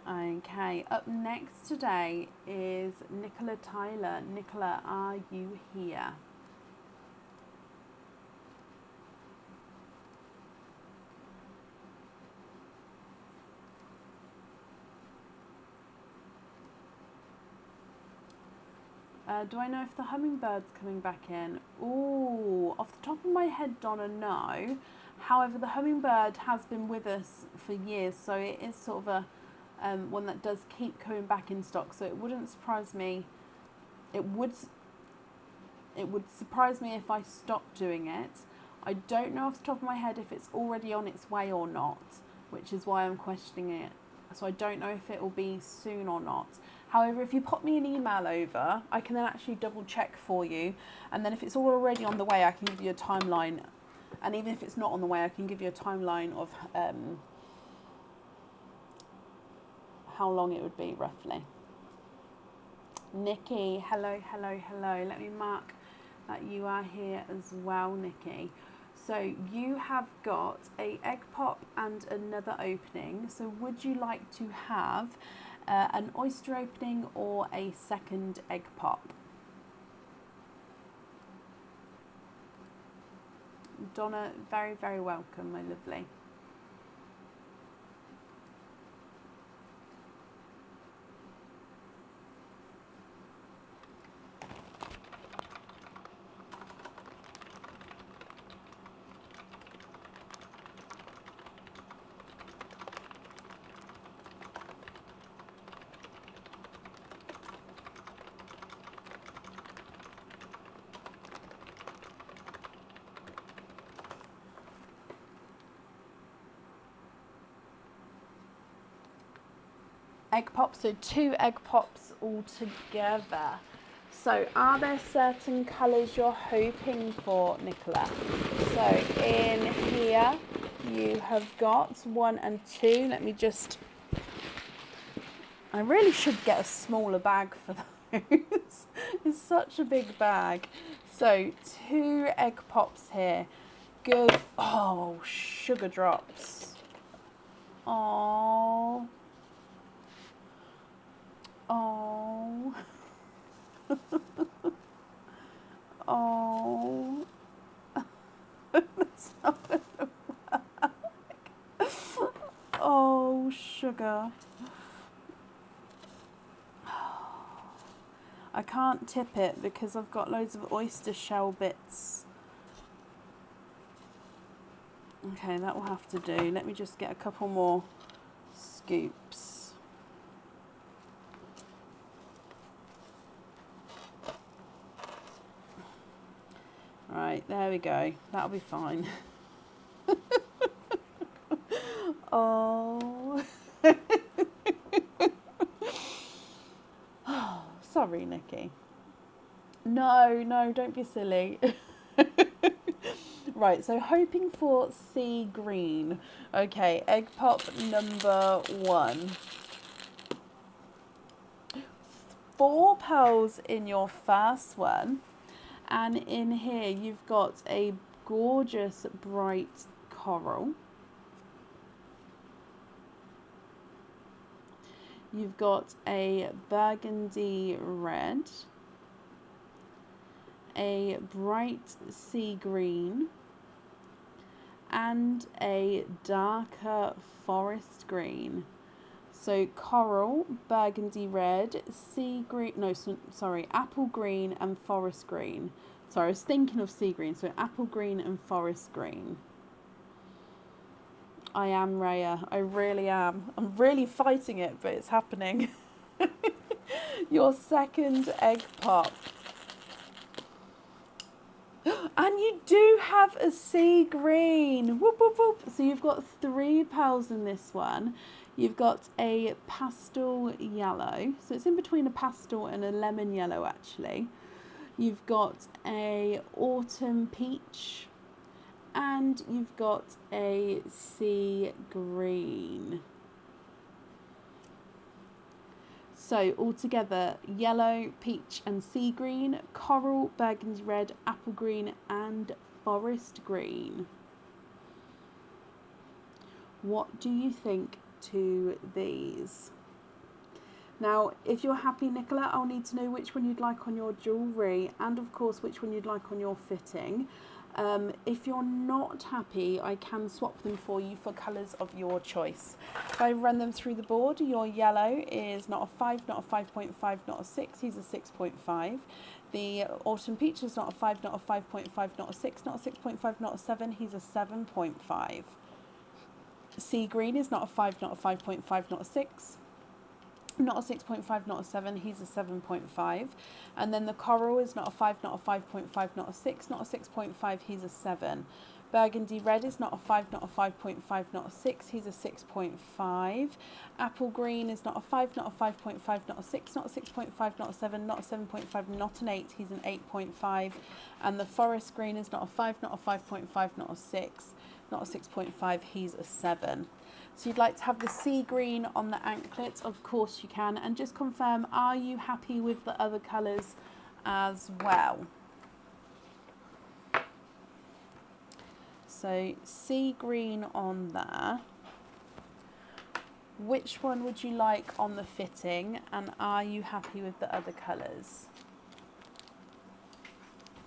Okay, up next today is Nicola Tyler. Nicola, are you here? Do I know if the hummingbird's coming back in? Ooh, off the top of my head, Donna, no. However, the hummingbird has been with us for years, so it is sort of a one that does keep coming back in stock. So it wouldn't surprise me. It would surprise me if I stopped doing it. I don't know off the top of my head if it's already on its way or not, which is why I'm questioning it. So I don't know if it will be soon or not. However, if you pop me an email over, I can then actually double check for you. And then if it's already on the way, I can give you a timeline. And even if it's not on the way, I can give you a timeline of how long it would be roughly. Nikki, hello, hello, hello. Let me mark that you are here as well, Nikki. So you have got a egg pop and another opening. So would you like to have an oyster opening or a second egg pop? Donna, very, very welcome, my lovely. Egg pops, so 2 egg pops all together. So are there certain colours you're hoping for, Nicola? So in here you have got 1 and 2. Let me just, I really should get a smaller bag for those. It's such a big bag. So 2 egg pops here. Good. Oh, sugar drops. Oh. Oh. Oh. That's not gonna work. Oh, sugar. I can't tip it because I've got loads of oyster shell bits. Okay, that will have to do. Let me just get a couple more scoops. Right, there we go. That'll be fine. Oh. Oh, sorry, Nikki. No, no, don't be silly. Right, so hoping for sea green. Okay, egg pop number 1. 4 pearls in your first one. And in here you've got a gorgeous bright coral. You've got a burgundy red, a bright sea green, and a darker forest green. So coral, burgundy red, sea green, no, sorry, apple green and forest green. Sorry, I was thinking of sea green, so apple green and forest green. I am, Raya, I really am. I'm really fighting it, but it's happening. Your second egg pop. And you do have a sea green. Whoop, whoop, whoop. So you've got 3 pearls in this one. You've got a pastel yellow. So it's in between a pastel and a lemon yellow, actually. You've got a autumn peach. And you've got a sea green. So altogether, yellow, peach and sea green, coral, burgundy red, apple green and forest green. What do you think to these? Now, if you're happy, Nicola, I'll need to know which one you'd like on your jewellery and, of course, which one you'd like on your fitting. If you're not happy, I can swap them for you for colours of your choice. If I run them through the board, your yellow is not a 5, not a 5.5, not a 6, he's a 6.5. The autumn peach is not a 5, not a 5.5, not a 6, not a 6.5, not a 7, he's a 7.5. Sea green is not a 5, not a 5.5, not a 6. Not a 6.5, not a 7, he's a 7.5. And then the coral is not a 5, not a 5.5, not a 6, not a 6.5, he's a 7. Burgundy red is not a 5, not a 5.5, not a 6, he's a 6.5. Apple green is not a 5, not a 5.5, not a 6, not a 6.5, not a 7, not a 7.5, not an 8, he's an 8.5. And the forest green is not a 5, not a 5.5, not a 6, not a 6.5, he's a 7. So you'd like to have the sea green on the anklet, of course you can. And just confirm, are you happy with the other colours as well? So sea green on there. Which one would you like on the fitting, and are you happy with the other colours?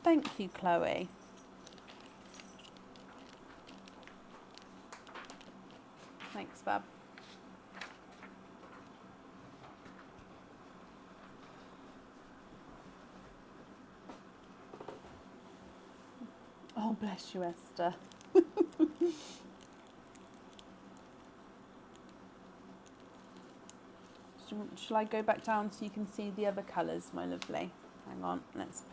Thank you, Chloe. Thanks, Bab. Oh, bless you, Esther. Shall I go back down so you can see the other colours, my lovely? Hang on, let's...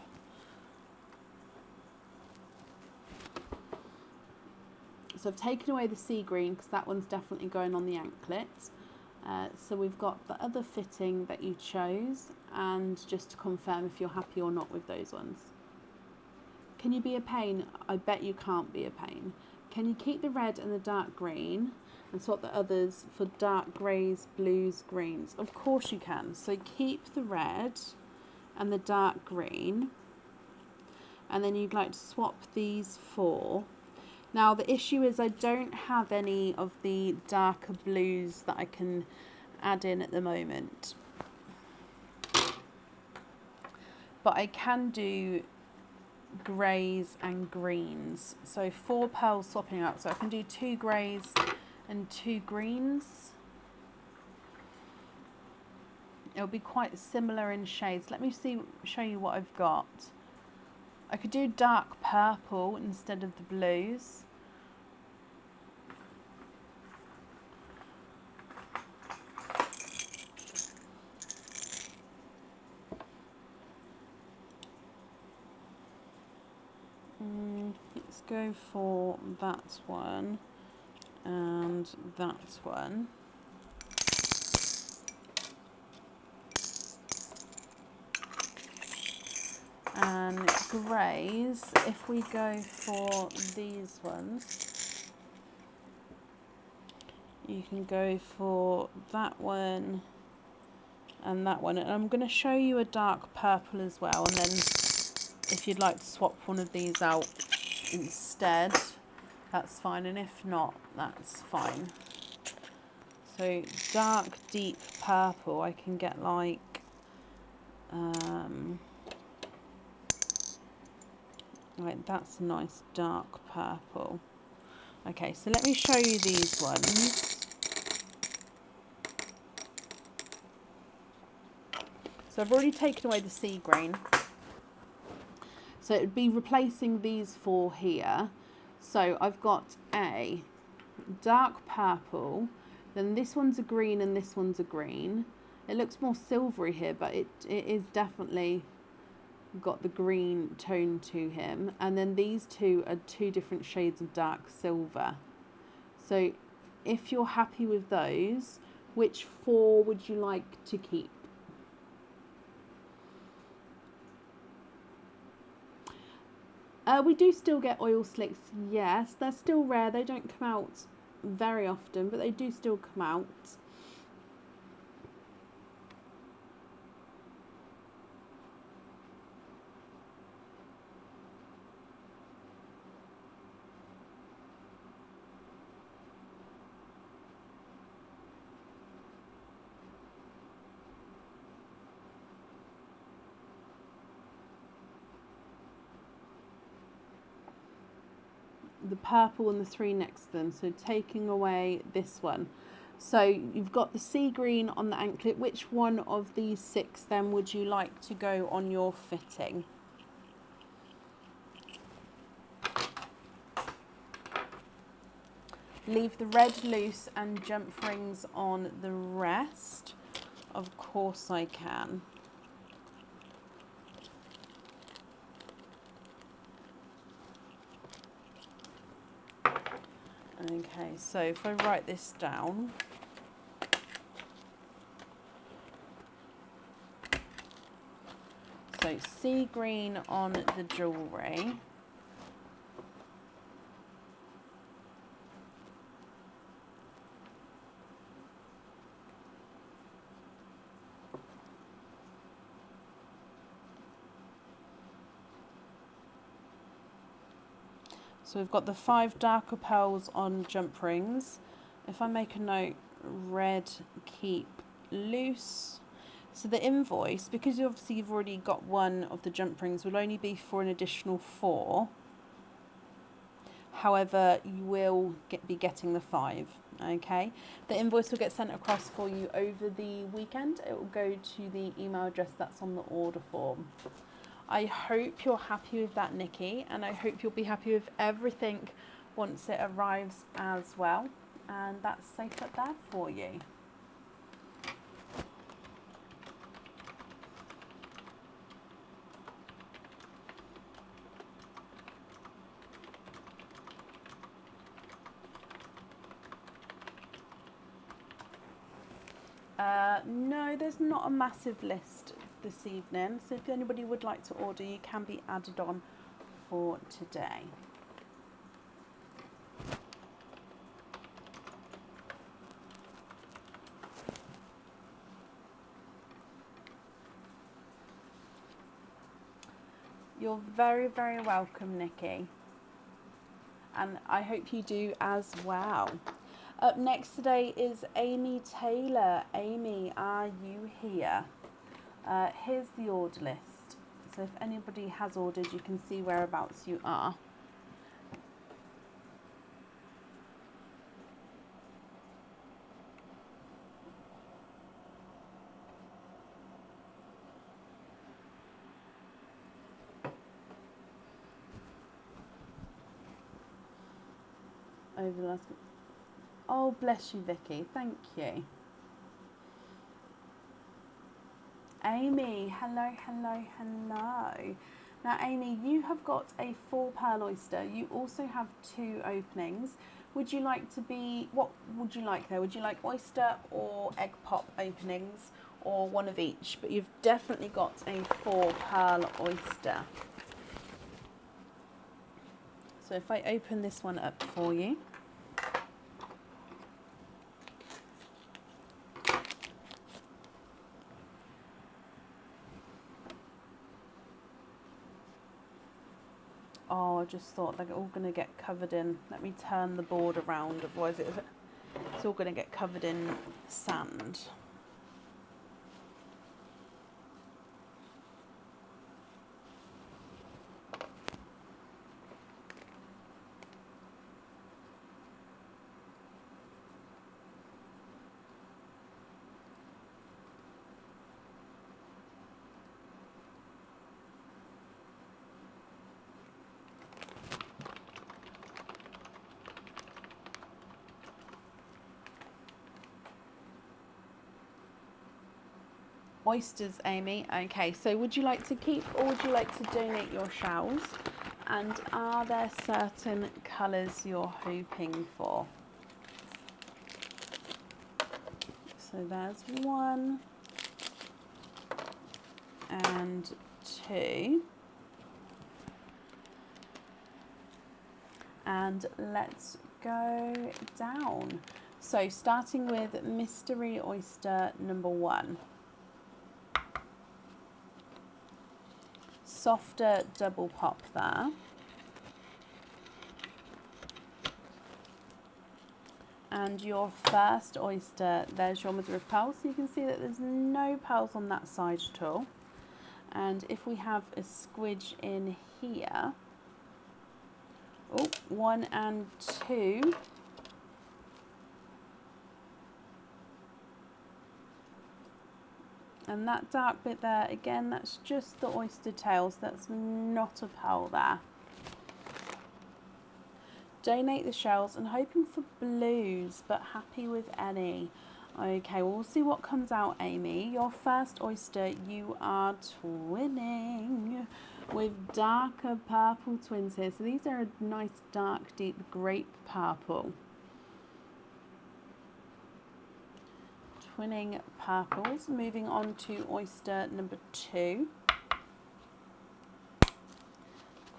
So I've taken away the sea green because that one's definitely going on the anklet. So we've got the other fitting that you chose, and just to confirm if you're happy or not with those ones. Can you be a pain? I bet you can't be a pain. Can you keep the red and the dark green and swap the others for dark greys, blues, greens? Of course you can. So keep the red and the dark green, and then you'd like to swap these for... Now the issue is I don't have any of the darker blues that I can add in at the moment, but I can do greys and greens. So 4 pearls swapping out, so I can do 2 greys and 2 greens. It'll be quite similar in shades. Let me show you what I've got. I could do dark purple instead of the blues. Let's go for that one and that one. And greys, if we go for these ones, you can go for that one and that one. And I'm going to show you a dark purple as well, and then if you'd like to swap one of these out instead, that's fine, and if not, that's fine. So dark deep purple, I can get like right, that's a nice dark purple. Okay, so let me show you these ones. So I've already taken away the sea green, so it would be replacing these 4 here. So I've got a dark purple, then this one's a green and this one's a green. It looks more silvery here, but it is definitely got the green tone to him. And then these 2 are 2 different shades of dark silver. So if you're happy with those, which 4 would you like to keep? We do still get oil slicks, yes. They're still rare. They don't come out very often, but they do still come out. the purple and the 3 next to them, so taking away this one. So you've got the sea green on the anklet. Which one of these 6 then would you like to go on your fitting? Leave the red loose and jump rings on the rest. Of course I can. Okay, so if I write this down. So sea green on the jewellery. So we've got the 5 darker pearls on jump rings. If I make a note, red keep loose. So the invoice, because obviously you've already got 1 of the jump rings, will only be for an additional 4. However, you will be getting the 5. Okay, the invoice will get sent across for you over the weekend. It will go to the email address that's on the order form. I hope you're happy with that, Nikki, and I hope you'll be happy with everything once it arrives as well. And that's safe up there for you. No, there's not a massive list this evening, so if anybody would like to order, you can be added on for today. You're very, very welcome, Nikki, and I hope you do as well. Up next today is Amy Taylor. Amy, are you here? Here's the order list. So if anybody has ordered, you can see whereabouts you are. Over the last... Oh, bless you, Vicky. Thank you. Amy, hello, hello, hello. Now, Amy, you have got a 4 pearl oyster. You also have 2 openings. Would you like to be, what would you like there? Would you like oyster or egg pop openings, or one of each? But you've definitely got a 4 pearl oyster. So if I open this one up for you. Oh, I just thought they're all going to get covered in. Let me turn the board around, otherwise it's all going to get covered in sand. Oysters, Amy. Okay, so would you like to keep or would you like to donate your shells? And are there certain colours you're hoping for? So there's 1 and 2. And let's go down. So starting with mystery oyster number 1. Softer double pop there. And your first oyster, there's your mother of pearls. So you can see that there's no pearls on that side at all. And if we have a squidge in here, Oh, 1 and 2. And that dark bit there, again, that's just the oyster tails. That's not a pearl there. Donate the shells and hoping for blues, but happy with any. Okay, well, we'll see what comes out, Amy. Your first oyster, you are twinning with darker purple twins here. So these are a nice dark, deep grape purple. Twinning purples. Moving on to oyster number 2.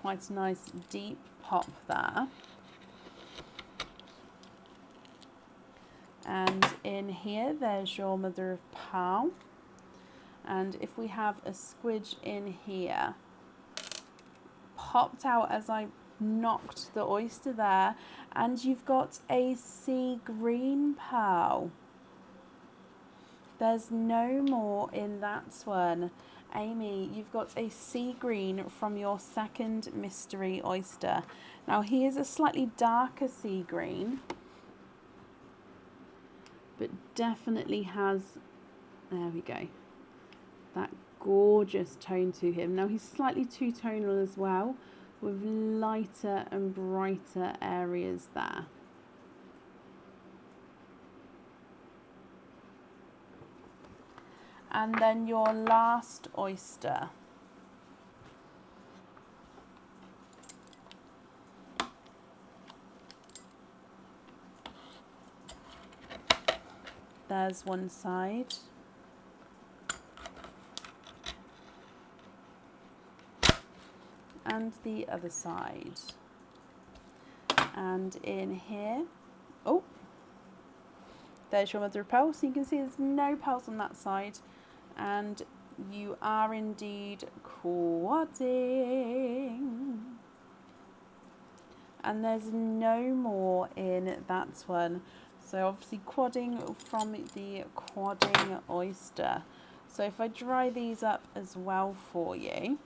Quite a nice deep pop there. And in here, there's your mother of pearl. And if we have a squidge in here, popped out as I knocked the oyster there, and you've got a sea green pearl. There's no more in that one. Amy, you've got a sea green from your second mystery oyster. Now here's a slightly darker sea green, but definitely has, there we go, that gorgeous tone to him. Now he's slightly two-tonal as well, with lighter and brighter areas there. And then your last oyster. There's one side. And the other side. And in here, oh, there's your mother of pearl. So you can see there's no pearls on that side. And you are indeed quadding. And there's no more in that one. So obviously quadding from the quadding oyster. So if I dry these up as well for you.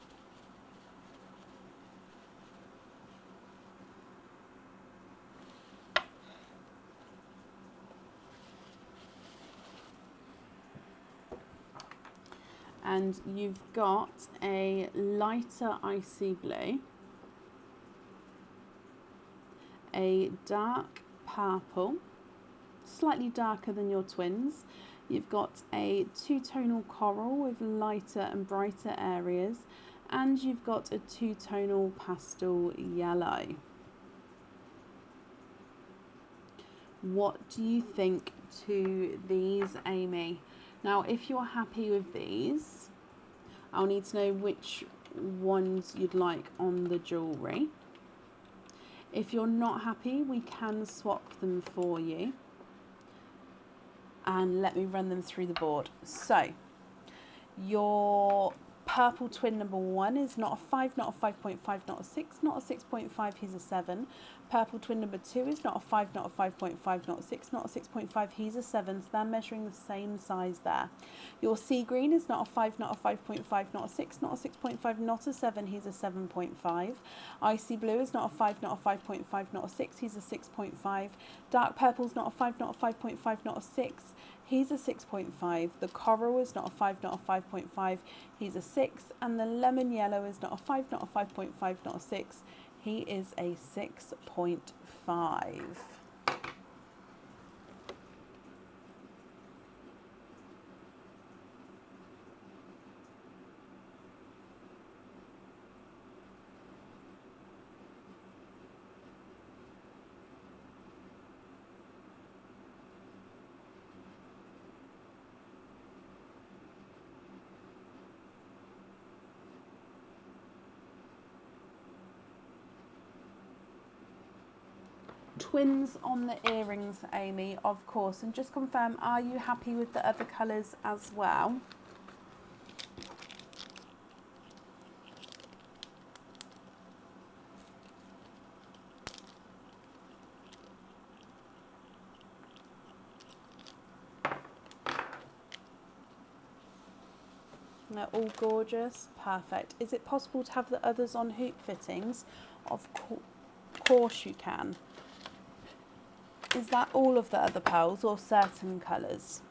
And you've got a lighter icy blue, a dark purple, slightly darker than your twins. You've got a two-tonal coral with lighter and brighter areas, and you've got a two-tonal pastel yellow. What do you think to these, Amy? Now, if you're happy with these, I'll need to know which ones you'd like on the jewellery. If you're not happy, we can swap them for you. And let me run them through the board. So, your purple twin number 1 is not a 5, not a 5.5, not a 6, not a 6.5, he's a 7. Purple twin number 2 is not a 5, not a 5.5, not a 6, not a 6.5, he's a 7. So they're measuring the same size there. Your sea green is not a 5, not a 5.5, not a 6, not a 6.5, not a 7, he's a 7.5. Icy blue is not a 5, not a 5.5, not a 6, he's a 6.5. Dark purple is not a 5, not a 5.5, not a 6, he's a 6.5. The coral is not a 5, not a 5.5, he's a 6. And the lemon yellow is not a 5, not a 5.5, not a 6, he is a 6.5. Twins on the earrings, Amy, of course. And just confirm, are you happy with the other colours as well? They're all gorgeous. Perfect. Is it possible to have the others on hoop fittings? Of course you can. Is that all of the other pearls or certain colours?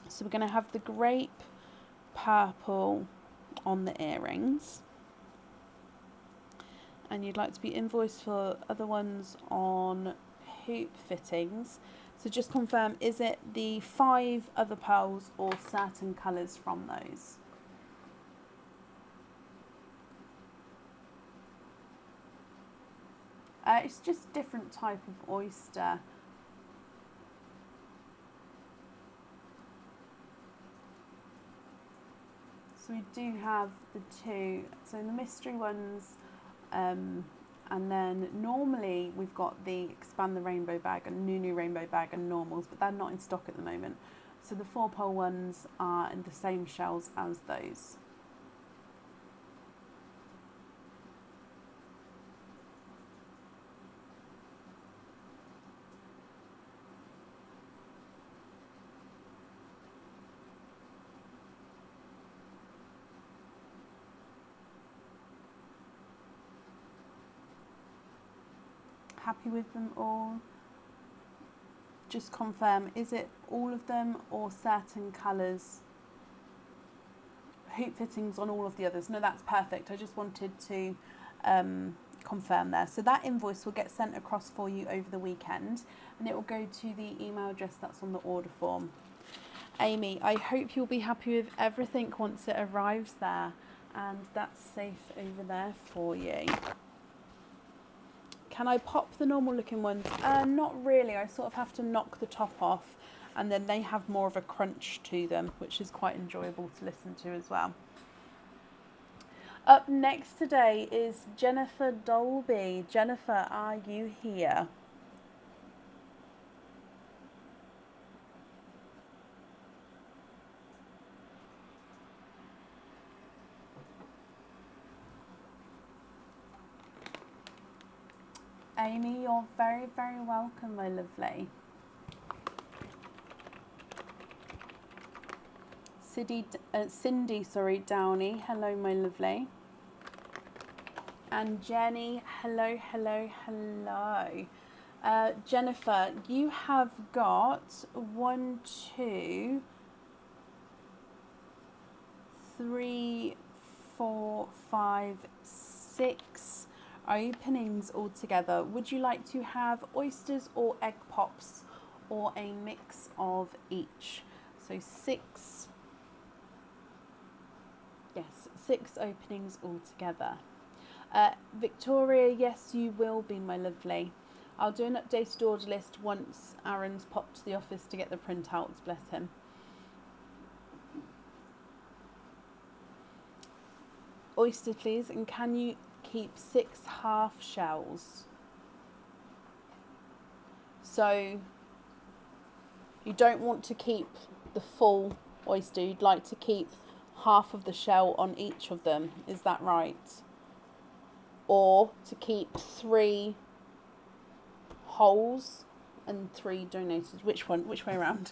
So we're going to have the grape purple on the earrings. And you'd like to be invoiced for other ones on hoop fittings. So just confirm, is it the 5 other pearls or certain colours from those? It's just different type of oyster. So we do have the 2, so the mystery ones, and then normally we've got the Expand the Rainbow bag and Nunu Rainbow bag and normals, but they're not in stock at the moment. So the 4 pearl ones are in the same shells as those. Happy with them all? Just confirm, is it all of them or certain colours? Hoop fittings on all of the others. No, that's perfect. I just wanted to confirm there. So that invoice will get sent across for you over the weekend, and it will go to the email address that's on the order form. Amy, I hope you'll be happy with everything once it arrives there, and that's safe over there for you. Can I pop the normal looking ones? Not really. I sort of have to knock the top off, and then they have more of a crunch to them, which is quite enjoyable to listen to as well. Up next today is Jennifer Dolby. Jennifer, are you here? Amy, you're very, very welcome, my lovely. Cindy Downey, hello, my lovely. And Jenny, hello, hello, hello. Jennifer, you have got 1, 2, 3, 4, 5, 6 openings altogether. Would you like to have oysters or egg pops, or a mix of each? So 6, yes, 6 openings altogether. Victoria, yes, you will be, my lovely. I'll do an updated order list once Aaron's popped to the office to get the printouts, bless him. Oyster, please, and can you keep 6 half shells? So you don't want to keep the full oyster, you'd like to keep half of the shell on each of them, is that right? Or to keep 3 wholes and 3 donated. Which way around?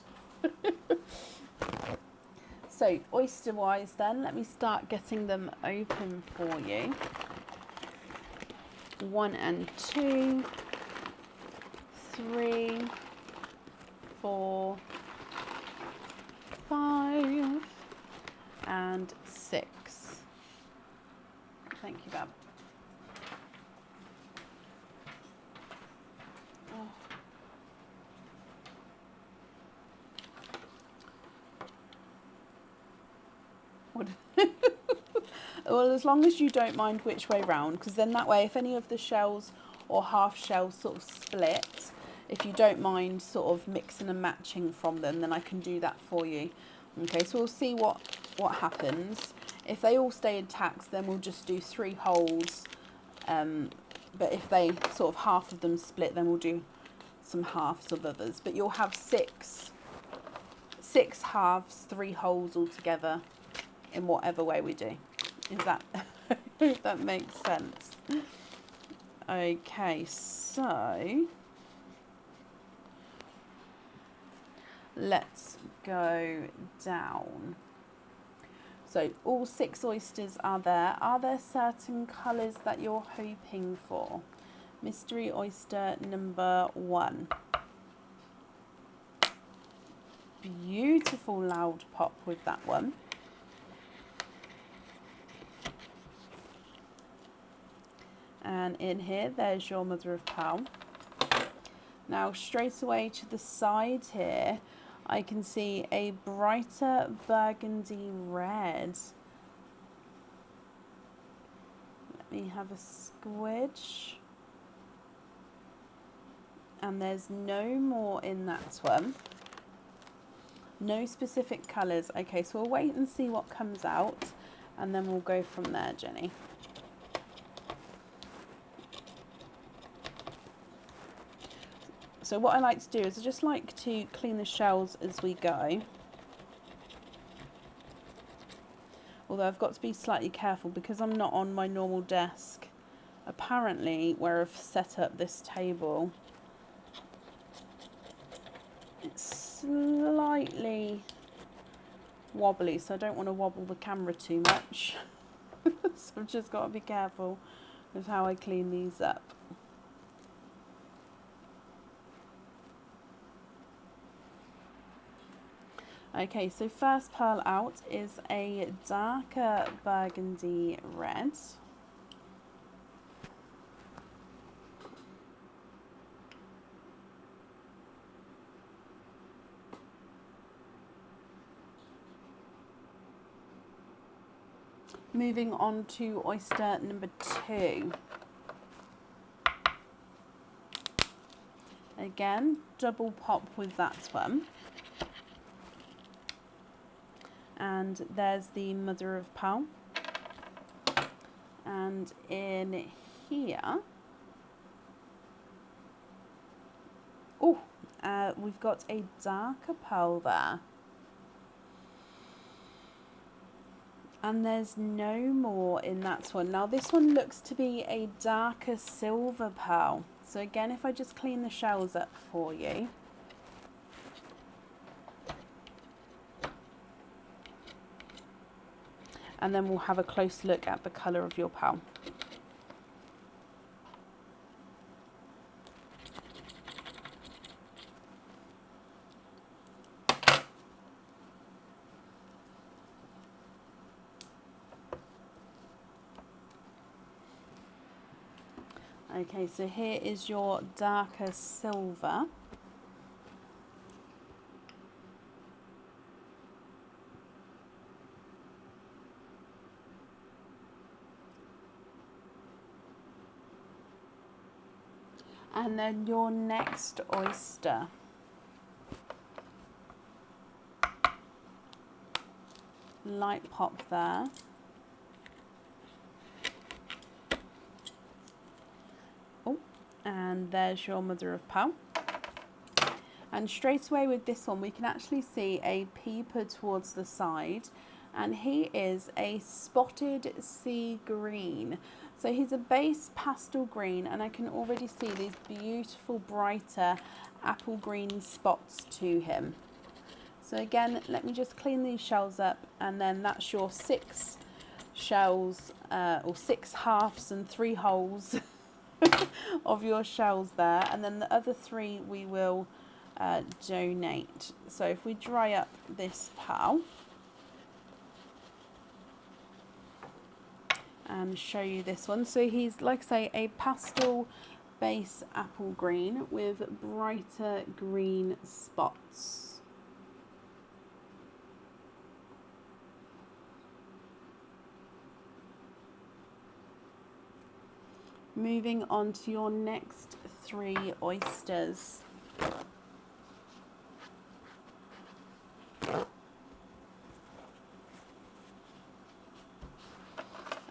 So oyster wise then, let me start getting them open for you. 1 and 2, 3, 4, 5 and 6. Thank you, Bab. Well, as long as you don't mind which way round, because then that way if any of the shells or half shells sort of split, if you don't mind sort of mixing and matching from them, then I can do that for you. Okay, so we'll see what happens. If they all stay intact, then we'll just do 3 holes, but if they sort of half of them split, then we'll do some halves of others. But you'll have 6 halves, 3 holes altogether in whatever way we do. Is that, I hope that makes sense. Okay, so let's go down. So all 6 oysters are there. Are there certain colours that you're hoping for? Mystery oyster number 1. Beautiful loud pop with that one. And in here, there's your mother of pearl. Now, straight away to the side here, I can see a brighter burgundy red. Let me have a squidge. And there's no more in that one. No specific colours. Okay, so we'll wait and see what comes out, and then we'll go from there, Jenny. So what I like to do is I just like to clean the shells as we go. Although I've got to be slightly careful because I'm not on my normal desk. Apparently, where I've set up this table, it's slightly wobbly, so I don't want to wobble the camera too much. So I've just got to be careful with how I clean these up. Okay, so first pearl out is a darker burgundy red. Moving on to oyster number 2. Again, double pop with that one. And there's the mother of pearl. And in here, we've got a darker pearl there. And there's no more in that one. Now this one looks to be a darker silver pearl. So again, if I just clean the shells up for you. And then we'll have a close look at the colour of your pearl. Okay, so here is your darker silver. And then your next oyster. Light pop there. Oh, and there's your mother of pearl. And straight away with this one, we can actually see a peeper towards the side. And he is a spotted sea green. So he's a base pastel green, and I can already see these beautiful brighter apple green spots to him. So again, let me just clean these shells up, and then that's your 6 shells, or 6 halves and 3 holes of your shells there. And then the other 3 we will donate. So if we dry up this pearl and show you this one. So he's, like I say, a pastel base apple green with brighter green spots. Moving on to your next 3 oysters.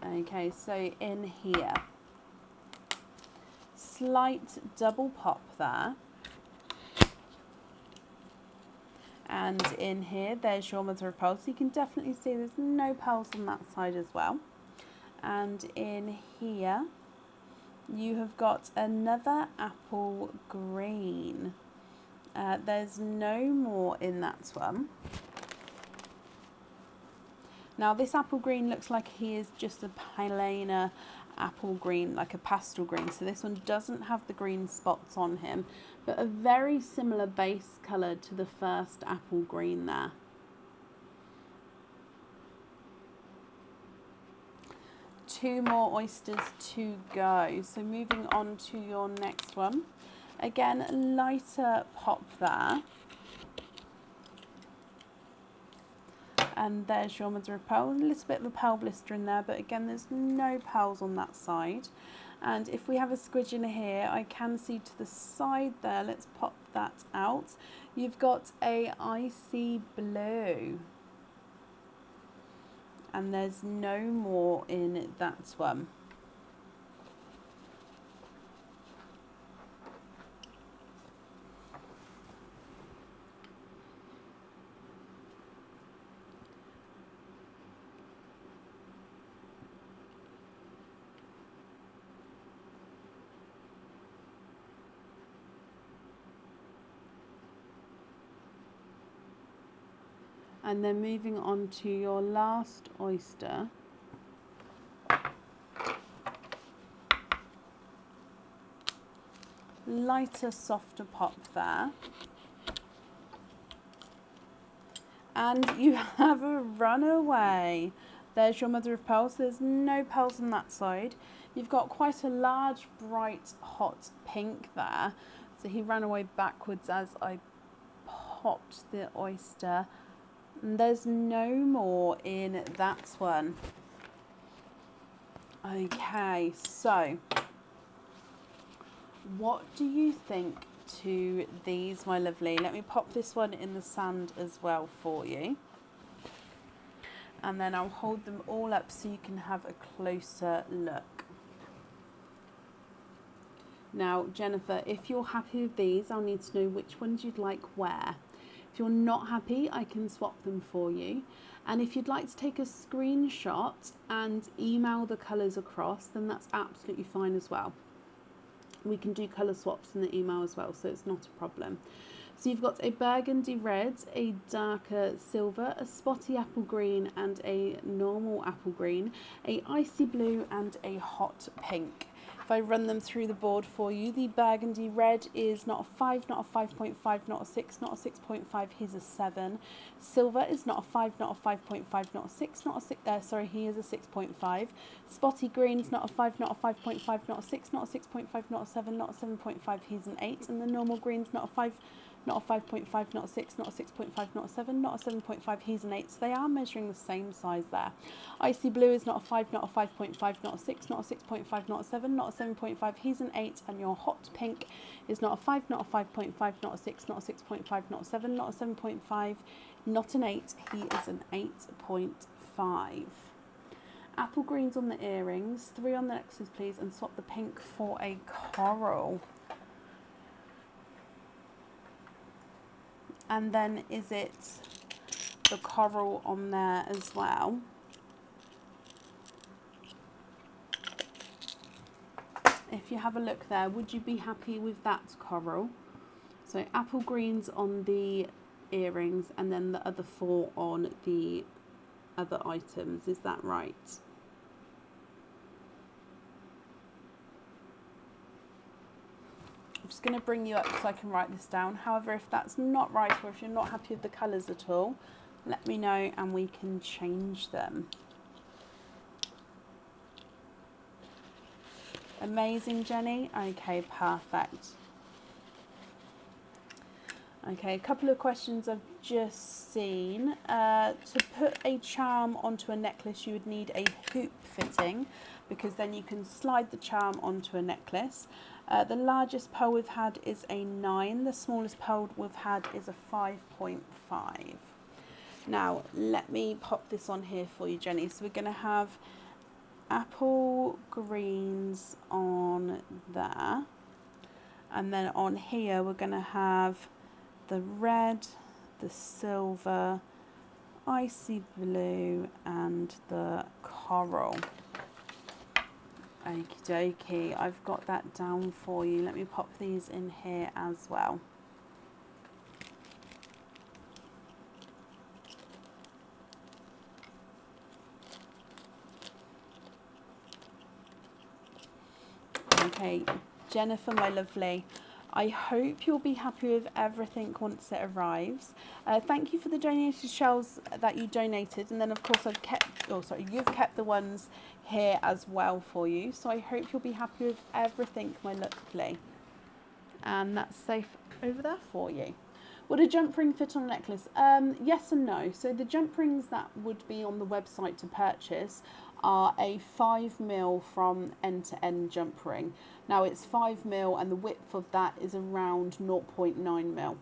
Okay, so in here, slight double pop there. And in here, there's your mother of pearl. So you can definitely see there's no pearls on that side as well. And in here, you have got another apple green. There's no more in that one. Now this apple green looks like he is just a plainer apple green, like a pastel green. So this one doesn't have the green spots on him, but a very similar base colour to the first apple green there. Two more oysters to go. So moving on to your next one. Again, lighter pop there. And there's your mother of pearl. A little bit of a pearl blister in there, but again, there's no pearls on that side. And if we have a squidge in here, I can see to the side there. Let's pop that out. You've got a icy blue. And there's no more in that one. And then moving on to your last oyster. Lighter, softer pop there. And you have a runaway. There's your mother of pearls. There's no pearls on that side. You've got quite a large, bright, hot pink there. So he ran away backwards as I popped the oyster. And there's no more in that one. Okay, so what do you think to these, my lovely? Let me pop this one in the sand as well for you. And then I'll hold them all up so you can have a closer look. Now, Jennifer, if you're happy with these, I'll need to know which ones you'd like where. If you're not happy, I can swap them for you. And if you'd like to take a screenshot and email the colours across, then that's absolutely fine as well. We can do colour swaps in the email as well, so it's not a problem. So you've got a burgundy red, a darker silver, a spotty apple green and a normal apple green, a icy blue and a hot pink. If I run them through the board for you, the burgundy red is not a 5, not a 5.5, not a 6, not a 6.5, he's a 7. Silver is not a 5, not a 5.5, not a 6, not a 6, sorry, he is a 6.5. Spotty green's not a 5, not a 5.5, not a 6, not a 6.5, not a 7, not a 7.5, he's an 8. And the normal green's not a 5, not a 5.5, not a 6, not a 6.5, not a 7, not a 7.5, he's an 8. So they are measuring the same size there. Icy blue is not a 5, not a 5.5, not a 6, not a 6.5, not a 7, not a 7.5, he's an 8. And your hot pink is not a 5, not a 5.5, not a 6, not a 6.5, not a 7, not a 7.5, not an 8, he is an 8.5. Apple greens on the earrings, 3 on the necklaces please, and swap the pink for a coral. And then is it the coral on there as well? If you have a look there, would you be happy with that coral? So apple greens on the earrings and then the other 4 on the other items, is that right? I'm just going to bring you up so I can write this down. However, if that's not right or if you're not happy with the colours at all, let me know and we can change them. Amazing, Jenny. Okay, perfect. Okay, a couple of questions I've just seen. To put a charm onto a necklace, you would need a hoop fitting because then you can slide the charm onto a necklace. The largest pearl we've had is a 9. The smallest pearl we've had is a 5.5. Now, let me pop this on here for you, Jenny. So we're going to have apple greens on there. And then on here, we're going to have the red, the silver, icy blue, and the coral. Okie dokie, I've got that down for you. Let me pop these in here as well. Okay, Jennifer, my lovely, I hope you'll be happy with everything once it arrives. Thank you for the donated shells that you donated, and then of course you've kept the ones here as well for you. So I hope you'll be happy with everything, my lovely. And that's safe over there for you. Would a jump ring fit on a necklace? Yes and no. So the jump rings that would be on the website to purchase are a 5mm from end to end jump ring. Now it's 5mm and the width of that is around 0.9mm.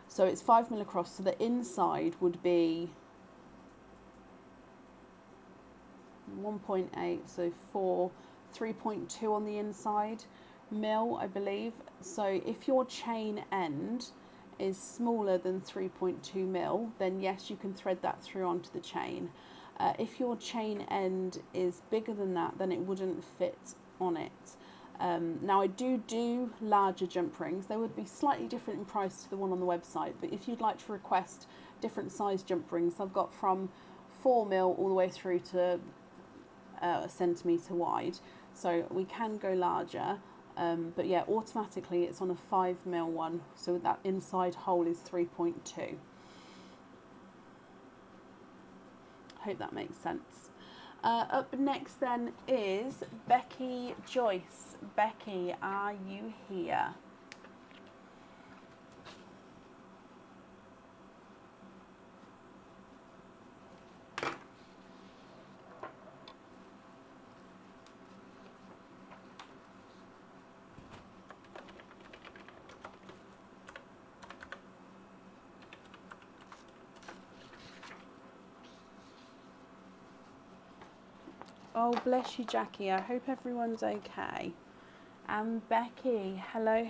So it's 5mm across, so the inside would be 1.8, so 3.2 on the inside mil, I believe. So if your chain end is smaller than 3.2 mil, then yes, you can thread that through onto the chain. If your chain end is bigger than that, then it wouldn't fit on it. Now I do larger jump rings. They would be slightly different in price to the one on the website, but if you'd like to request different size jump rings, I've got from 4mm all the way through to a centimetre wide, so we can go larger. But yeah, automatically it's on a 5mm one, so that inside hole is 3.2. Hope that makes sense. Up next then is Becky Joyce. Becky, are you here? Oh, bless you, Jackie. I hope everyone's okay. And Becky, hello.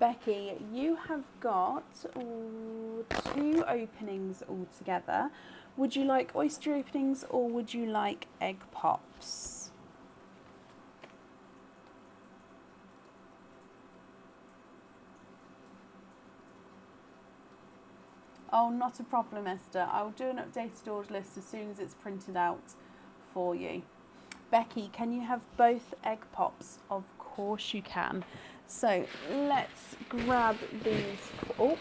Becky, you have got 2 openings altogether. Would you like oyster openings or would you like egg pops? Oh, not a problem, Esther. I'll do an updated order list as soon as it's printed out for you. Becky, can you have both egg pops? Of course you can. So let's grab these. Oh,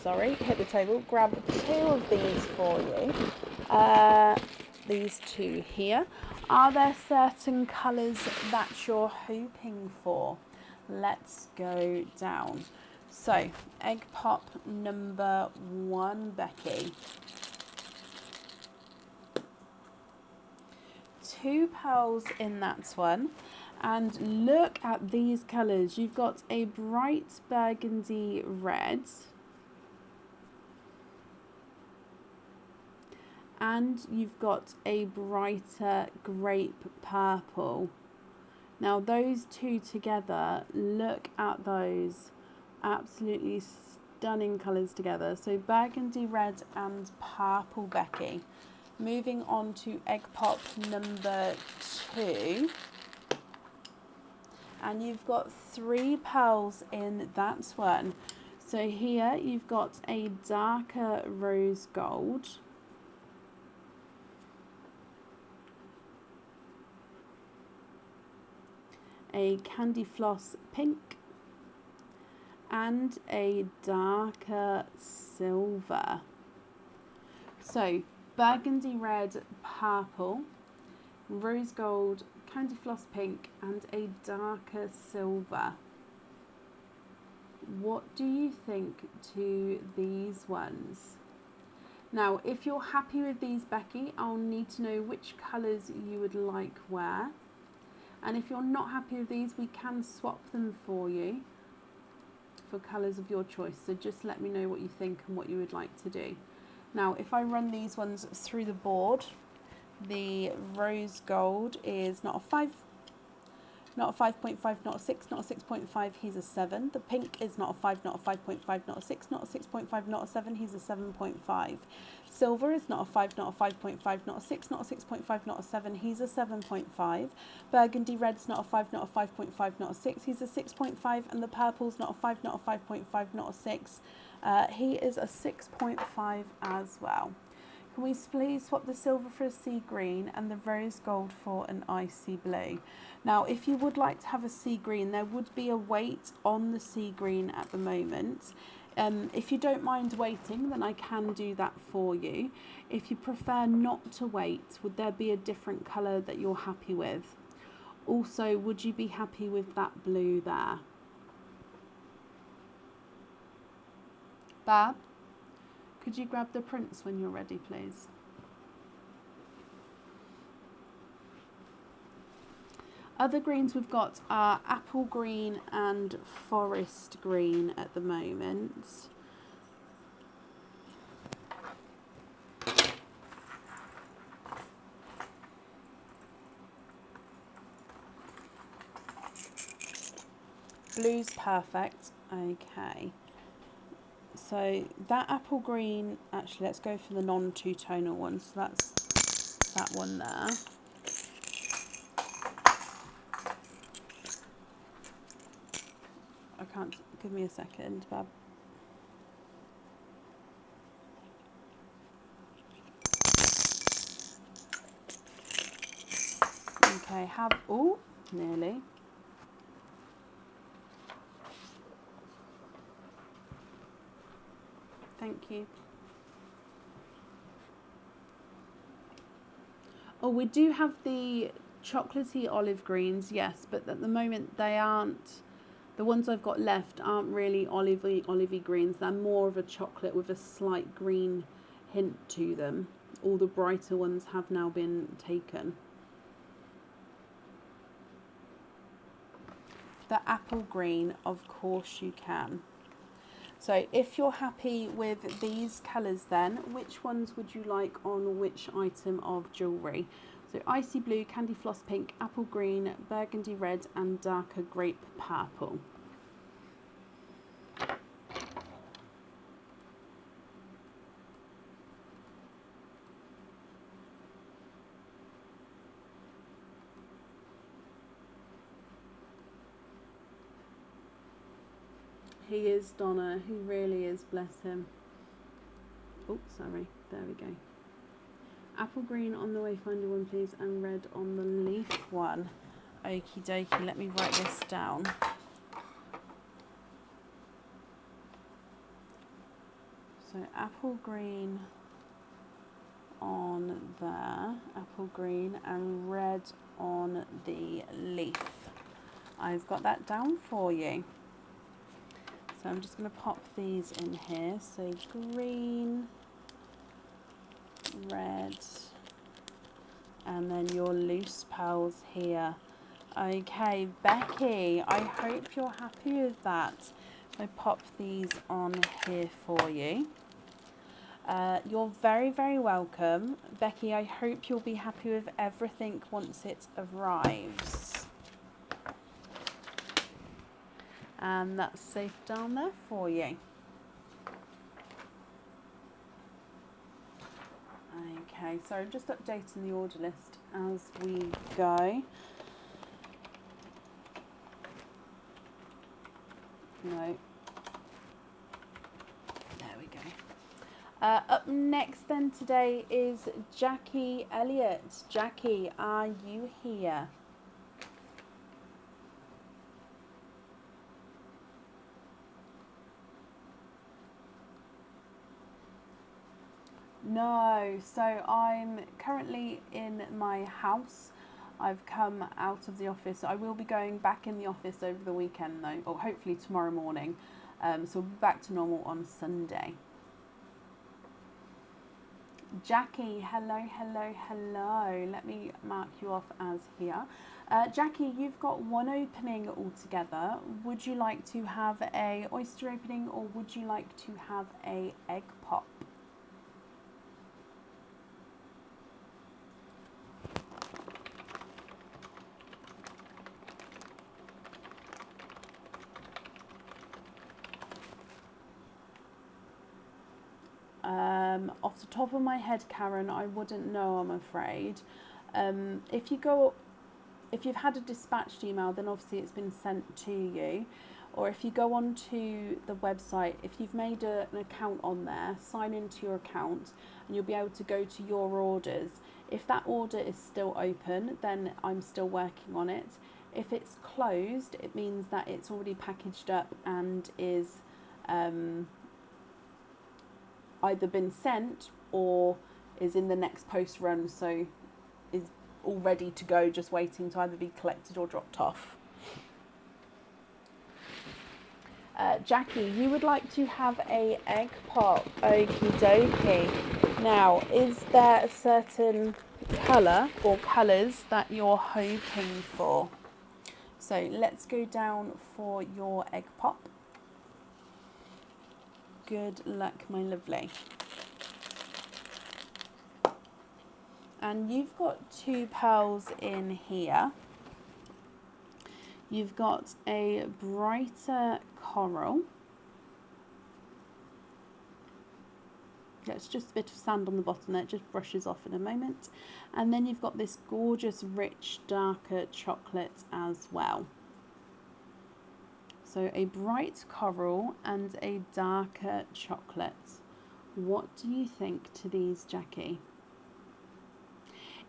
sorry, hit the table. Grab 2 of these for you. These 2 here. Are there certain colours that you're hoping for? Let's go down. So, egg pop number 1, Becky. 2 pearls in that one. And look at these colours. You've got a bright burgundy red. And you've got a brighter grape purple. Now those 2 together, look at those. Absolutely stunning colours together. So burgundy red and purple, Becky. Moving on to egg pop number 2. And you've got 3 pearls in that one. So here you've got a darker rose gold. A candy floss pink. And a darker silver. So burgundy red, purple, rose gold, candy floss pink, and a darker silver. What do you think to these ones? Now, if you're happy with these, Becky, I'll need to know which colours you would like where. And if you're not happy with these, we can swap them for you for colours of your choice. So just let me know what you think and what you would like to do. Now, if I run these ones through the board, the rose gold is not a 5, not a 5.5, not a 6, not a 6.5, he's a 7. The pink is not a 5, not a 5.5, not a 6, not a 6.5, not a 7, he's a 7.5. Silver is not a 5, not a 5.5, not a 6, not a 6.5, not a 7, he's a 7.5. Burgundy red's not a 5, not a 5.5, not a 6, he's a 6.5. And the purple's not a 5, not a 5.5, not a 6, he is a 6.5 as well. Can we please swap the silver for a sea green and the rose gold for an icy blue? Now, if you would like to have a sea green, there would be a weight on the sea green at the moment. If you don't mind waiting, then I can do that for you. If you prefer not to wait, would there be a different colour that you're happy with? Also, would you be happy with that blue there? Bab, could you grab the prints when you're ready, please? Other greens we've got are apple green and forest green at the moment. Blue's perfect. Okay. So that apple green, actually let's go for the non-two-tonal one. So that's that one there. I can't, give me a second, Bab. Okay, oh, nearly. Thank you. Oh, we do have the chocolatey olive greens, yes, but at the moment they aren't, the ones I've got left aren't really olivey greens. They're more of a chocolate with a slight green hint to them. All the brighter ones have now been taken. The apple green, of course you can. So if you're happy with these colours then, which ones would you like on which item of jewellery? So icy blue, candy floss pink, apple green, burgundy red and darker grape purple. He is, Donna, he really is, bless him. Oh, sorry, there we go. Apple green on the Wayfinder one, please, and red on the leaf one. Okie dokie, let me write this down. So apple green on there, apple green, and red on the leaf. I've got that down for you. So I'm just going to pop these in here. So green, red, and then your loose pearls here. Okay, Becky, I hope you're happy with that. I pop these on here for you. You're very, very welcome. Becky, I hope you'll be happy with everything once it arrives. And that's safe down there for you. Okay, so I'm just updating the order list as we go. No. There we go. Up next then today is Jackie Elliott. Jackie, are you here? No, so I'm currently in my house. I've come out of the office. I will be going back in the office over the weekend though, or hopefully tomorrow morning. So we'll be back to normal on Sunday. Jackie, hello, hello, hello. Let me mark you off as here. Jackie, you've got one opening altogether. Would you like to have a oyster opening or would you like to have a egg pop? Off the top of my head, Karen, I wouldn't know, I'm afraid. If you've had a dispatched email, then obviously it's been sent to you. or if you go onto the website, if you've made an account on there, sign into your account and you'll be able to go to your orders. If that order is still open, then I'm still working on it. If it's closed, it means that it's already packaged up and is either been sent or is in the next post run, so is all ready to go, just waiting to either be collected or dropped off. Jackie, you would like to have a egg pop. Okie dokie. Now, is there a certain colour or colours that you're hoping for? So let's go down for your egg pop. Good luck, my lovely. And you've got 2 pearls in here. You've got a brighter coral. It's just a bit of sand on the bottom there, it just brushes off in a moment. And then you've got this gorgeous, rich, darker chocolate as well. So a bright coral and a darker chocolate. What do you think to these, Jackie?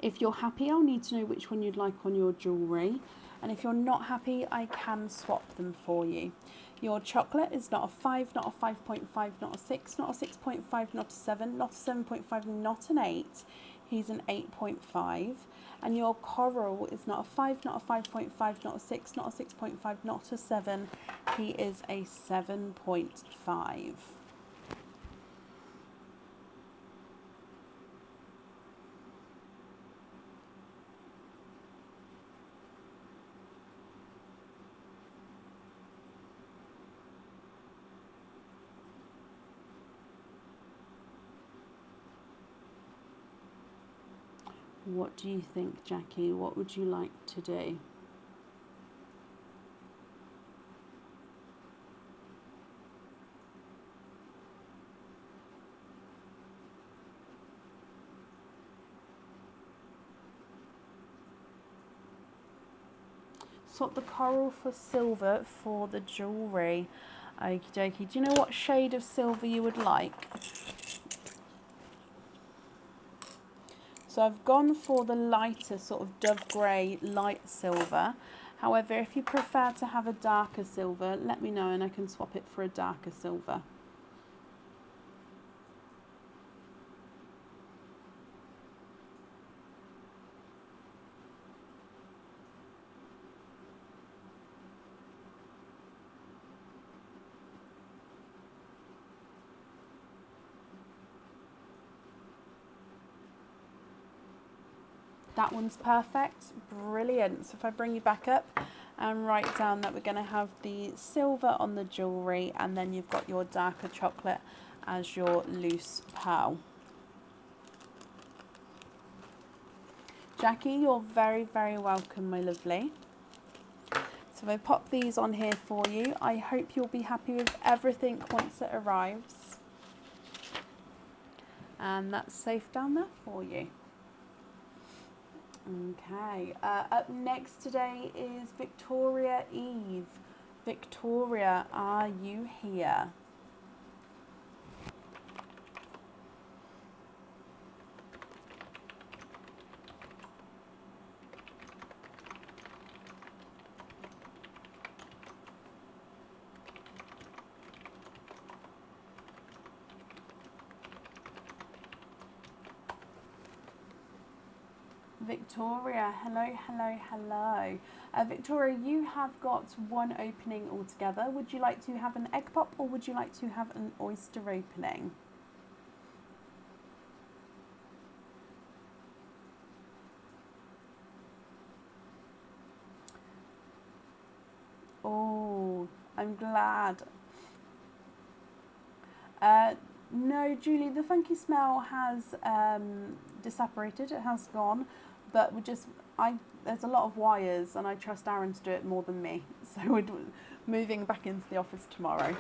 If you're happy, I'll need to know which one you'd like on your jewellery. And if you're not happy, I can swap them for you. Your chocolate is not a 5, not a 5.5, not a 6, not a 6.5, not a 7, not a 7.5, not an 8. He's an 8.5. And your coral is not a 5, not a 5.5, not a 6, not a 6.5, not a 7. He is a 7.5. What do you think, Jackie? What would you like to do? Swap the coral for silver for the jewellery. Okie dokie. Do you know what shade of silver you would like? So I've gone for the lighter sort of dove grey light silver. However, if you prefer to have a darker silver, let me know and I can swap it for a darker silver. That one's perfect, brilliant. So if I bring you back up and write down that we're going to have the silver on the jewellery and then you've got your darker chocolate as your loose pearl. Jackie, you're very, very welcome, my lovely. So if I pop these on here for you, I hope you'll be happy with everything once it arrives. And that's safe down there for you. Okay, up next today is Victoria Eve. Victoria, are you here? Victoria, hello, hello, hello. Victoria, you have got one opening altogether. Would you like to have an egg pop or would you like to have an oyster opening? Oh, I'm glad. No, Julie, the funky smell has disapparated. It has gone, but there's a lot of wires, and I trust Aaron to do it more than me. So we're moving back into the office tomorrow.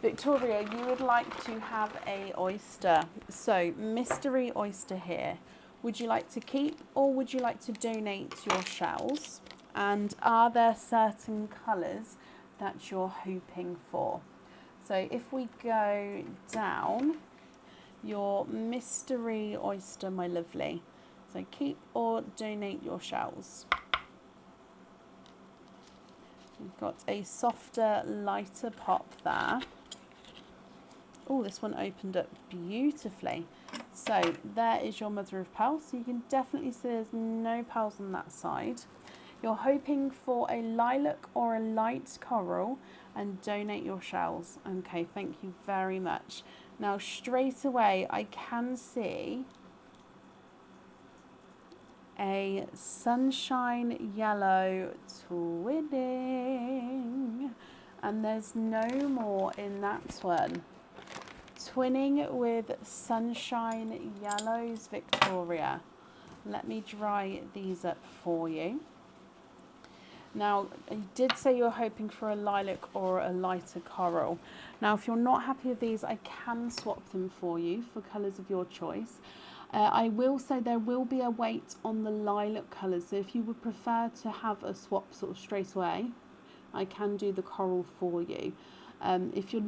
Victoria, you would like to have a oyster. So mystery oyster here. Would you like to keep or would you like to donate your shells? And are there certain colours that you're hoping for. So if we go down, your mystery oyster, my lovely. So keep or donate your shells. We've got a softer, lighter pop there. Oh, this one opened up beautifully. So there is your mother of pearl. So you can definitely see there's no pearls on that side. You're hoping for a lilac or a light coral and donate your shells. Okay, thank you very much. Now straight away I can see a sunshine yellow twinning, and there's no more in that one. Twinning with sunshine yellows, Victoria. Let me dry these up for you. Now, you did say you're hoping for a lilac or a lighter coral. Now, if you're not happy with these, I can swap them for you for colours of your choice. I will say there will be a weight on the lilac colours, so if you would prefer to have a swap sort of straight away, I can do the coral for you. If you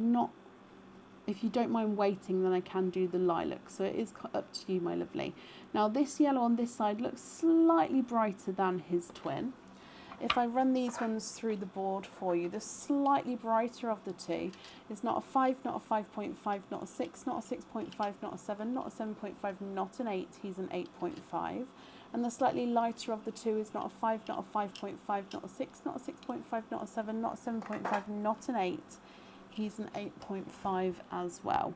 don't mind waiting, then I can do the lilac, so it is up to you, my lovely. Now, this yellow on this side looks slightly brighter than his twin. If I run these ones through the board for you, the slightly brighter of the two is not a 5, not a 5.5, not a 6, not a 6.5, not a 7, not a 7.5, not an 8, he's an 8.5. And the slightly lighter of the two is not a 5, not a 5.5, not a 6, not a 6.5, not a 7, not a 7.5, not an 8, he's an 8.5 as well.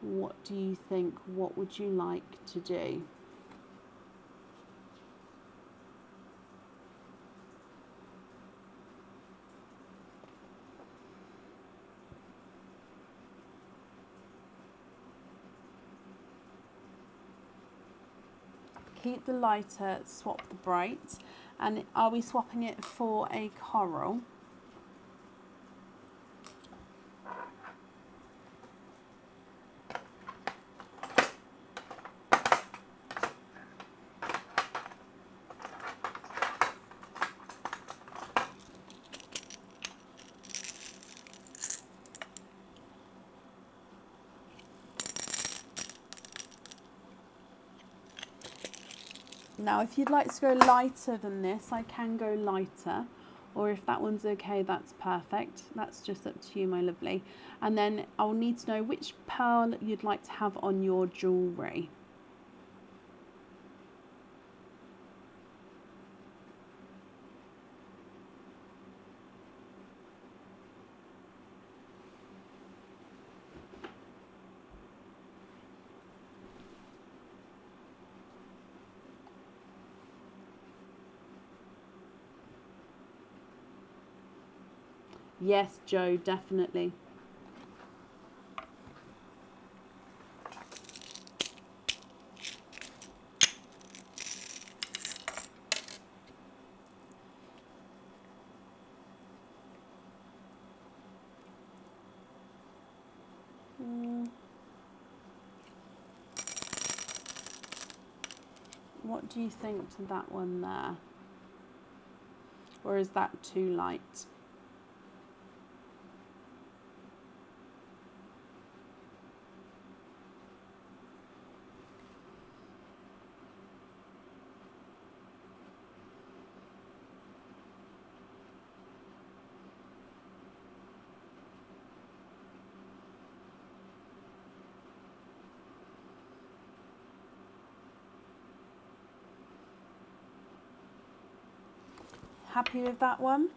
What do you think? What would you like to do? Keep the lighter, swap the bright. And are we swapping it for a coral? Now, if you'd like to go lighter than this, I can go lighter. Or if that one's okay, that's perfect. That's just up to you, my lovely. And then I'll need to know which pearl you'd like to have on your jewellery. Yes, Joe, definitely. What do you think to that one there? Or is that too light? Happy with that one?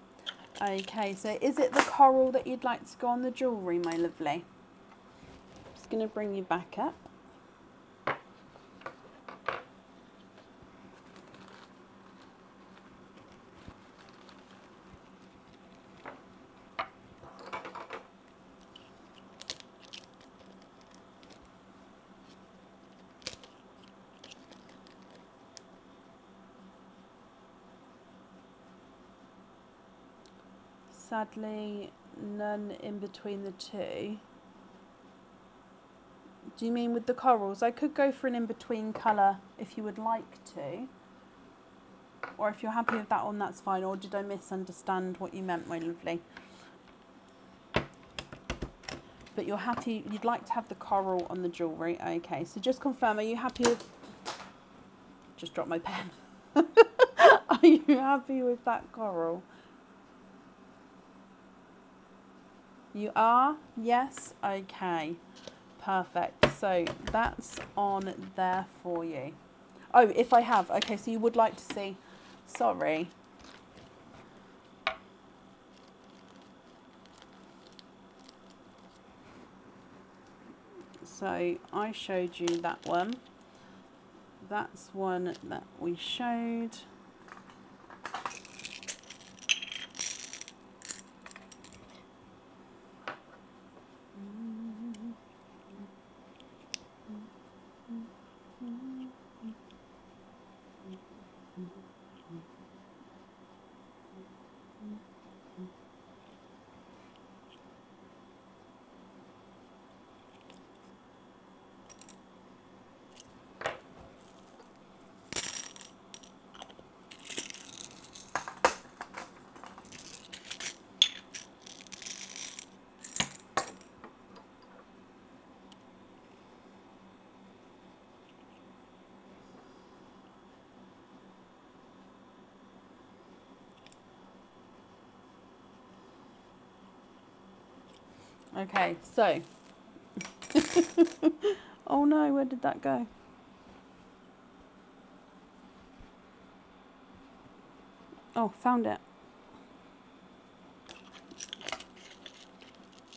Okay, so is it the coral that you'd like to go on the jewellery, my lovely? Just going to bring you back up. Sadly, none in between the two. Do you mean with the corals? I could go for an in-between colour if you would like to. Or if you're happy with that one, that's fine. Or did I misunderstand what you meant, my lovely? But you're happy, you'd like to have the coral on the jewellery. Okay, so just confirm, are you happy with... Just dropped my pen. Are you happy with that coral? You are? Yes? Okay. Perfect. So that's on there for you. Oh, if I have. Okay, so you would like to see. Sorry. So I showed you that one. That's one that we showed. Okay, so. Oh no, where did that go? Oh, found it.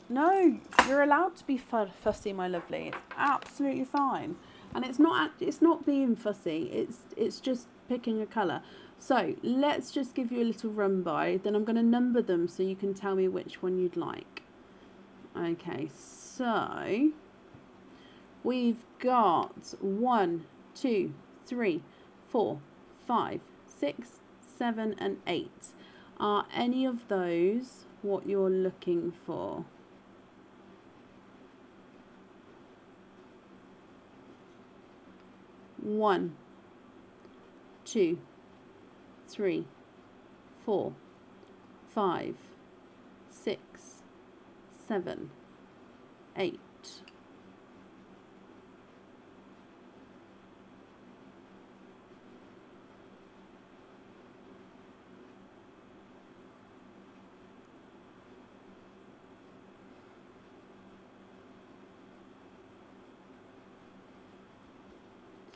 No, you're allowed to be fussy, my lovely. It's absolutely fine. And it's not being fussy. It's just picking a colour. So let's just give you a little run by. Then I'm going to number them so you can tell me which one you'd like. Okay, so we've got 1, 2, 3, 4, 5, 6, 7, and 8. Are any of those what you're looking for? One, 2, 3, 4, 5, 6, 7, 8.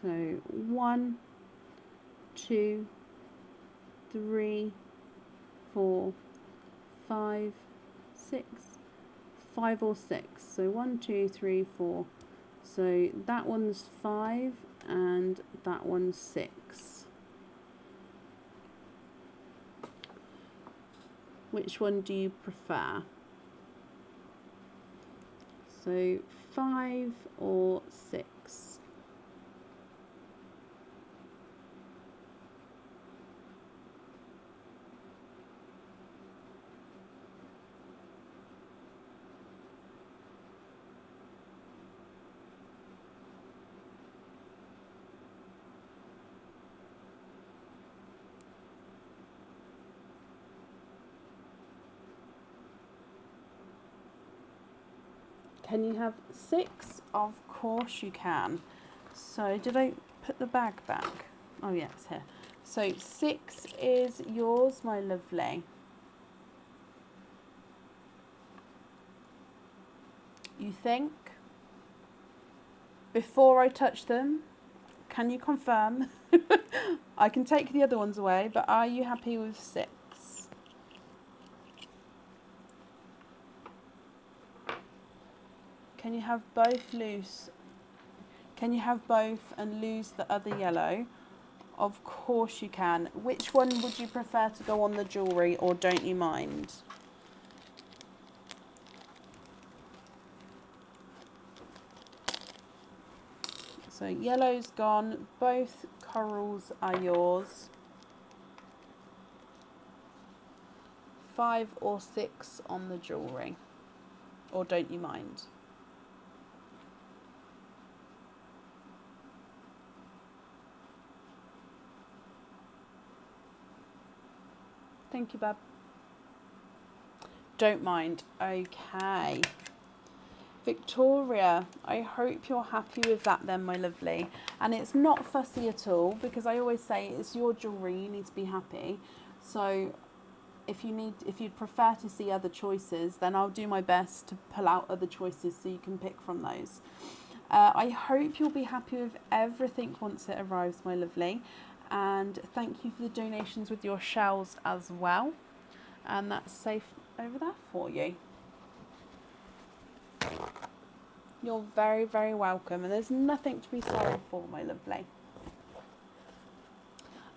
So 1, 2, 3, 4, 5, 6, 5 or 6. So 1, 2, 3, 4. So that one's 5 and that one's 6. Which one do you prefer? So 5 or 6? Can you have 6? Of course you can. So did I put the bag back? Oh yeah, it's here. So 6 is yours, my lovely. You think? Before I touch them, can you confirm? I can take the other ones away, but are you happy with 6? Can you have both loose? Can you have both and lose the other yellow? Of course you can. Which one would you prefer to go on the jewellery, or don't you mind? So yellow's gone, both corals are yours. 5 or 6 on the jewellery, or don't you mind? Thank you, Bab. Don't mind. Okay. Victoria, I hope you're happy with that then, my lovely. And it's not fussy at all, because I always say it's your jewellery, you need to be happy. So if you'd prefer to see other choices, then I'll do my best to pull out other choices so you can pick from those. I hope you'll be happy with everything once it arrives, my lovely. And thank you for the donations with your shells as well. And that's safe over there for you. You're very, very welcome, and there's nothing to be sorry for, my lovely.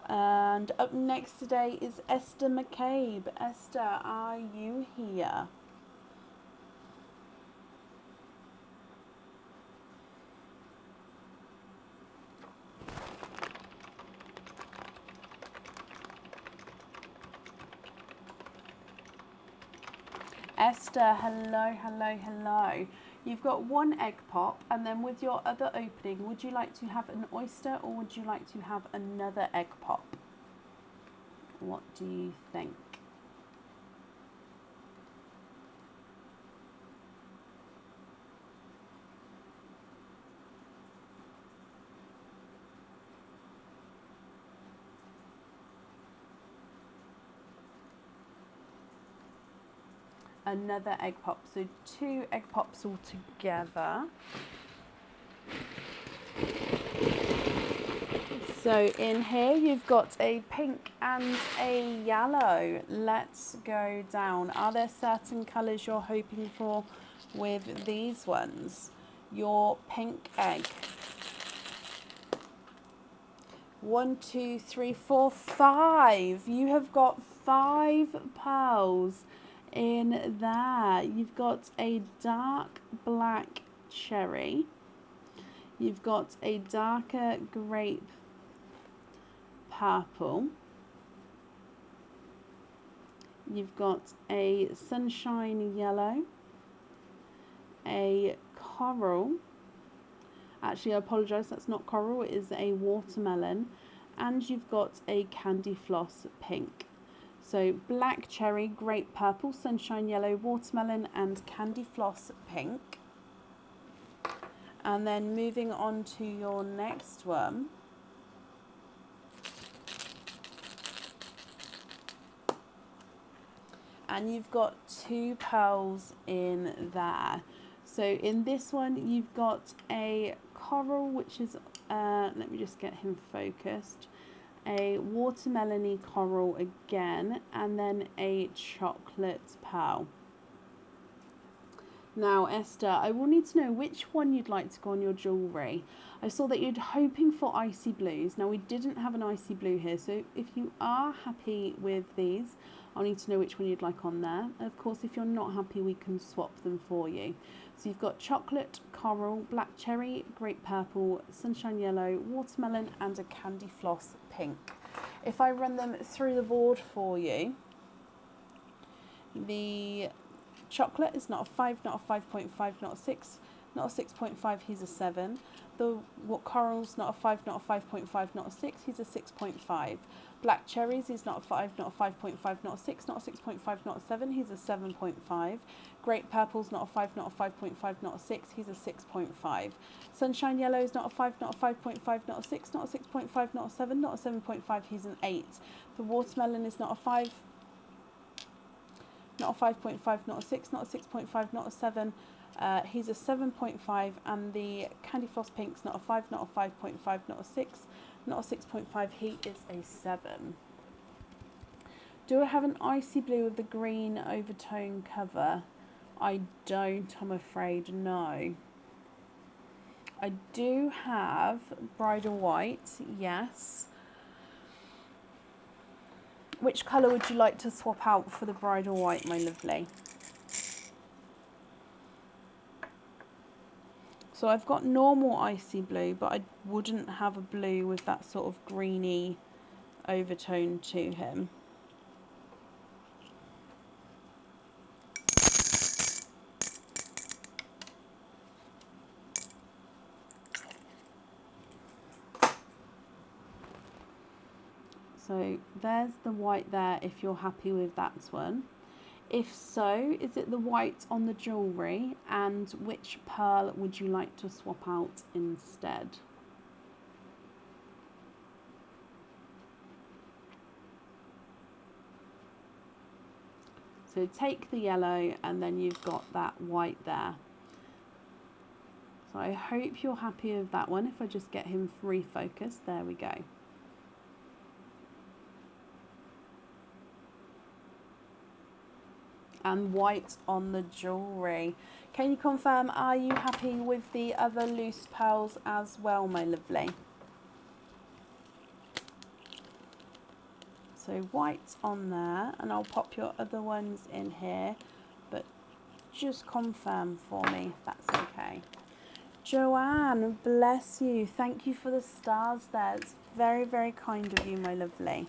And up next today is Esther McCabe. Esther, are you here? Esther, hello, hello, hello. You've got one egg pop, and then with your other opening, would you like to have an oyster or would you like to have another egg pop? What do you think? Another egg pop, so 2 egg pops all together. So in here you've got a pink and a yellow. Let's go down. Are there certain colours you're hoping for with these ones? Your pink egg. 1, 2, 3, 4, 5. You have got 5 pearls in there. You've got a dark black cherry. You've got a darker grape purple. You've got a sunshine yellow, a coral. Actually, I apologise, that's not coral, it is a watermelon. And you've got a candy floss pink. So black cherry, grape purple, sunshine yellow, watermelon and candy floss pink. And then moving on to your next one. And you've got 2 pearls in there. So in this one, you've got a coral, which is, let me just get him focused. A watermelony coral again, and then a chocolate pearl. Now, Esther, I will need to know which one you'd like to go on your jewellery. I saw that you're hoping for icy blues. Now, we didn't have an icy blue here, so if you are happy with these, I'll need to know which one you'd like on there. And of course, if you're not happy, we can swap them for you. So you've got chocolate, coral, black cherry, grape purple, sunshine yellow, watermelon, and a candy floss pink. If I run them through the board for you, the chocolate is not a 5, not a 5.5, not a 6, not a 6.5, he's a 7. The coral's not a 5, not a 5.5, not a 6, he's a 6.5. Black cherries is not a 5, not a 5.5, not a 6, not a 6.5, not a 7, he's a 7.5. Grape purple's not a 5, not a 5.5, not a 6, he's a 6.5. Sunshine yellow is not a 5, not a 5.5, not a 6, not a 6.5, not a 7, not a 7.5, he's an 8. The watermelon is not a 5, not a 5.5, not a 6, not a 6.5, not a 7, he's a 7.5, and the candy floss pink's not a 5, not a 5.5, not a 6, not a 6.5, he is a 7. Do I have an icy blue with the green overtone cover? I don't, I'm afraid, no. I do have bridal white, yes. Which colour would you like to swap out for the bridal white, my lovely? So I've got normal icy blue, but I wouldn't have a blue with that sort of greeny overtone to him. So there's the white there if you're happy with that one. If so, is it the white on the jewellery, and which pearl would you like to swap out instead? So take the yellow and then you've got that white there. So I hope you're happy with that one. If I just get him refocused, there we go. And white on the jewellery. Can you confirm, are you happy with the other loose pearls as well, my lovely? So white on there, and I'll pop your other ones in here, but just confirm for me if that's okay. Joanne, bless you. Thank you for the stars there. It's very, very kind of you, my lovely.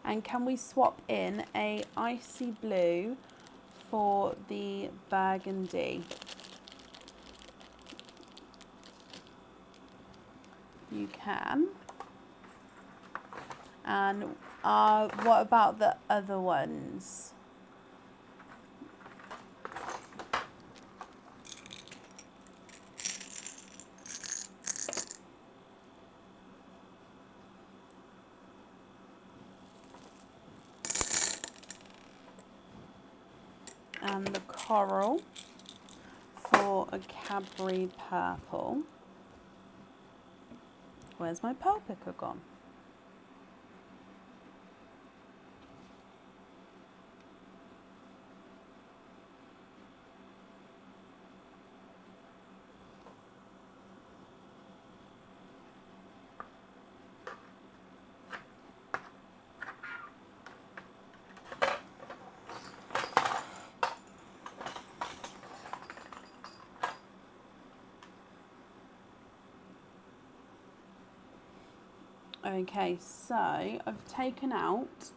And can we swap in a icy blue for the burgundy? You can. And what about the other ones? And the coral for a Cadbury purple. Where's my pearl picker gone? Okay, so I've taken out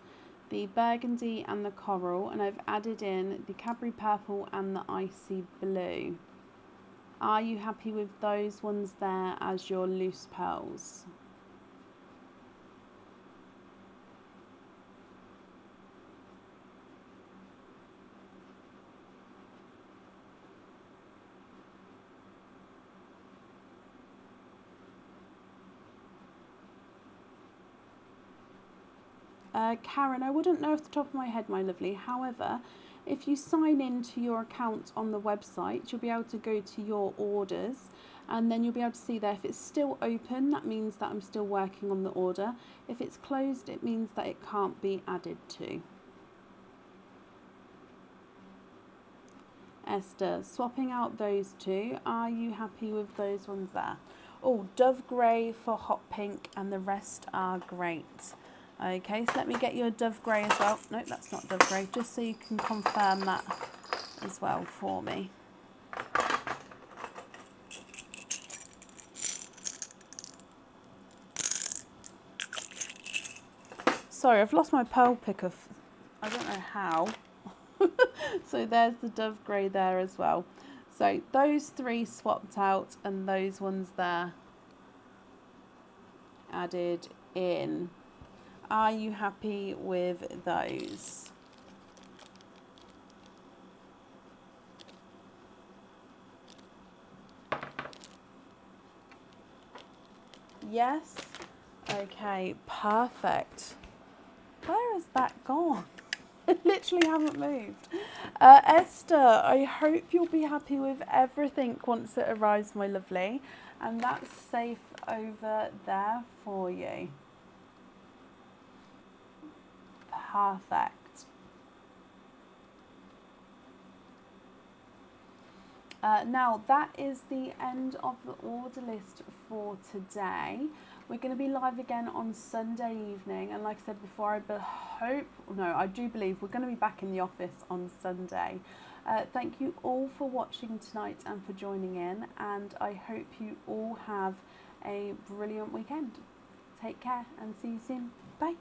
the burgundy and the coral, and I've added in the Cadbury purple and the icy blue. Are you happy with those ones there as your loose pearls? Karen, I wouldn't know off the top of my head, my lovely. However, if you sign into your account on the website, you'll be able to go to your orders, and then you'll be able to see there if it's still open, that means that I'm still working on the order. If it's closed, it means that it can't be added to. Esther, swapping out those two, are you happy with those ones there? Oh, dove grey for hot pink, and the rest are great. Okay, so let me get you a dove grey as well. No, that's not dove grey, just so you can confirm that as well for me. Sorry, I've lost my pearl picker. I don't know how. So there's the dove grey there as well. So those three swapped out, and those ones there added in. Are you happy with those? Yes? Okay, perfect. Where has that gone? I literally haven't moved. Esther, I hope you'll be happy with everything once it arrives, my lovely. And that's safe over there for you. Perfect. Now that is the end of the order list for today. We're going to be live again on Sunday evening, and like I said before, I do believe we're going to be back in the office on Sunday. Thank you all for watching tonight and for joining in, and I hope you all have a brilliant weekend. Take care and see you soon. Bye.